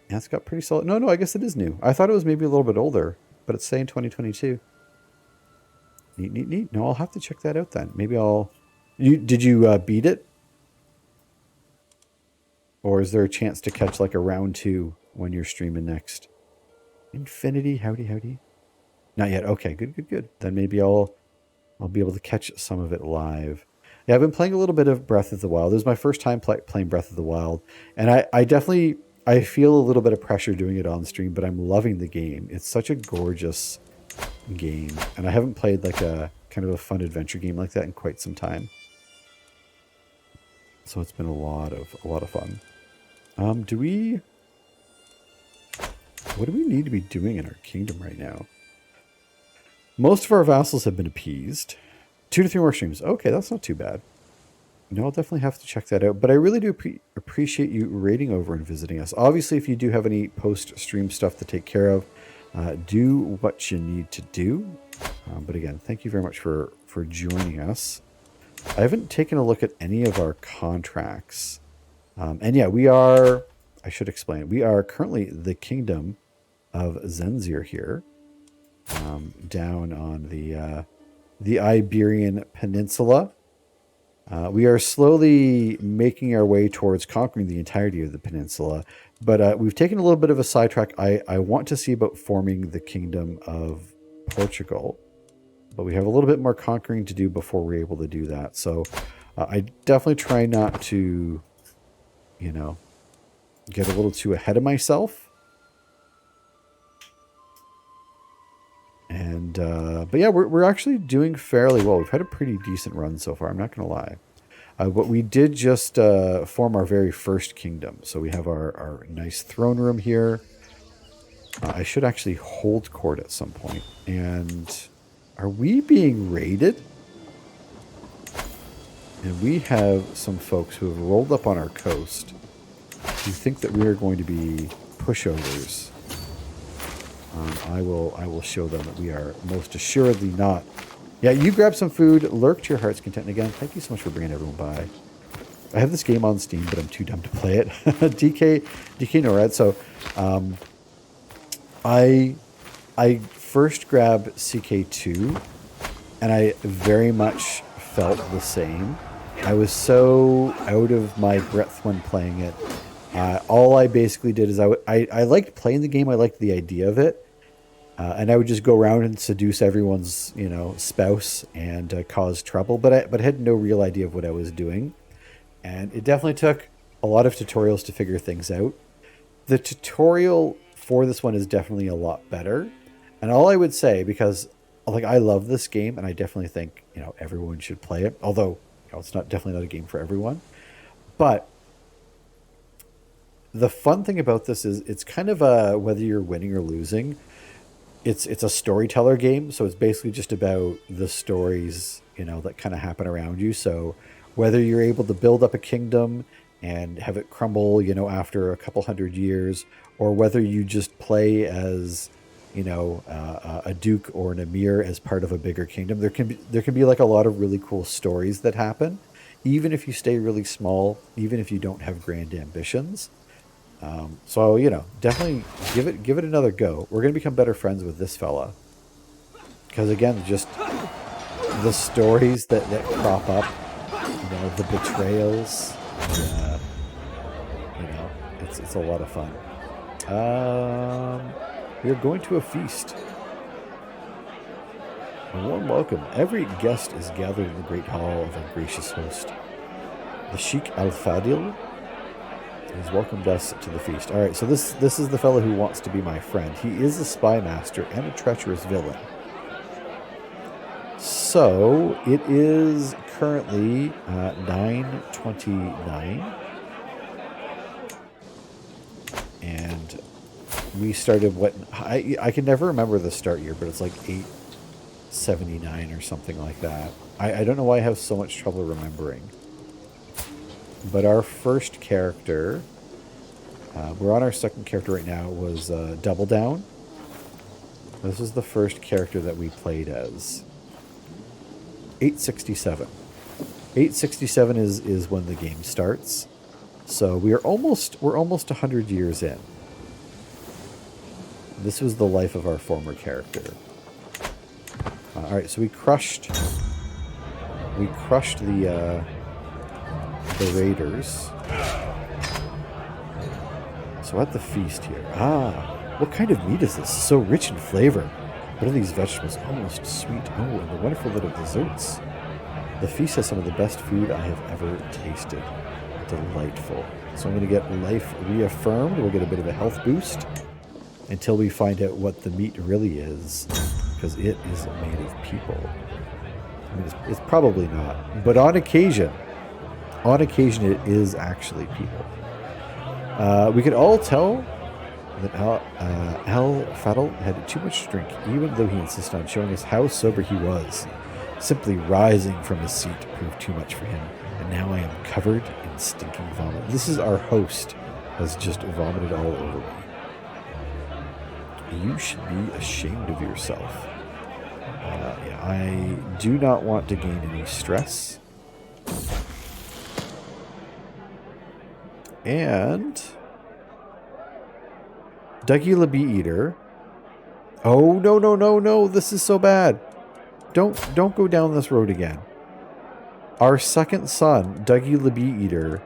Yeah, it's got pretty solid. No, I guess it is new. I thought it was maybe a little bit older, but it's saying 2022. Neat. No, I'll have to check that out then. Maybe I'll... Did you beat it? Or is there a chance to catch like a round 2 when you're streaming next? Infinity, howdy. Not yet. Okay, good. Then maybe I'll be able to catch some of it live. Yeah, I've been playing a little bit of Breath of the Wild. This is my first time playing Breath of the Wild. And I definitely... I feel a little bit of pressure doing it on stream, but I'm loving the game. It's such a gorgeous game. And I haven't played like a kind of a fun adventure game like that in quite some time. So it's been a lot of fun. What do we need to be doing in our kingdom right now? Most of our vassals have been appeased. 2 to 3 more streams. Okay, that's not too bad. No, I'll definitely have to check that out. But I really do appreciate you raiding over and visiting us. Obviously, if you do have any post-stream stuff to take care of, do what you need to do. But again, thank you very much for joining us. I haven't taken a look at any of our contracts. And yeah, we are... I should explain. We are currently the Kingdom of Zenzir here. Down on the Iberian Peninsula. We are slowly making our way towards conquering the entirety of the peninsula, but we've taken a little bit of a sidetrack. I want to see about forming the Kingdom of Portugal, but we have a little bit more conquering to do before we're able to do that. So I definitely try not to, get a little too ahead of myself. And, but yeah, we're actually doing fairly well. We've had a pretty decent run so far. I'm not going to lie. But we did just form our very first kingdom. So we have our nice throne room here. I should actually hold court at some point. And are we being raided? And we have some folks who have rolled up on our coast who think that we are going to be pushovers. I will show them that we are most assuredly not. Yeah, you grab some food, lurk to your heart's content. And again, thank you so much for bringing everyone by. I have this game on Steam, but I'm too dumb to play it. DK NORAD. So, I first grabbed CK2, and I very much felt the same. I was so out of my breadth when playing it. All I basically did is I liked playing the game. I liked the idea of it. And I would just go around and seduce everyone's, spouse and cause trouble. But I had no real idea of what I was doing. And it definitely took a lot of tutorials to figure things out. The tutorial for this one is definitely a lot better. And all I would say, because I love this game and I definitely think, everyone should play it. Although, it's definitely not a game for everyone. But the fun thing about this is it's kind of whether you're winning or losing. It's a storyteller game, so it's basically just about the stories, that kind of happen around you. So whether you're able to build up a kingdom and have it crumble, after a couple hundred years, or whether you just play as, a duke or an emir as part of a bigger kingdom, there can be like a lot of really cool stories that happen, even if you stay really small, even if you don't have grand ambitions. So, definitely give it another go. We're going to become better friends with this fella. Because, again, just the stories that crop up, the betrayals, it's a lot of fun. We are going to a feast. A warm welcome. Every guest is gathered in the great hall of our gracious host. The Sheikh Al-Fadil has welcomed us to the feast. All right, so this is the fellow who wants to be my friend. He is a spy master and a treacherous villain. So it is currently 9:29, and we started what I can never remember the start year, but it's like 879 or something like that. I don't know why I have so much trouble remembering. But our first character, we're on our second character right now, was Double Down. This is the first character that we played as. 867. 867 is when the game starts. So we're almost 100 years in. This was the life of our former character. Alright, so we crushed the raiders. So at the feast here. What kind of meat is this? So rich in flavor. What are these vegetables? Almost sweet. Oh, and the wonderful little desserts. The feast has some of the best food I have ever tasted. Delightful. So I'm going to get life reaffirmed. We'll get a bit of a health boost until we find out what the meat really is, because it is made of people. I mean, it's probably not, but on occasion it is actually people. We could all tell that Al Fadl had too much to drink, even though he insisted on showing us how sober he was. Simply rising from his seat proved too much for him, and now I am covered in stinking vomit. This is our host, has just vomited all over me. You should be ashamed of yourself. Yeah, I do not want to gain any stress. And Dougie the Bee Eater. Oh, no. This is so bad. Don't go down this road again. Our second son, Dougie the Bee Eater.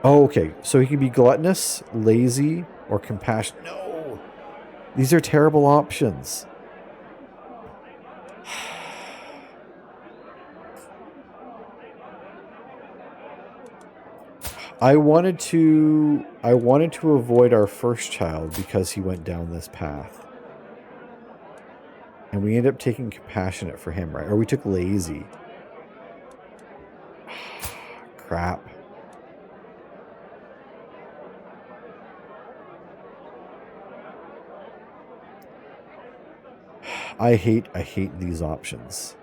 Oh, okay. So he can be gluttonous, lazy, or compassionate. No! These are terrible options. I wanted to avoid our first child because he went down this path. And we ended up taking compassionate for him, right? Or we took lazy. Crap. I hate these options.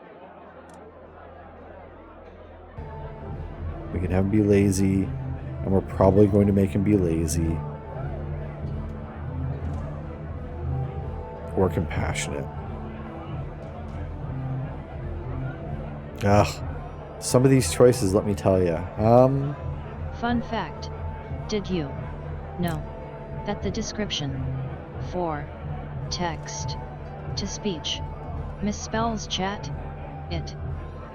We can have him be lazy, and we're probably going to make him be lazy. Or compassionate. Ugh. Some of these choices, let me tell you. Fun fact. Did you know that the description for text to speech misspells chat? It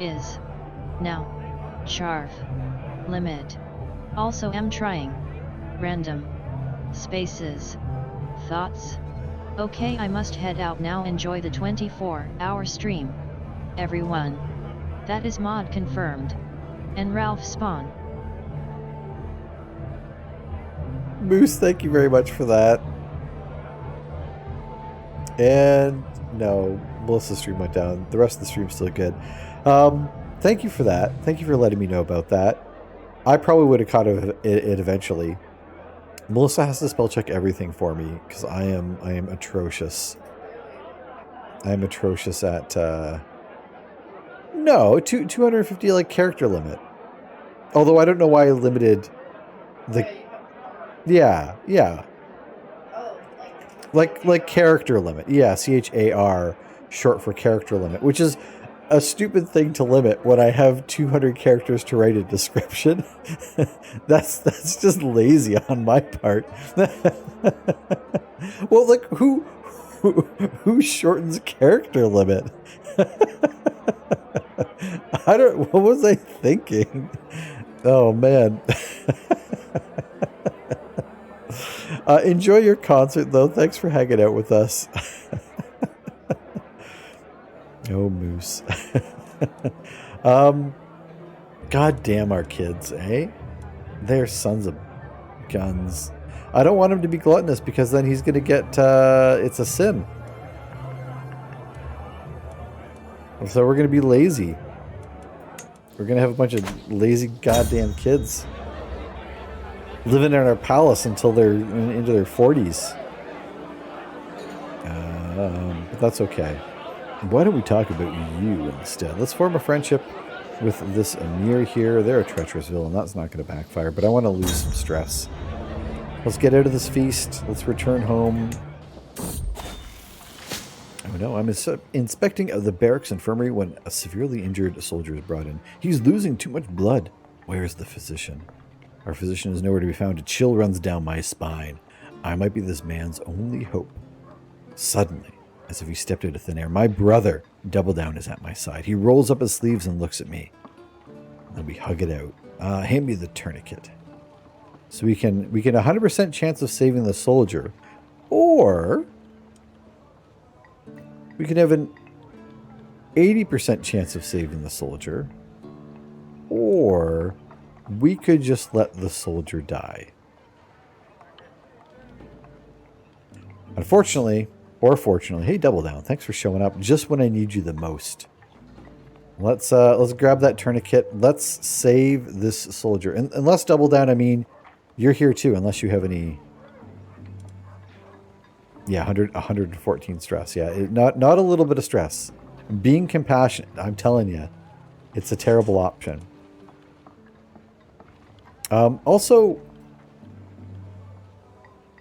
is now charf limit. Also am trying random spaces. Thoughts? Okay, I must head out now. Enjoy the 24-hour stream, everyone. That is mod confirmed. And Ralph Spawn. Moose, thank you very much for that. And no, Melissa's stream went down. The rest of the stream's still good. Thank you for that. Thank you for letting me know about that. I probably would have caught it eventually. Melissa has to spell check everything for me because I am atrocious. I am atrocious at no, 250 like character limit. Although I don't know why I limited the yeah. Oh, Like character limit. Yeah, CHAR, short for character limit, which is a stupid thing to limit when I have 200 characters to write a description. that's just lazy on my part. Well, like who shortens character limit? What was I thinking? Oh man. Enjoy your concert though. Thanks for hanging out with us. Oh, Moose. God damn our kids, eh? They're sons of guns. I don't want him to be gluttonous because then he's going to get, it's a sin. So we're going to be lazy. We're going to have a bunch of lazy goddamn kids living in our palace until they're into their 40s. But that's okay. Why don't we talk about you instead? Let's form a friendship with this Amir here. They're a treacherous villain. That's not going to backfire, but I want to lose some stress. Let's get out of this feast. Let's return home. Oh no, I'm inspecting the barracks infirmary when a severely injured soldier is brought in. He's losing too much blood. Where's the physician? Our physician is nowhere to be found. A chill runs down my spine. I might be this man's only hope. Suddenly, as if he stepped out of thin air, my brother, Double Down, is at my side. He rolls up his sleeves and looks at me. Then we hug it out. Hand me the tourniquet. So we can 100% chance of saving the soldier, or we can have an 80% chance of saving the soldier, or we could just let the soldier die. Unfortunately, or fortunately, hey Double Down, thanks for showing up just when I need you the most. Let's grab that tourniquet. Let's save this soldier. And unless Double Down, I mean, you're here too, unless you have any. Yeah, 114 stress. Yeah, not a little bit of stress. Being compassionate, I'm telling you, it's a terrible option. Also,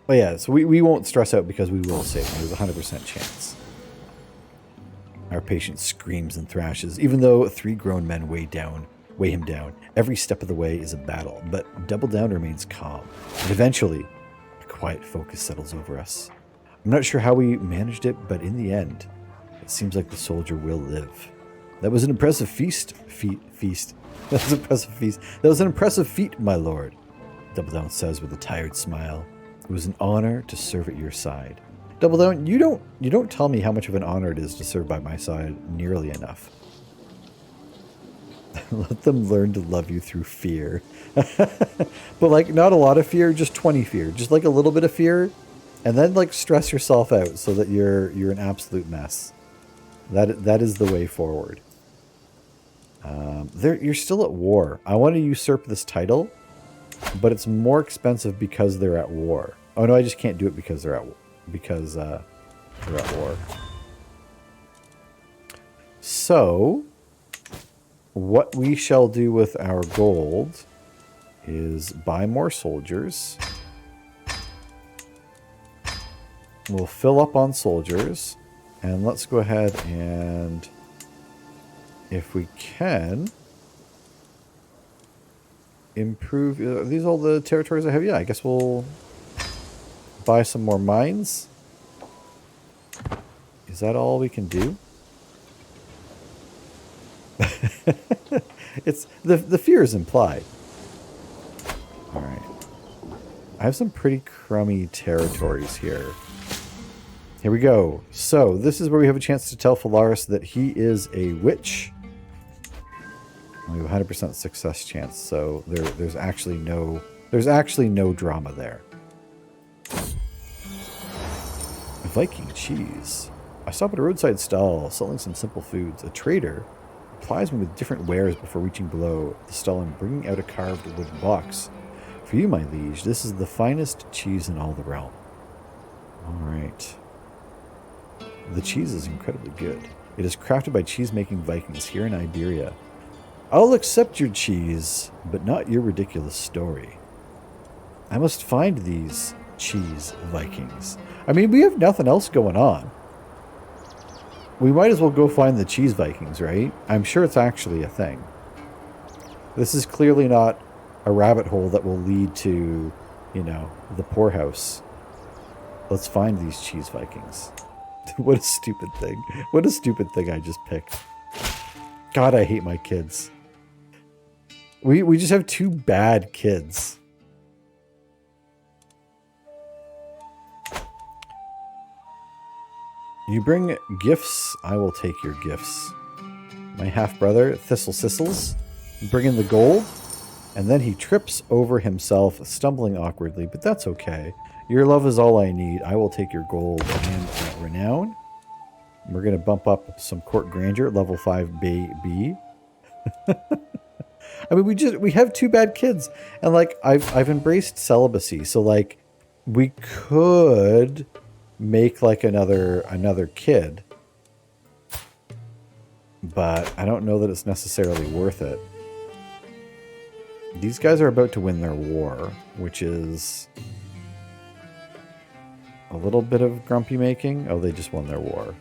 well, yeah, so we won't stress out because we will save him. There's a 100% chance. Our patient screams and thrashes, even though 3 grown men weigh him down. Every step of the way is a battle, but Double Down remains calm. And eventually, a quiet focus settles over us. I'm not sure how we managed it, but in the end, it seems like the soldier will live. That was an impressive feast. That was an impressive feast. That was an impressive feat, my lord, Double Down says with a tired smile. It was an honor to serve at your side. Double Down, you don't tell me how much of an honor it is to serve by my side nearly enough. Let them learn to love you through fear. But like, not a lot of fear, just 20 fear. Just like a little bit of fear, and then like stress yourself out so that you're an absolute mess. That is the way forward. You're still at war. I want to usurp this title, but it's more expensive because they're at war. Oh no, I just can't do it because they're at war. So, what we shall do with our gold is buy more soldiers. We'll fill up on soldiers, and let's go ahead and, if we can, improve. Are these all the territories I have? Yeah, I guess we'll buy some more mines. Is that all we can do? It's the fear is implied. All right. I have some pretty crummy territories here. Here we go. So this is where we have a chance to tell Phalaris that he is a witch. We have a 100% success chance, so there's actually no drama there. Viking cheese. I stop at a roadside stall selling some simple foods. A trader plies me with different wares before reaching below the stall and bringing out a carved wooden box. For you, my liege, this is the finest cheese in all the realm. All right. The cheese is incredibly good. It is crafted by cheese-making Vikings here in Iberia. I'll accept your cheese, but not your ridiculous story. I must find these cheese Vikings. I mean, we have nothing else going on. We might as well go find the cheese Vikings, right? I'm sure it's actually a thing. This is clearly not a rabbit hole that will lead to, you know, the poorhouse. Let's find these cheese Vikings. What a stupid thing. What a stupid thing I just picked. God, I hate my kids. We just have 2 bad kids. You bring gifts, I will take your gifts. My half-brother, Thistle Sissles, bring in the gold, and then he trips over himself, stumbling awkwardly, but that's okay. Your love is all I need. I will take your gold and renown. We're going to bump up some court grandeur, level 5 B. I mean, we have 2 bad kids, and like I've embraced celibacy, so like we could make like another kid, but I don't know that it's necessarily worth it. These guys are about to win their war, which is a little bit of grumpy making. Oh, they just won their war.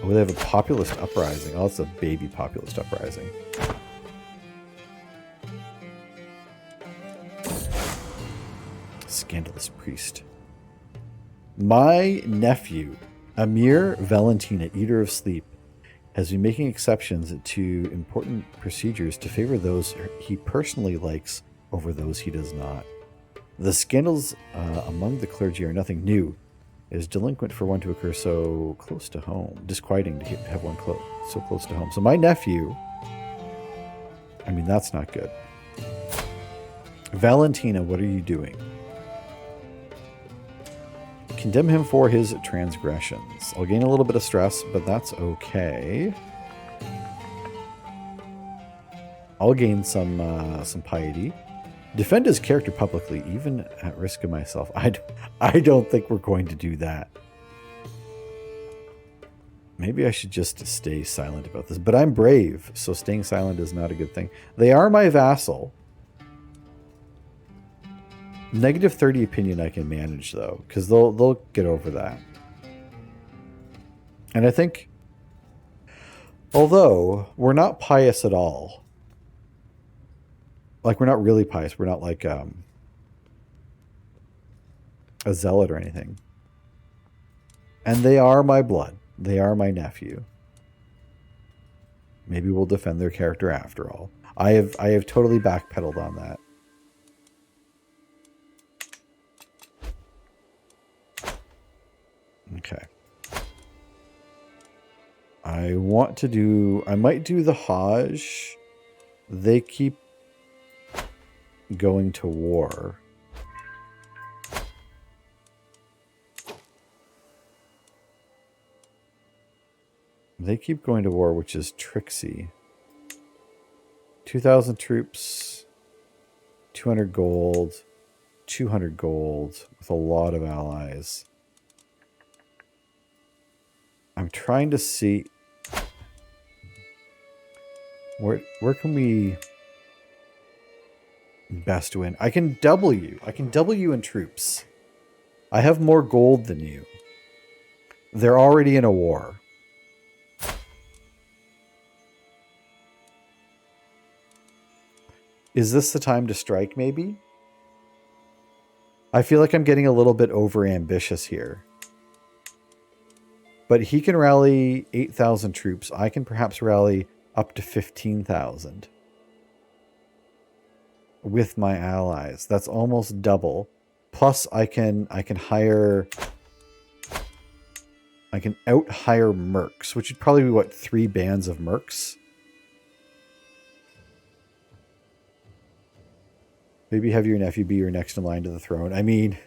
Oh, they have a populist uprising. Oh, it's a baby populist uprising. Scandalous priest. My nephew, Amir Valentina, Eater of Sleep, has been making exceptions to important procedures to favor those he personally likes over those he does not. The scandals among the clergy are nothing new. It is delinquent for one to occur so close to home. Disquieting to have one so close to home. So my nephew, I mean, that's not good. Valentina, what are you doing? Condemn him for his transgressions. I'll gain a little bit of stress, but that's okay. I'll gain some piety. Defend his character publicly, even at risk of myself. I don't think we're going to do that. Maybe I should just stay silent about this. But I'm brave, so staying silent is not a good thing. They are my vassal. Negative 30 opinion I can manage, though, because they'll get over that. And I think, although we're not pious at all, like we're not really pious, we're not like a zealot or anything. And they are my blood. They are my nephew. Maybe we'll defend their character after all. I have totally backpedaled on that. Okay. I might do the Hajj. They keep going to war. They keep going to war, which is tricksy. 2,000 troops, 200 gold, 200 gold with a lot of allies. I'm trying to see where can we best win. I can double you. I can double you in troops. I have more gold than you. They're already in a war. Is this the time to strike, maybe? I feel like I'm getting a little bit over ambitious here. But he can rally 8,000 troops. I can perhaps rally up to 15,000 with my allies. That's almost double. Plus, I can out-hire mercs, which would probably be, what, 3 bands of mercs? Maybe have your nephew be your next in line to the throne. I mean,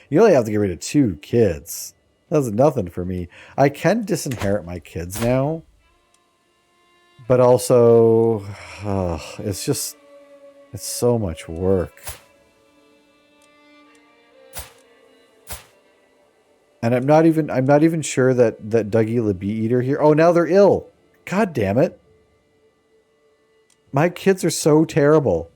you only have to get rid of 2 kids. That's nothing for me. I can disinherit my kids now. But also, it's so much work. And I'm not even sure that Dougie the Bee Eater here. Oh, now they're ill. God damn it. My kids are so terrible.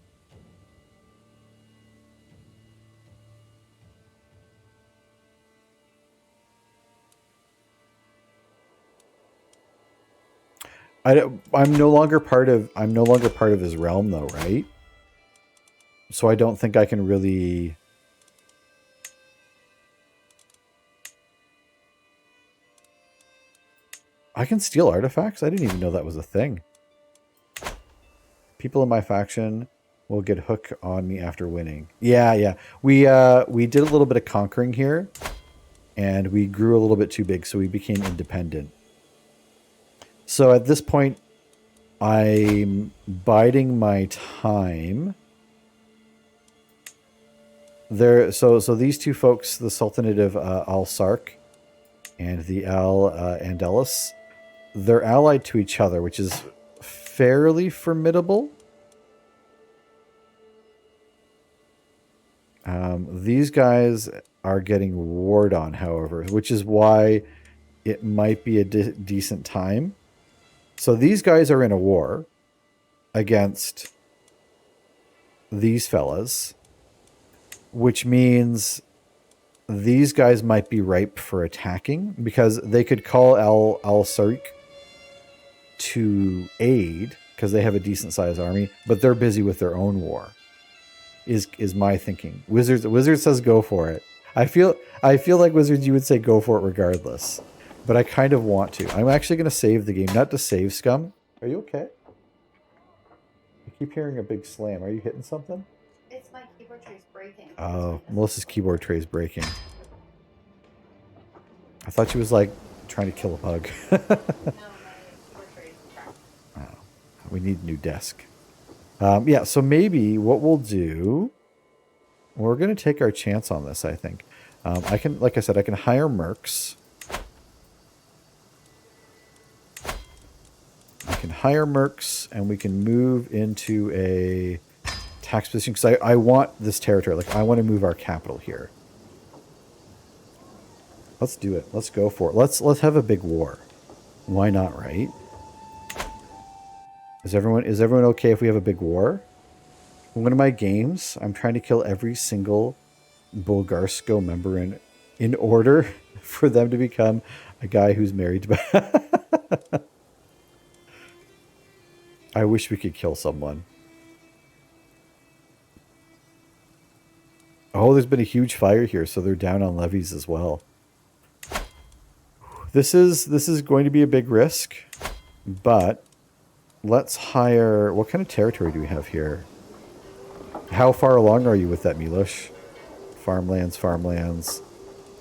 I'm no longer part of his realm though, right? So I don't think I can really. I can steal artifacts? I didn't even know that was a thing. People in my faction will get hook on me after winning. Yeah. We did a little bit of conquering here, and we grew a little bit too big, so we became independent. So at this point, I'm biding my time. So these 2 folks, the Sultanate of Al-Sark and the Al-Andalus, they're allied to each other, which is fairly formidable. These guys are getting warred on, however, which is why it might be a decent time. So these guys are in a war against these fellas, which means these guys might be ripe for attacking because they could call Al-Sark to aid because they have a decent sized army, but they're busy with their own war. Is my thinking. Wizard says go for it. I feel like Wizards, you would say go for it regardless. But I kind of want to. I'm actually going to save the game. Not to save Scum. Are you okay? I keep hearing a big slam. Are you hitting something? It's my keyboard trays breaking. Oh, Melissa's keyboard tray is breaking. I thought she was like trying to kill a bug. No, my keyboard tray is cracked. Oh, we need a new desk. Yeah, so maybe what we'll do, we're going to take our chance on this, I think. I can, like I said, I can hire mercs. I can hire mercs, and we can move into a tax position, because I want this territory. Like, I want to move our capital here. Let's do it. Let's go for it. Let's have a big war. Why not, right? Is everyone okay if we have a big war? In one of my games, I'm trying to kill every single Bulgarsko member in order for them to become a guy who's married to... I wish we could kill someone. Oh, there's been a huge fire here, so they're down on levies as well. This is going to be a big risk, but let's hire... What kind of territory do we have here? How far along are you with that, Milosh? Farmlands.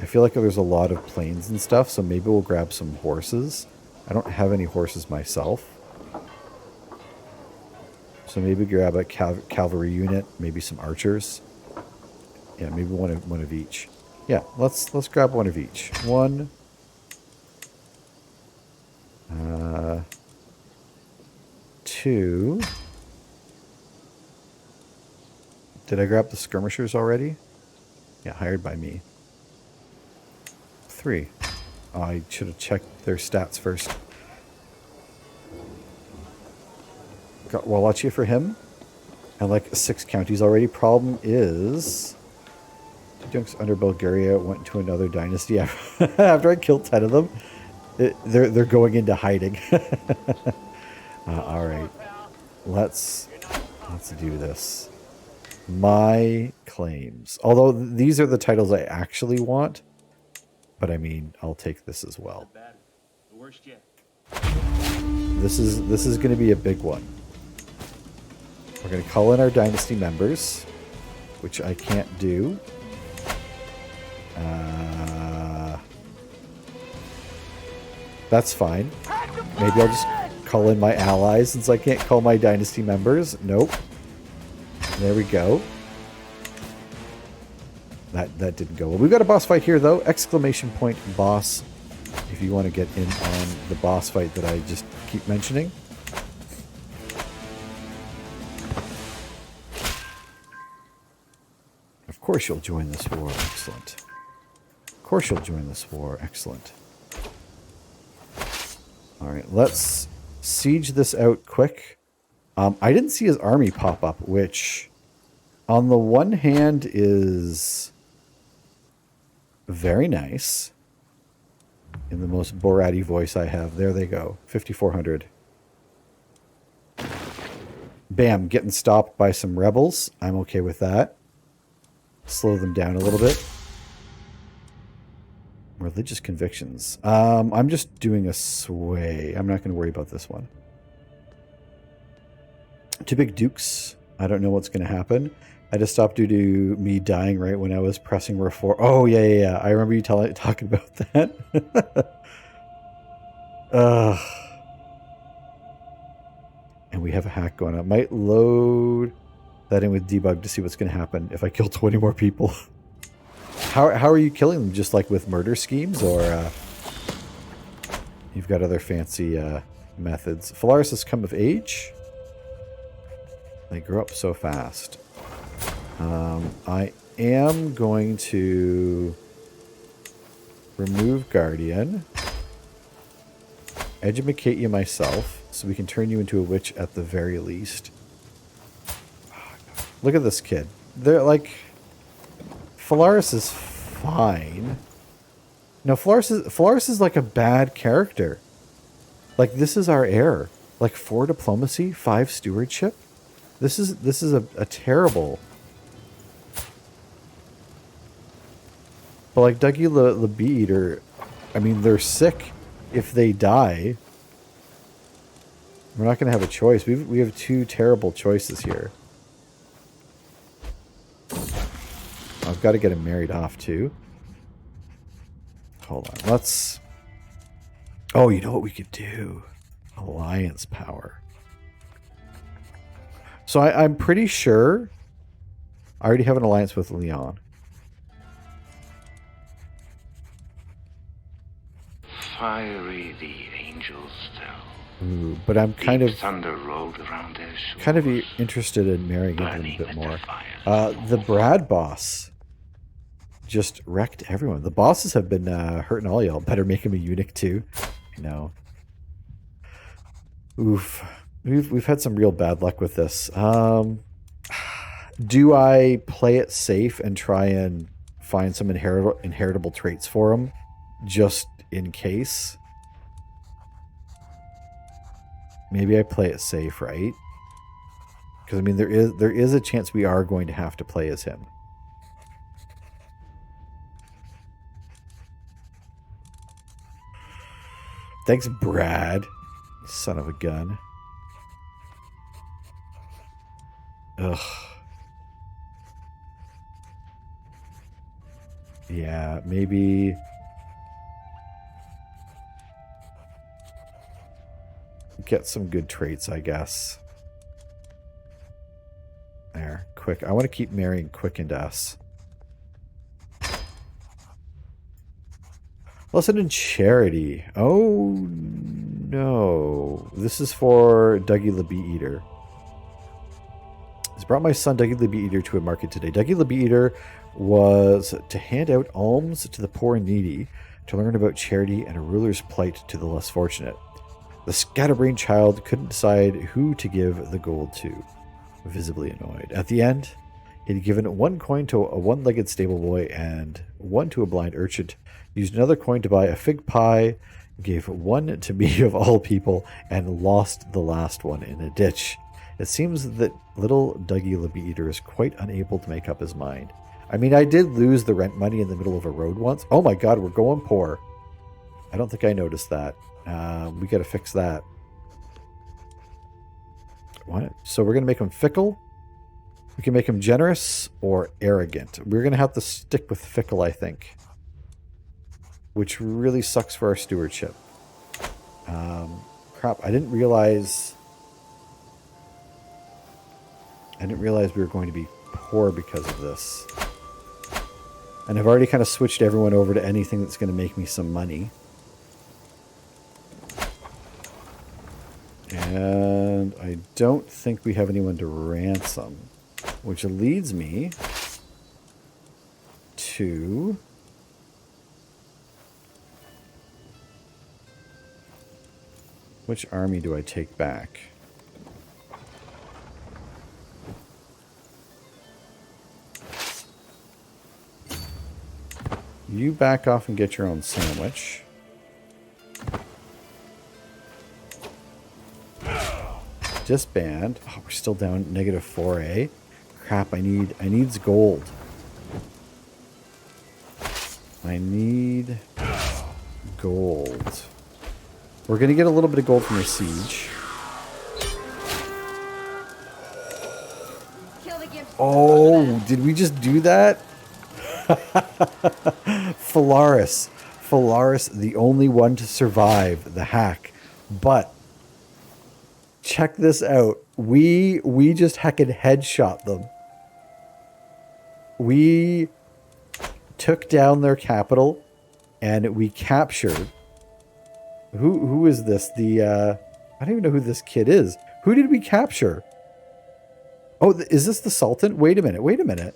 I feel like there's a lot of plains and stuff, so maybe we'll grab some horses. I don't have any horses myself. So maybe grab a cavalry unit, maybe some archers. Yeah, maybe one of each. Yeah, let's grab one of each. One. Two. Did I grab the skirmishers already? Yeah, hired by me. 3. Oh, I should have checked their stats first. Got Wallachia for him. And like 6 counties already. Problem is... Junks under Bulgaria went to another dynasty. After I killed 10 of them, they're going into hiding. All right. Let's do this. My claims. Although these are the titles I actually want. But I mean, I'll take this as well. The worst yet. This is going to be a big one. We're going to call in our dynasty members, which I can't do. That's fine. Maybe I'll just call in my allies since I can't call my dynasty members. Nope. There we go. That didn't go well. We've got a boss fight here, though. Exclamation point boss. If you want to get in on the boss fight that I just keep mentioning. Of course you'll join this war. Excellent. Of course you'll join this war. Excellent. Alright, let's siege this out quick. I didn't see his army pop up, which on the one hand is very nice. In the most Borat-y voice I have. There they go. 5,400. Bam, getting stopped by some rebels. I'm okay with that. Slow them down a little bit. Religious convictions. I'm just doing a sway. I'm not going to worry about this one. 2 big dukes. I don't know what's going to happen. I just stopped due to me dying right when I was pressing reform. Oh, yeah. I remember you talking about that. And we have a hack going on. Might load that in with debug to see what's going to happen if I kill 20 more people. How are you killing them? Just like with murder schemes, or you've got other fancy methods? Phalaris has come of age. They grow up so fast. I am going to remove Guardian, educate you myself, so we can turn you into a witch at the very least. Look at this kid. They're like... Phalaris is fine. No, Phalaris is like a bad character. Like, this is our heir. Like, 4 diplomacy, 5 stewardship. This is a terrible... But like Dougie the Bee Eater, I mean, they're sick if they die. We're not going to have a choice. We have two terrible choices here. I've got to get him married off too. Hold on. Let's... Oh, you know what we could do? Alliance power. So I'm pretty sure I already have an alliance with Leon. Fiery the angels fell. Ooh, but I'm kind Deep of thunder rolled around their shores. interested in marrying into them a Burning bit with more. defiance. The Brad boss just wrecked everyone. The bosses have been hurting all y'all. Better make him a eunuch too. No. Oof. We've had some real bad luck with this. Do I play it safe and try and find some inheritable traits for him, just in case? Maybe I play it safe, right? Because I mean, there is a chance we are going to have to play as him. Thanks, Brad. Son of a gun. Ugh. Yeah, maybe... Get some good traits, I guess. There, Quick. I want to keep marrying Quick into us. Lesson in Charity. Oh, no. This is for Dougie the Bee Eater. He's brought my son Dougie the Bee Eater to a market today. Dougie the Bee Eater was to hand out alms to the poor and needy, to learn about charity and a ruler's plight to the less fortunate. The scatterbrained child couldn't decide who to give the gold to, visibly annoyed. At the end, he had given one coin to a one-legged stable boy and one to a blind urchin, used another coin to buy a fig pie, gave one to me of all people, and lost the last one in a ditch. It seems that little Dougie the Bee Eater is quite unable to make up his mind. I mean, I did lose the rent money in the middle of a road once. Oh my god, we're going poor. I don't think I noticed that. We got to fix that. What? So we're going to make him fickle. We can make him generous or arrogant. We're going to have to stick with fickle, I think. Which really sucks for our stewardship. Crap, I didn't realize we were going to be poor because of this. And I've already kind of switched everyone over to anything that's going to make me some money. And I don't think we have anyone to ransom. Which leads me to... Which army do I take back? You back off and get your own sandwich. Disband. Oh, we're still down -4A. Crap, I needs gold. I need gold. We're going to get a little bit of gold from the siege. Oh, did we just do that? Phalaris. Phalaris, the only one to survive the hack. But check this out. We just heckin' headshot them. We took down their capital and we captured... Who is this? I don't even know who this kid is. Who did we capture? Oh, is this the Sultan? Wait a minute.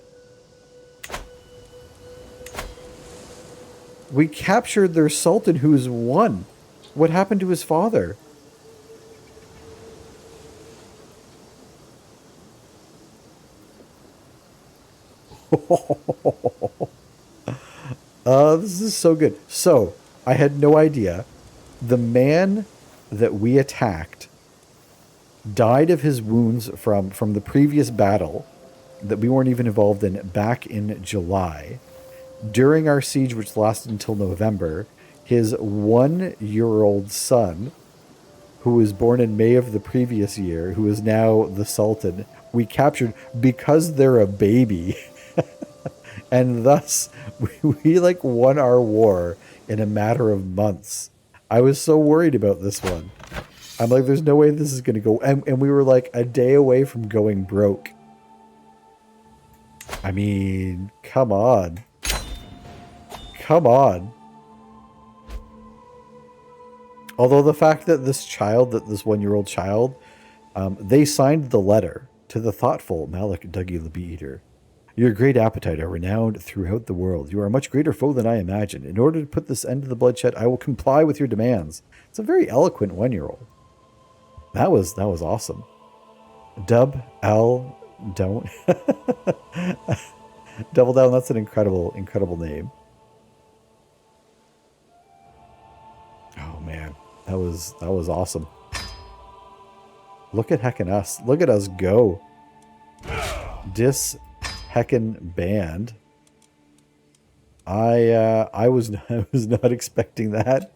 We captured their Sultan who's won. What happened to his father? This is so good. So, I had no idea. The man that we attacked died of his wounds from the previous battle that we weren't even involved in back in July. during our siege, which lasted until November, his 1-year-old son, who was born in May of the previous year, who is now the Sultan, we captured because they're a baby. And thus, we like won our war in a matter of months. I was so worried about this one. I'm like, there's no way this is going to go. And we were like a day away from going broke. I mean, come on. Come on. Although the fact that this 1-year-old child, they signed the letter to the thoughtful Malik Dougie the Bee-Eater. Your great appetite are renowned throughout the world. You are a much greater foe than I imagined. In order to put this end to the bloodshed, I will comply with your demands. It's a very eloquent 1-year-old. That was awesome. Dub L don't Double Down. That's an incredible name. Oh man, that was awesome. Look at heckin' us. Look at us go. Heckin' band. I was not expecting that.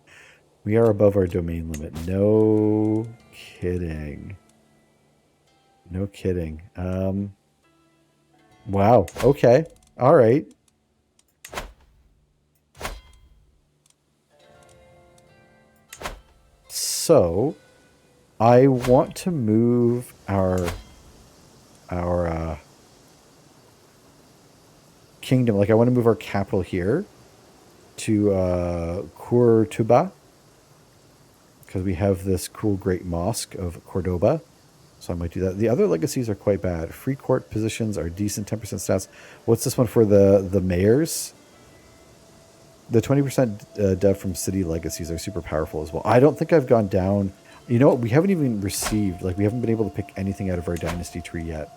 We are above our domain limit. No kidding. No kidding. Wow. Okay. All right. So, I want to move our kingdom. Like, I want to move our capital here to Cordoba, because we have this cool great mosque of Cordoba. So I might do that. The other legacies are quite bad. Free court positions are decent, 10% stats. What's this one for the mayors? The 20% dev from city legacies are super powerful as well. I don't think I've gone down. You know what? We haven't even received, like, we haven't been able to pick anything out of our dynasty tree yet,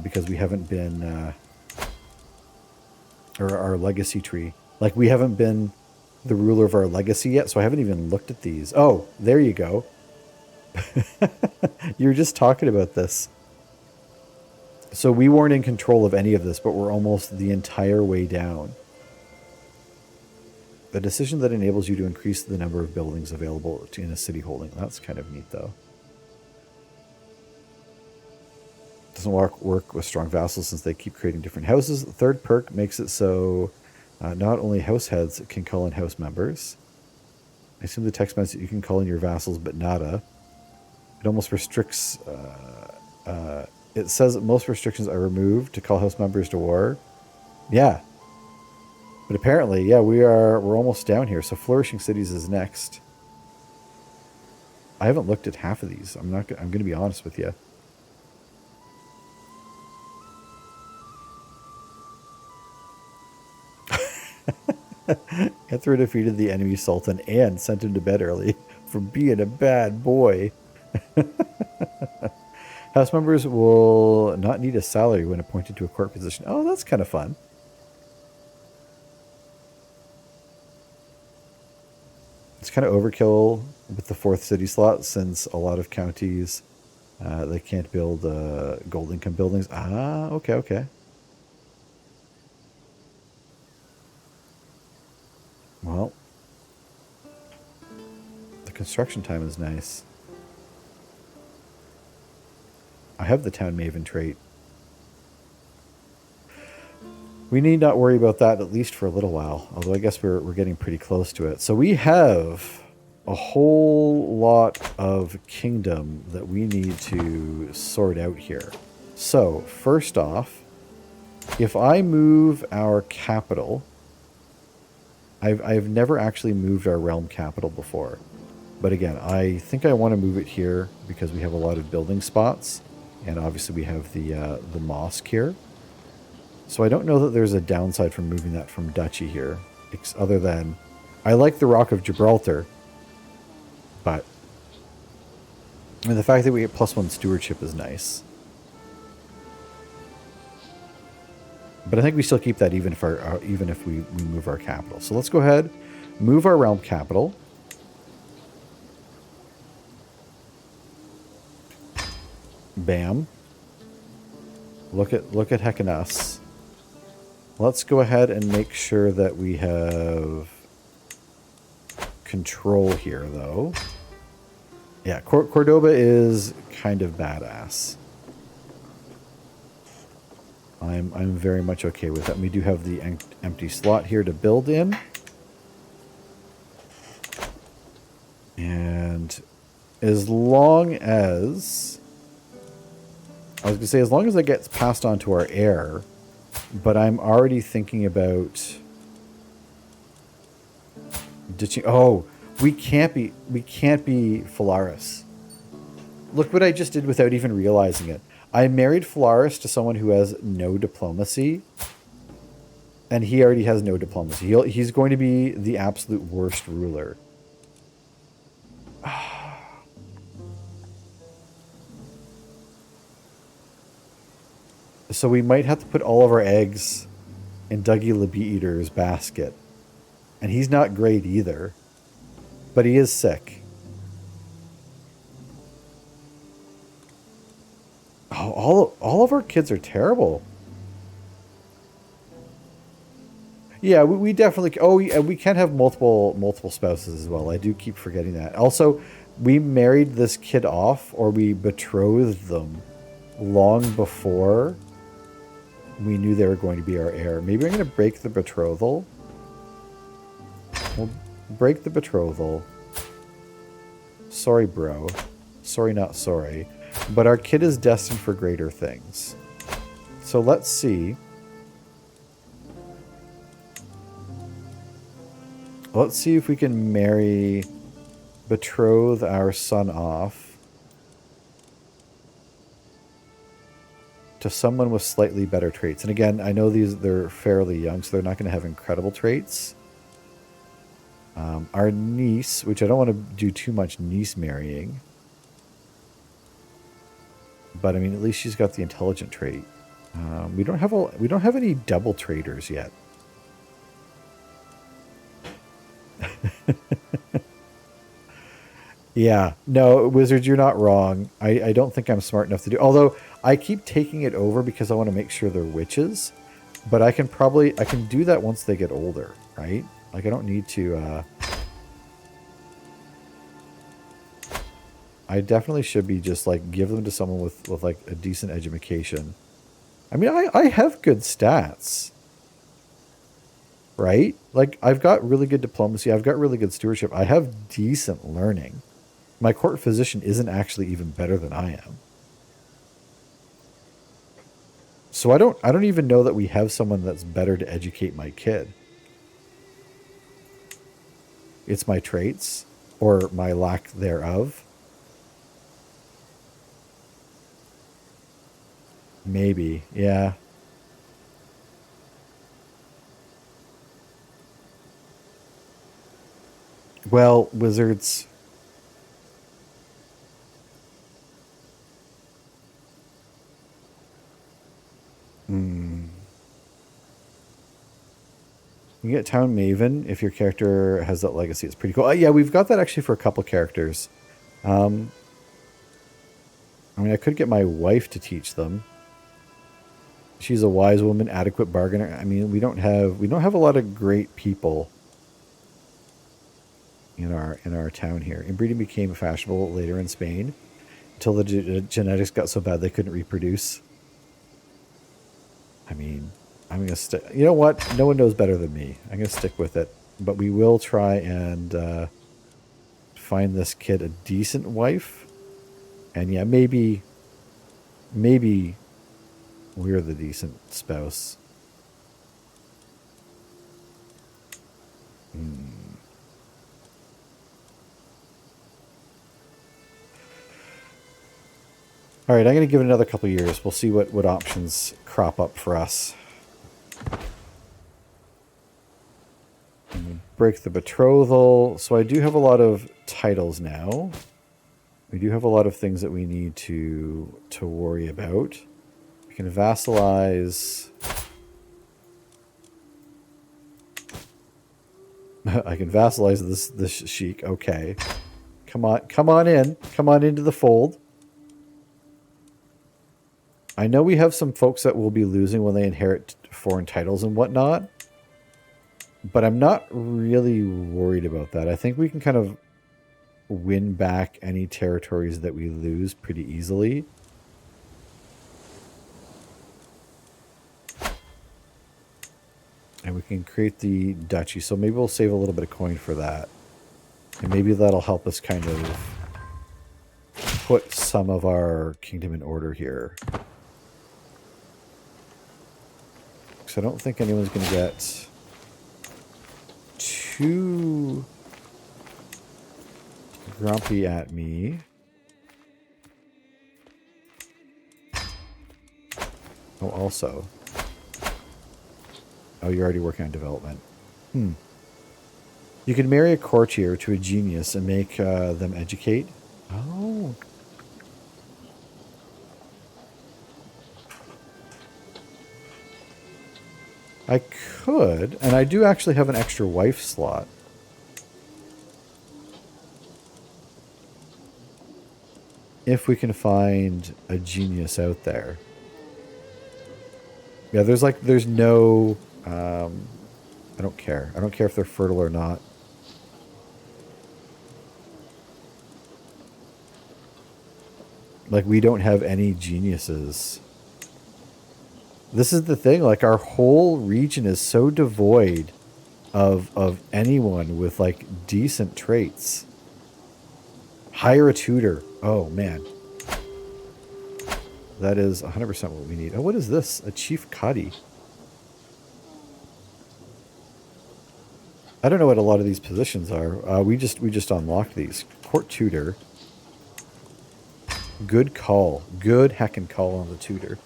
because we haven't been, or our legacy tree. Like, we haven't been the ruler of our legacy yet, so I haven't even looked at these. Oh, there you go. You were just talking about this. So we weren't in control of any of this, but we're almost the entire way down. A decision that enables you to increase the number of buildings available in a city holding. That's kind of neat, though. Doesn't work with strong vassals since they keep creating different houses. The third perk makes it so not only house heads can call in house members. I assume the text means that you can call in your vassals, but nada. It almost restricts... it says that most restrictions are removed to call house members to war. Yeah. But apparently, yeah, we're almost down here. So Flourishing Cities is next. I haven't looked at half of these. I'm going to be honest with you. Ethra defeated the enemy sultan and sent him to bed early for being a bad boy. House members will not need a salary when appointed to a court position. Oh, that's kind of fun. It's kind of overkill with the 4th city slot, since a lot of counties, they can't build gold income buildings. Ah, okay. Well, the construction time is nice. I have the Town Maven trait. We need not worry about that, at least for a little while. Although I guess we're getting pretty close to it. So we have a whole lot of kingdom that we need to sort out here. So first off, if I move our capital, I've never actually moved our realm capital before. But again, I think I want to move it here because we have a lot of building spots. And obviously we have the mosque here. So I don't know that there's a downside from moving that from Duchy here. Other than, I like the Rock of Gibraltar. But, and the fact that we get +1 stewardship is nice. But I think we still keep that even if we move our capital. So let's go ahead, move our realm capital. Bam. Look at heckin' us. Let's go ahead and make sure that we have control here, though. Yeah, Cordoba is kind of badass. I'm very much okay with that. We do have the empty slot here to build in. And as long as... I was going to say, as long as it gets passed on to our heir, but I'm already thinking about ditching... Oh, we can't be Phalaris. Look what I just did without even realizing it. I married Phalaris to someone who has no diplomacy, and he already has no diplomacy. He's going to be the absolute worst ruler. So we might have to put all of our eggs in Dougie the Bee Eater's basket. And he's not great either. But he is sick. Oh, all of our kids are terrible. Yeah, we definitely... Oh, we can have multiple spouses as well. I do keep forgetting that. Also, we married this kid off, or we betrothed them long before we knew they were going to be our heir. Maybe I'm going to break the betrothal. We'll break the betrothal. Sorry, bro. Sorry, not sorry. But our kid is destined for greater things. So let's see. Let's see if we can betroth our son off to someone with slightly better traits. And again, I know they're fairly young, so they're not going to have incredible traits. Our niece, which I don't want to do too much niece marrying. But I mean, at least she's got the intelligent trait. We don't have any double traders yet. Yeah, no, Wizards, you're not wrong. I don't think I'm smart enough to do. Although I keep taking it over because I want to make sure they're witches. But I can do that once they get older, right? Like I don't need to. I definitely should be just like give them to someone with like a decent education. I mean, I have good stats, right? Like I've got really good diplomacy. I've got really good stewardship. I have decent learning. My court physician isn't actually even better than I am. So I don't even know that we have someone that's better to educate my kid. It's my traits or my lack thereof. Maybe, yeah. Well, Wizards. You get Town Maven if your character has that legacy. It's pretty cool. Yeah, we've got that actually for a couple characters. I mean, I could get my wife to teach them. She's a wise woman, adequate bargainer. I mean, we don't have a lot of great people in our town here. Inbreeding became fashionable later in Spain until the genetics got so bad they couldn't reproduce. I mean, I'm going to stick... You know what? No one knows better than me. I'm going to stick with it. But we will try and find this kid a decent wife. And yeah, maybe we're the decent spouse. All right, I'm going to give it another couple years. We'll see what options crop up for us. Break the betrothal. So I do have a lot of titles now. We do have a lot of things that we need to worry about. We can vassalize. I can vassalize this sheik. Okay. Come on in. Come on into the fold. I know we have some folks that will be losing when they inherit foreign titles and whatnot, but I'm not really worried about that. I think we can kind of win back any territories that we lose pretty easily. And we can create the duchy. So maybe we'll save a little bit of coin for that. And maybe that'll help us kind of put some of our kingdom in order here. Because I don't think anyone's going to get too grumpy at me. Oh, also. Oh, you're already working on development. You can marry a courtier to a genius and make them educate. Oh. I could, and I do actually have an extra wife slot. If we can find a genius out there. Yeah, there's no, I don't care. I don't care if they're fertile or not. Like, we don't have any geniuses. This is the thing, like, our whole region is so devoid of anyone with, like, decent traits. Hire a tutor. Oh, man. That is 100% what we need. Oh, what is this? A chief cuddy. I don't know what a lot of these positions are. We just unlocked these. Court tutor. Good call. Good heckin' call on the tutor.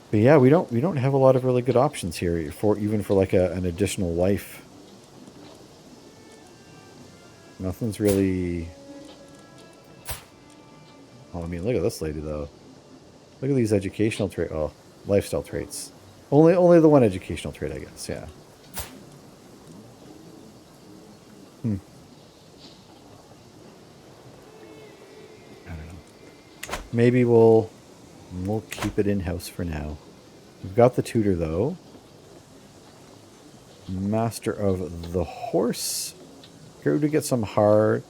But yeah, we don't have a lot of really good options here for even for like an additional wife. Nothing's really. Oh, I mean, look at this lady though. Look at these educational traits. Oh, lifestyle traits. Only the one educational trait, I guess. Yeah. I don't know. Maybe we'll keep it in-house for now. We've got the tutor though. Master of the horse. Here to get some hard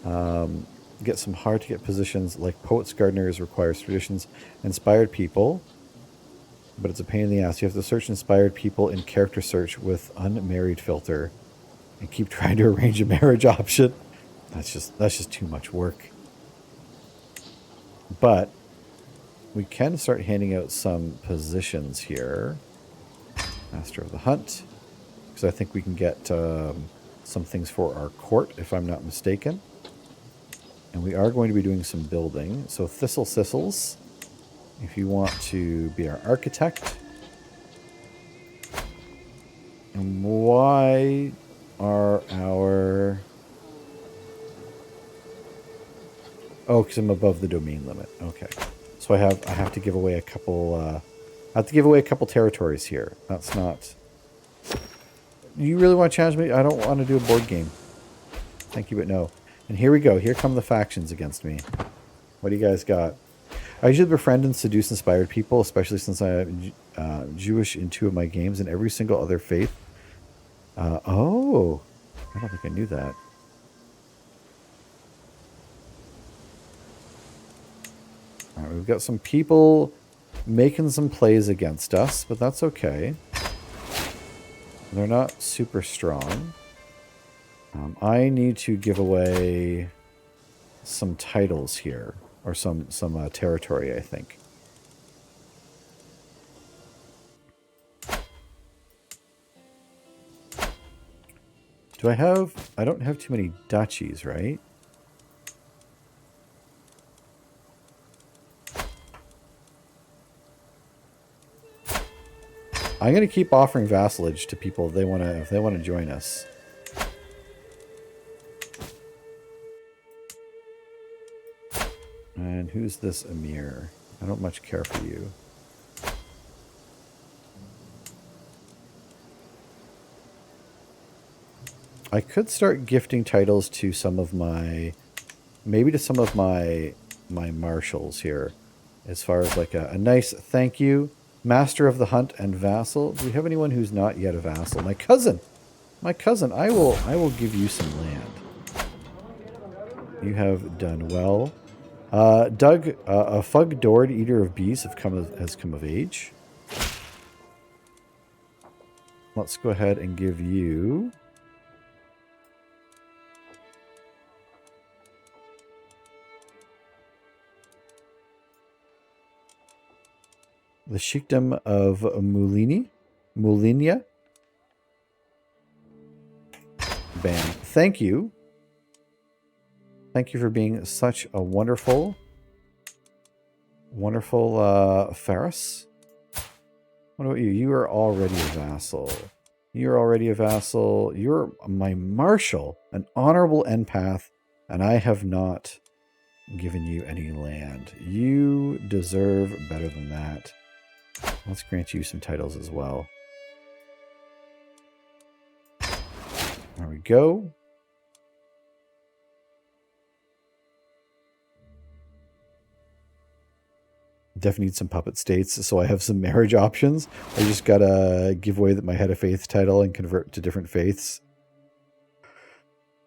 to get positions like poets, gardeners requires traditions, inspired people. But it's a pain in the ass. You have to search inspired people in character search with unmarried filter and keep trying to arrange a marriage option. That's just too much work. But we can start handing out some positions here. Master of the Hunt. Because I think we can get some things for our court, if I'm not mistaken. And we are going to be doing some building. So Thistle Sissles, if you want to be our architect. And why are our... Oh, because I'm above the domain limit. Okay. So I have to give away a couple I have to give away a couple territories here. That's not... You really want to challenge me? I don't want to do a board game. Thank you, but no. And here we go. Here come the factions against me. What do you guys got? I usually befriend and seduce inspired people, especially since I'm Jewish in 2 of my games and every single other faith. Oh. I don't think I knew that. All right, we've got some people making some plays against us, but that's okay. They're not super strong. I need to give away some titles here, or some territory, I think. Do I have... I don't have too many duchies, right? I'm going to keep offering vassalage to people if they want to join us. And who's this Emir? I don't much care for you. I could start gifting titles to some of my maybe to some of my marshals here, as far as like a nice thank you. Master of the hunt and vassal. Do we have anyone who's not yet a vassal? My cousin. My cousin. I will give you some land. You have done well. Doug, a Fug Dord, eater of bees, has come of age. Let's go ahead and give you the Sheikdom of Mulinia. Bam. Thank you. Thank you for being such a wonderful Ferris. What about you? You are already a vassal. You're already a vassal. You're my marshal, an honorable empath, and I have not given you any land. You deserve better than that. Let's grant you some titles as well. There we go. Definitely need some puppet states, so I have some marriage options. I just gotta give away my head of faith title and convert to different faiths.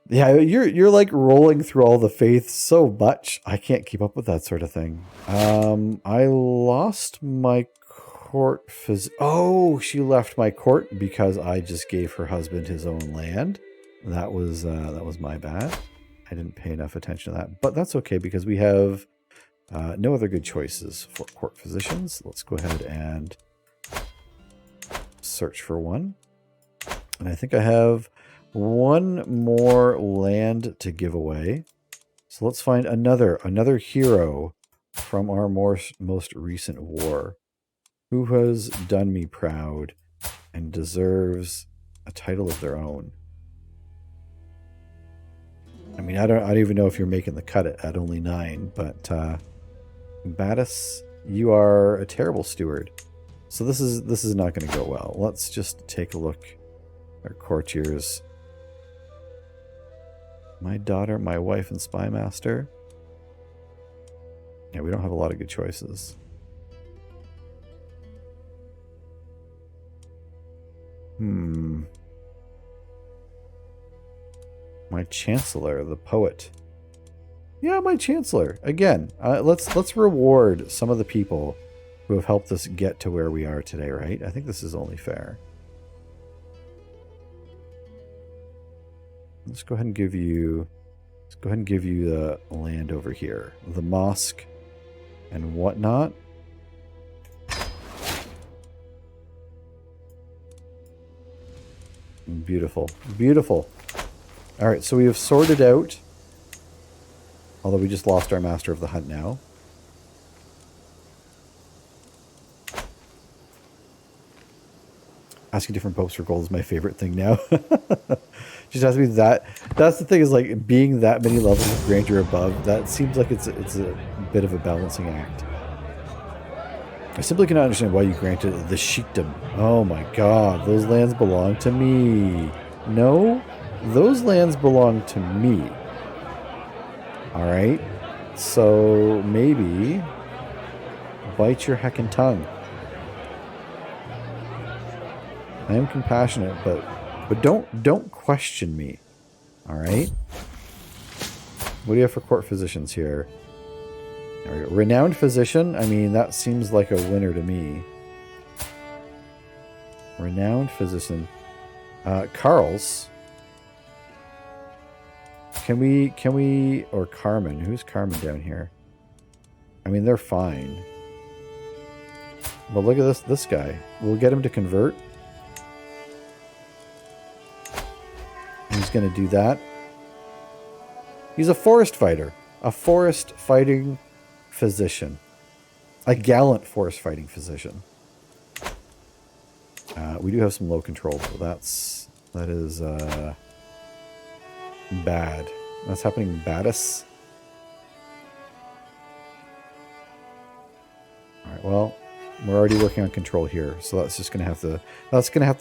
Yeah, you're like rolling through all the faiths so much. I can't keep up with that sort of thing. I lost my court oh, she left my court because I just gave her husband his own land. That was my bad. I didn't pay enough attention to that, but that's okay because we have no other good choices for court physicians. Let's go ahead and search for one. And I think I have one more land to give away. So let's find another hero from our most recent war who has done me proud and deserves a title of their own. I mean, I don't even know if you're making the cut at only 9, but Battis, you are a terrible steward. So this is not going to go well. Let's just take a look at our courtiers. My daughter, my wife, and spy master. Yeah, we don't have a lot of good choices. My chancellor, the poet. Yeah, my chancellor. Again, let's reward some of the people who have helped us get to where we are today, right? I think this is only fair. Let's go ahead and give you the land over here, the mosque and whatnot. Beautiful, beautiful. All right, so we have sorted out, although we just lost our master of the hunt now. Asking different popes for gold is my favorite thing now. Just has to be that. That's the thing, is like being that many levels of grandeur above. That seems like it's a bit of a balancing act. I simply cannot understand why you granted the sheikdom. Oh my god, those lands belong to me. No, those lands belong to me. Alright, so maybe bite your heckin' tongue. I am compassionate, but don't question me. Alright? What do you have for court physicians here? There we go. Renowned physician. I mean, that seems like a winner to me. Renowned physician. Carl's. Can we, or Carmen. Who's Carmen down here? I mean, they're fine. But look at this guy. We'll get him to convert. He's going to do that. He's a forest fighter. A forest fighting physician. A gallant forest fighting physician. We do have some low control, though. That is bad. That's happening in Battis. Alright, well, we're already working on control here, so that's just gonna have to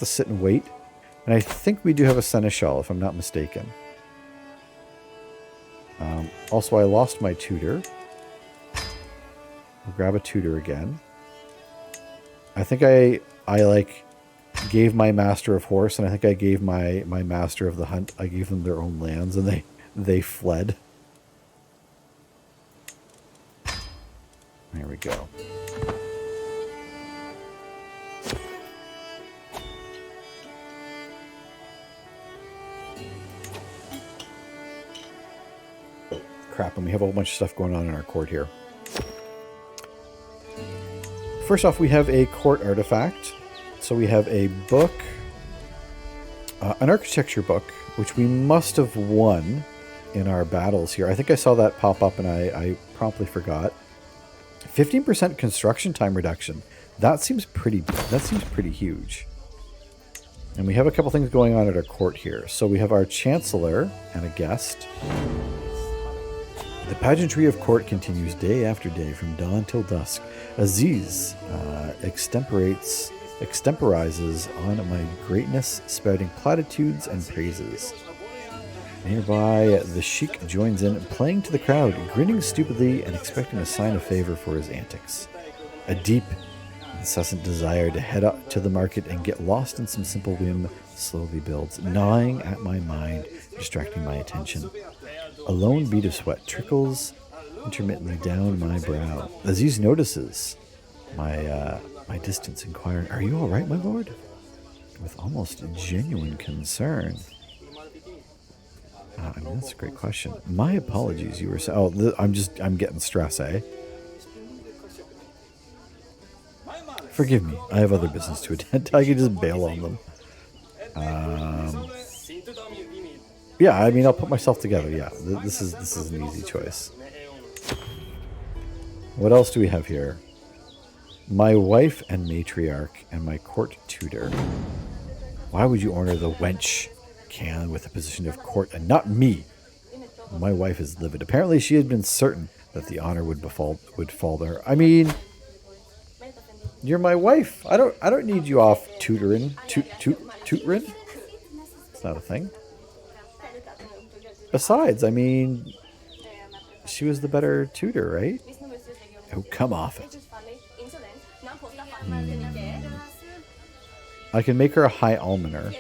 sit and wait. And I think we do have a seneschal, if I'm not mistaken. Also, I lost my tutor. We'll grab a tutor again. I think I like gave my master of horse, and I think I gave my master of the hunt. I gave them their own lands, and they fled. There we go. Crap, and we have a whole bunch of stuff going on in our court here. First off, we have a court artifact. So we have a book, an architecture book, which we must have won in our battles here. I think I saw that pop up and I promptly forgot. 15% construction time reduction. That seems pretty huge. And we have a couple things going on at our court here. So we have our chancellor and a guest. The pageantry of court continues day after day from dawn till dusk. Aziz extemporizes on my greatness, spouting platitudes and praises. Nearby, the sheik joins in, playing to the crowd, grinning stupidly and expecting a sign of favor for his antics. A deep, incessant desire to head up to the market and get lost in some simple whim slowly builds, gnawing at my mind, distracting my attention. A lone bead of sweat trickles intermittently down my brow. Aziz notices my distance, inquiring, "Are you all right, my lord?" With almost genuine concern. I mean, that's a great question. My apologies, you were saying. Oh, I'm getting stress, eh? Forgive me. I have other business to attend. I can just bail on them. Yeah, I mean, I'll put myself together. Yeah, this is an easy choice. What else do we have here? My wife and matriarch and my court tutor. Why would you honor the wench can with a position of court and not me? My wife is livid. Apparently, she had been certain that the honor would fall to her. I mean, you're my wife. I don't need you off tutoring. Tutoring? It's not a thing. Besides, I mean, she was the better tutor, right? Oh, come off it. I can make her a high almoner.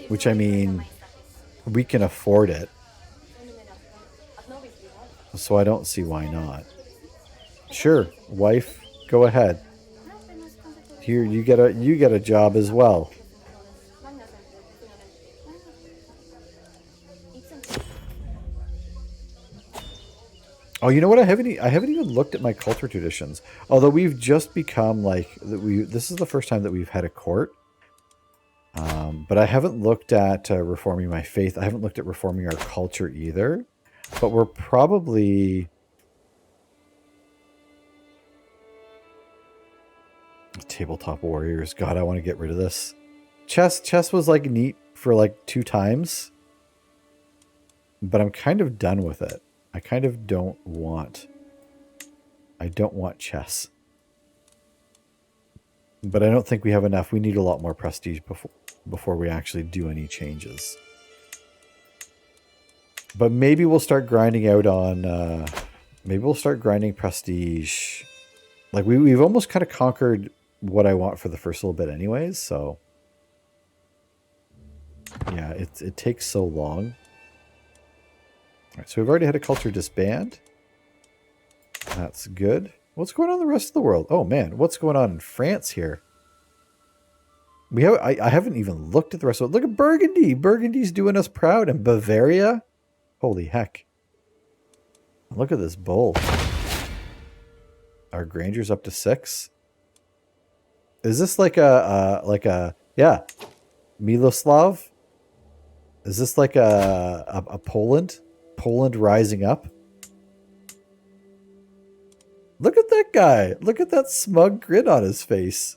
Which, I mean, we can afford it. So I don't see why not. Sure, wife, go ahead. Here, you get a job as well. Oh, you know what? I haven't even looked at my culture traditions. Although we've just become like this is the first time that we've had a court. But I haven't looked at reforming my faith. I haven't looked at reforming our culture either. But we're probably tabletop warriors. God, I want to get rid of this. Chess was like neat for like 2 times. But I'm kind of done with it. I kind of don't want chess. But I don't think we have enough. We need a lot more prestige before we actually do any changes. But maybe we'll start grinding out on maybe we'll start grinding prestige. Like we've almost kind of conquered what I want for the first little bit anyways, so yeah, it takes so long. Alright, so we've already had a culture disband. That's good. What's going on in the rest of the world? Oh man, what's going on in France here? I haven't even looked at the rest of it. Look at Burgundy. Burgundy's doing us proud. And Bavaria? Holy heck. Look at this bull. Our Granger's up to 6. Is this like yeah, Miloslav? Is this like a Poland? Poland rising up? Look at that guy. Look at that smug grin on his face.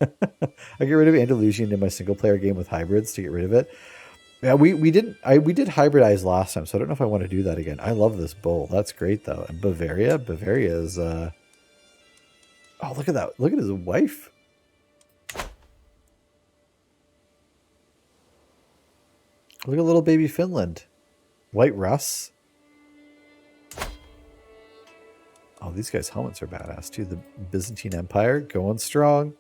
I get rid of Andalusian in my single player game with hybrids to get rid of it. Yeah, we did hybridize last time, so I don't know if I want to do that again. I love this bull. That's great though. And Bavaria is oh, look at that. Look at his wife. Look at little baby Finland. White Russ. Oh, these guys' helmets are badass too. The Byzantine Empire going strong.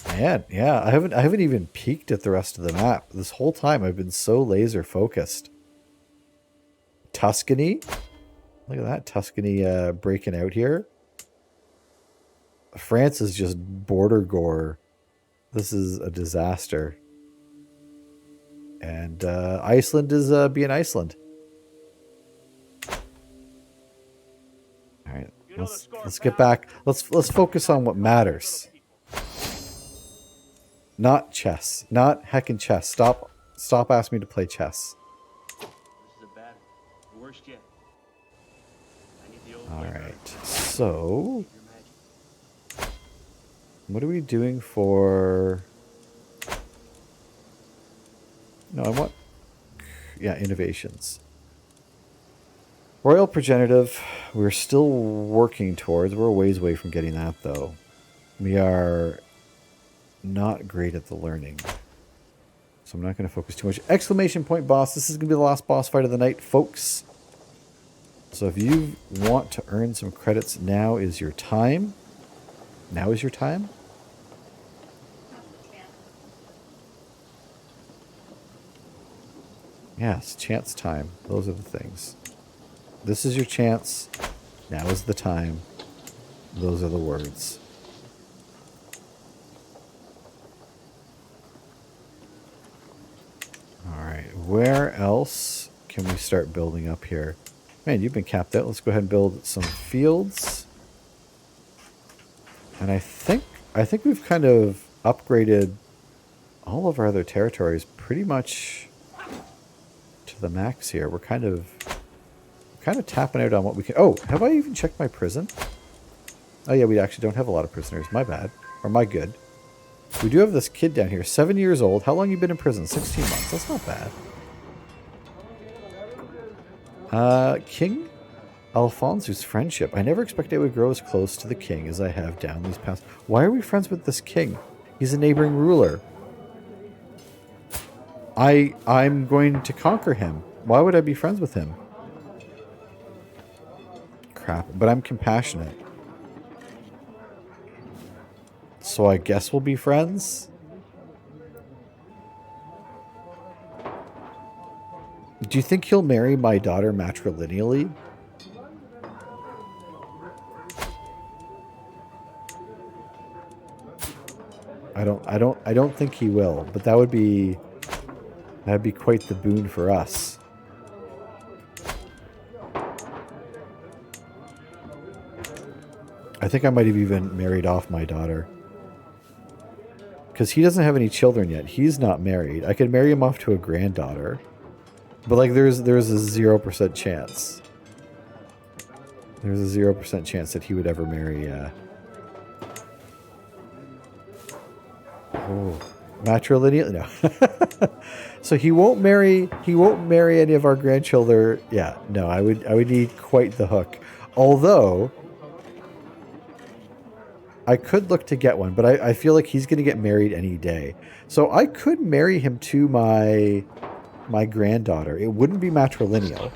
Man, yeah, I haven't even peeked at the rest of the map. This whole time I've been so laser focused. Tuscany. Look at that Tuscany breaking out here. France is just border gore. This is a disaster. And Iceland is being Iceland. All right, let's get back. Let's focus on what matters. Not chess. Not heckin' chess. Stop asking me to play chess. This is a bad one. The worst yet. I need the old All blade runner. right. So, Your magic. what are we doing for? No, I want. Yeah, innovations. Royal Progenitive. We're still working towards. We're a ways away from getting that, though. We are not great at the learning. So I'm not going to focus too much. Exclamation point boss. This is going to be the last boss fight of the night, folks. So if you want to earn some credits, now is your time. Now is your time. Yes, chance time. Those are the things. This is your chance. Now is the time. Those are the words. Alright, where else can we start building up here? Man, you've been capped out. Let's go ahead and build some fields. And I think we've kind of upgraded all of our other territories pretty much to the max here. We're kind of tapping out on what we can. Oh, have I even checked my prison? Oh yeah, we actually don't have a lot of prisoners. My bad. Or my good. We do have this kid down here, 7 years old. How long you been in prison? 16 months. That's not bad. King Alfonso's friendship. I never expected it would grow as close to the king as I have down these past. Why are we friends with this king? He's a neighboring ruler. I'm going to conquer him. Why would I be friends with him? Crap, but I'm compassionate. So I guess we'll be friends? Do you think he'll marry my daughter matrilineally? I don't think he will, but that'd be quite the boon for us. I think I might have even married off my daughter. Because he doesn't have any children yet. He's not married. I could marry him off to a granddaughter. But like there's a 0% chance. There's a 0% chance that he would ever marry matrilineal? No. So he won't marry any of our grandchildren. Yeah, no, I would need quite the hook. Although I could look to get one, but I feel like he's going to get married any day. So I could marry him to my granddaughter. It wouldn't be matrilineal.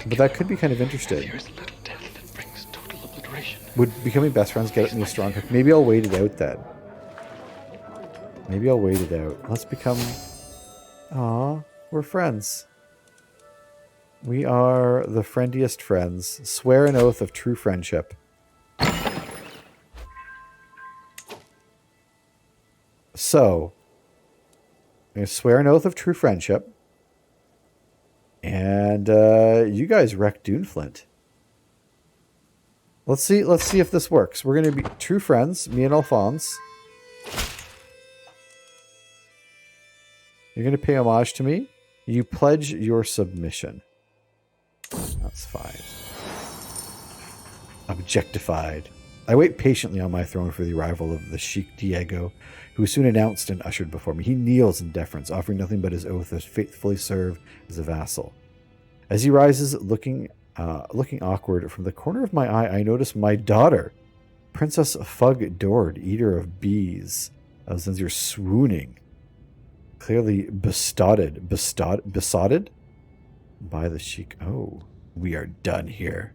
But that could be kind of interesting. Would becoming best friends get me a strong hook? Maybe I'll wait it out then. Maybe I'll wait it out. Let's become... Aw, we're friends. We are the friendiest friends. Swear an oath of true friendship. So, I'm going to swear an oath of true friendship. And you guys wreck Duneflint. Let's see if this works. We're going to be true friends, me and Alphonse. You're going to pay homage to me. You pledge your submission. That's fine. Objectified. I wait patiently on my throne for the arrival of the Sheik Diego, who was soon announced and ushered before me. He kneels in deference, offering nothing but his oath to faithfully serve as a vassal. As he rises, looking awkward, from the corner of my eye, I notice my daughter, Princess Fug Dord, eater of bees. Since you're swooning. Clearly besotted by the chic. Oh, we are done here.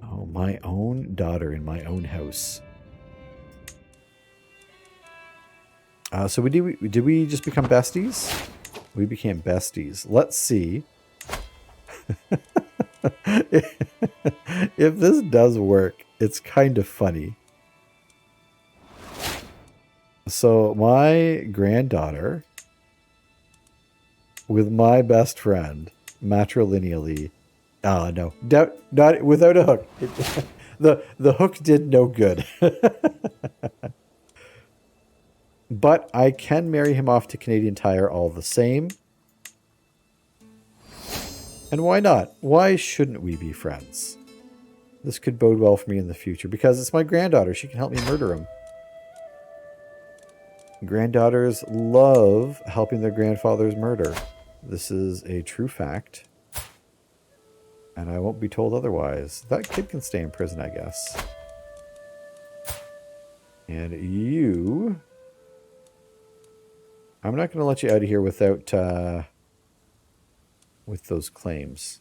Oh, my own daughter in my own house. So did we just become besties? We became besties. Let's see if this does work. It's kind of funny. So my granddaughter with my best friend matrilineally. No, not without a hook. The hook did no good. But I can marry him off to Canadian Tire all the same. And why not? Why shouldn't we be friends? This could bode well for me in the future because it's my granddaughter. She can help me murder him. Granddaughters love helping their grandfathers murder. This is a true fact. And I won't be told otherwise. That kid can stay in prison, I guess. And you... I'm not going to let you out of here without... with those claims.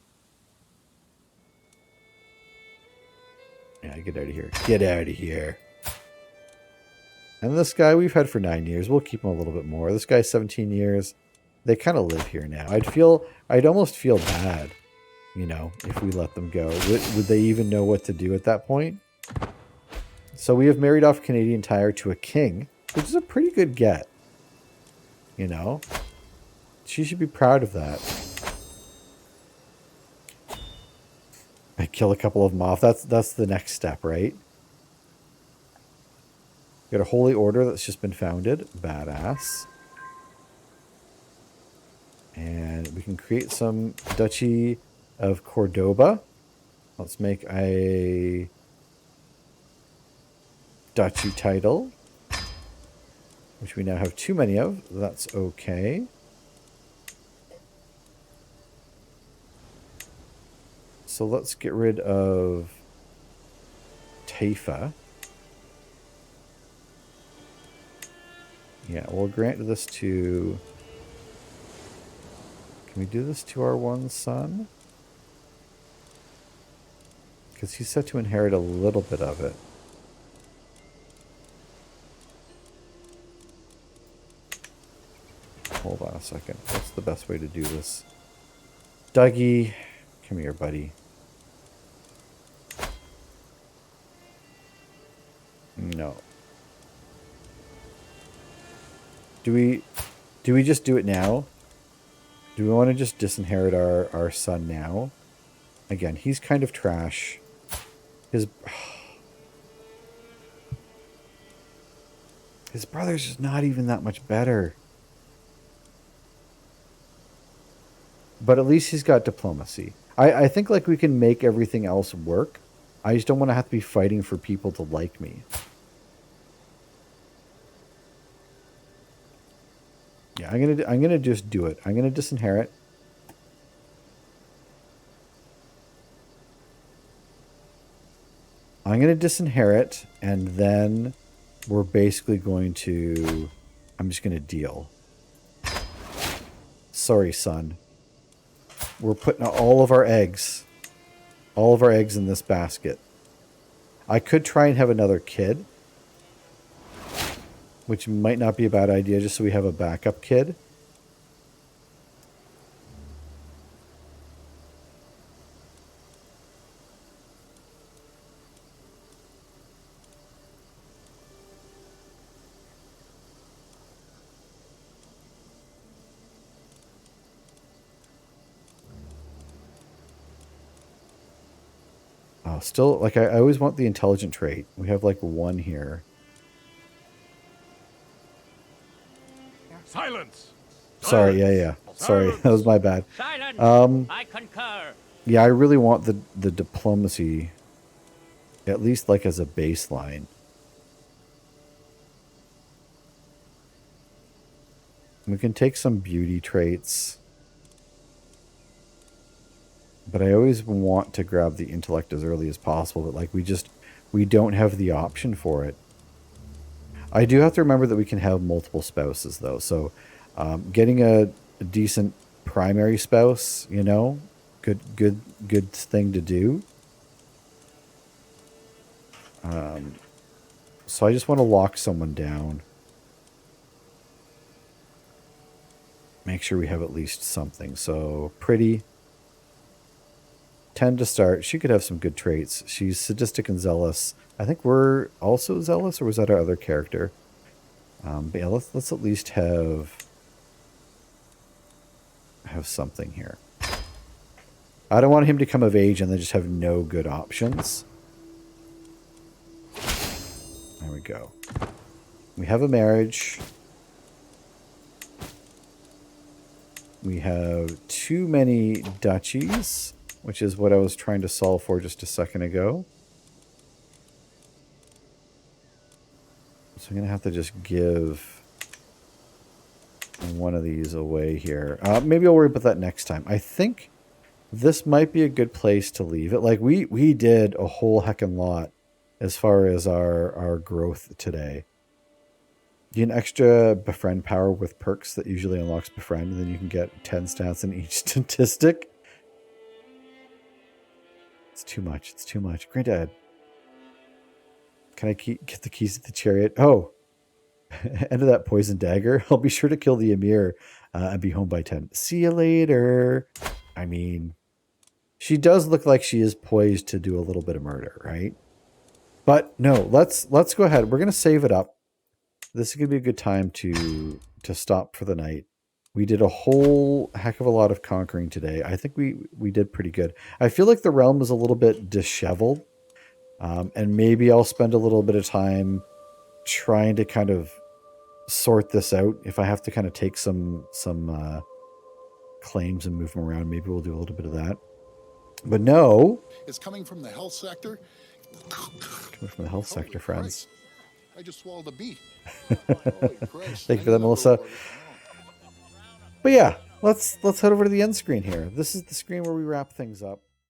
Yeah, get out of here. Get out of here. And this guy we've had for 9 years. We'll keep him a little bit more. This guy's 17 years. They kind of live here now. I'd almost feel bad, you know, if we let them go. Would they even know what to do at that point? So we have married off Canadian Tire to a king, which is a pretty good get. You know? She should be proud of that. I kill a couple of them off. That's the next step, right? Got a holy order that's just been founded. Badass. And we can create some Duchy of Cordoba. Let's make a Duchy title, which we now have too many of. That's okay. So let's get rid of Taifa. Yeah, we'll grant this to... Can we do this to our one son? Because he's set to inherit a little bit of it. Hold on a second. What's the best way to do this? Dougie, come here, buddy. No. Do we just do it now? Do we want to just disinherit our son now? Again, he's kind of trash. His brother's just not even that much better. But at least he's got diplomacy. I think like we can make everything else work. I just don't want to have to be fighting for people to like me. Yeah, I'm gonna just do it. I'm gonna disinherit. I'm gonna disinherit, and then we're basically going to... I'm just gonna deal. Sorry, son. We're putting all of our eggs in this basket. I could try and have another kid, which might not be a bad idea, just so we have a backup kid. Oh, still, like, I always want the intelligent trait. We have, like, one here. Silence! Sorry, yeah. Sorry, that was my bad. Silence! I concur. Yeah, I really want the diplomacy, at least, like, as a baseline. We can take some beauty traits. But I always want to grab the intellect as early as possible. But, like, we we don't have the option for it. I do have to remember that we can have multiple spouses, though. So getting a decent primary spouse, you know, good thing to do. So I just want to lock someone down. Make sure we have at least something. So pretty. 10 to start. She could have some good traits. She's sadistic and zealous. I think we're also zealous, or was that our other character? But yeah, let's at least have something here. I don't want him to come of age and then just have no good options. There we go. We have a marriage. We have too many duchies, which is what I was trying to solve for just a second ago. So I'm going to have to just give one of these away here. Maybe I'll worry about that next time. I think this might be a good place to leave it. Like, we did a whole heckin' lot as far as our growth today. You get an extra befriend power with perks that usually unlocks befriend, and then you can get 10 stats in each statistic. It's too much. It's too much. Granddad, can I get the keys to the chariot? Oh, end of that poison dagger. I'll be sure to kill the Emir and be home by 10. See you later. I mean, she does look like she is poised to do a little bit of murder, right? But no, let's go ahead. We're going to save it up. This is going to be a good time to stop for the night. We did a whole heck of a lot of conquering today. I think we did pretty good. I feel like the realm is a little bit disheveled. And maybe I'll spend a little bit of time trying to kind of sort this out. If I have to kind of take some claims and move them around, maybe we'll do a little bit of that. But no. It's coming from the health sector. Coming from the health sector, friends. I just swallowed a bee. Thank you for that, Melissa. But yeah, let's head over to the end screen here. This is the screen where we wrap things up.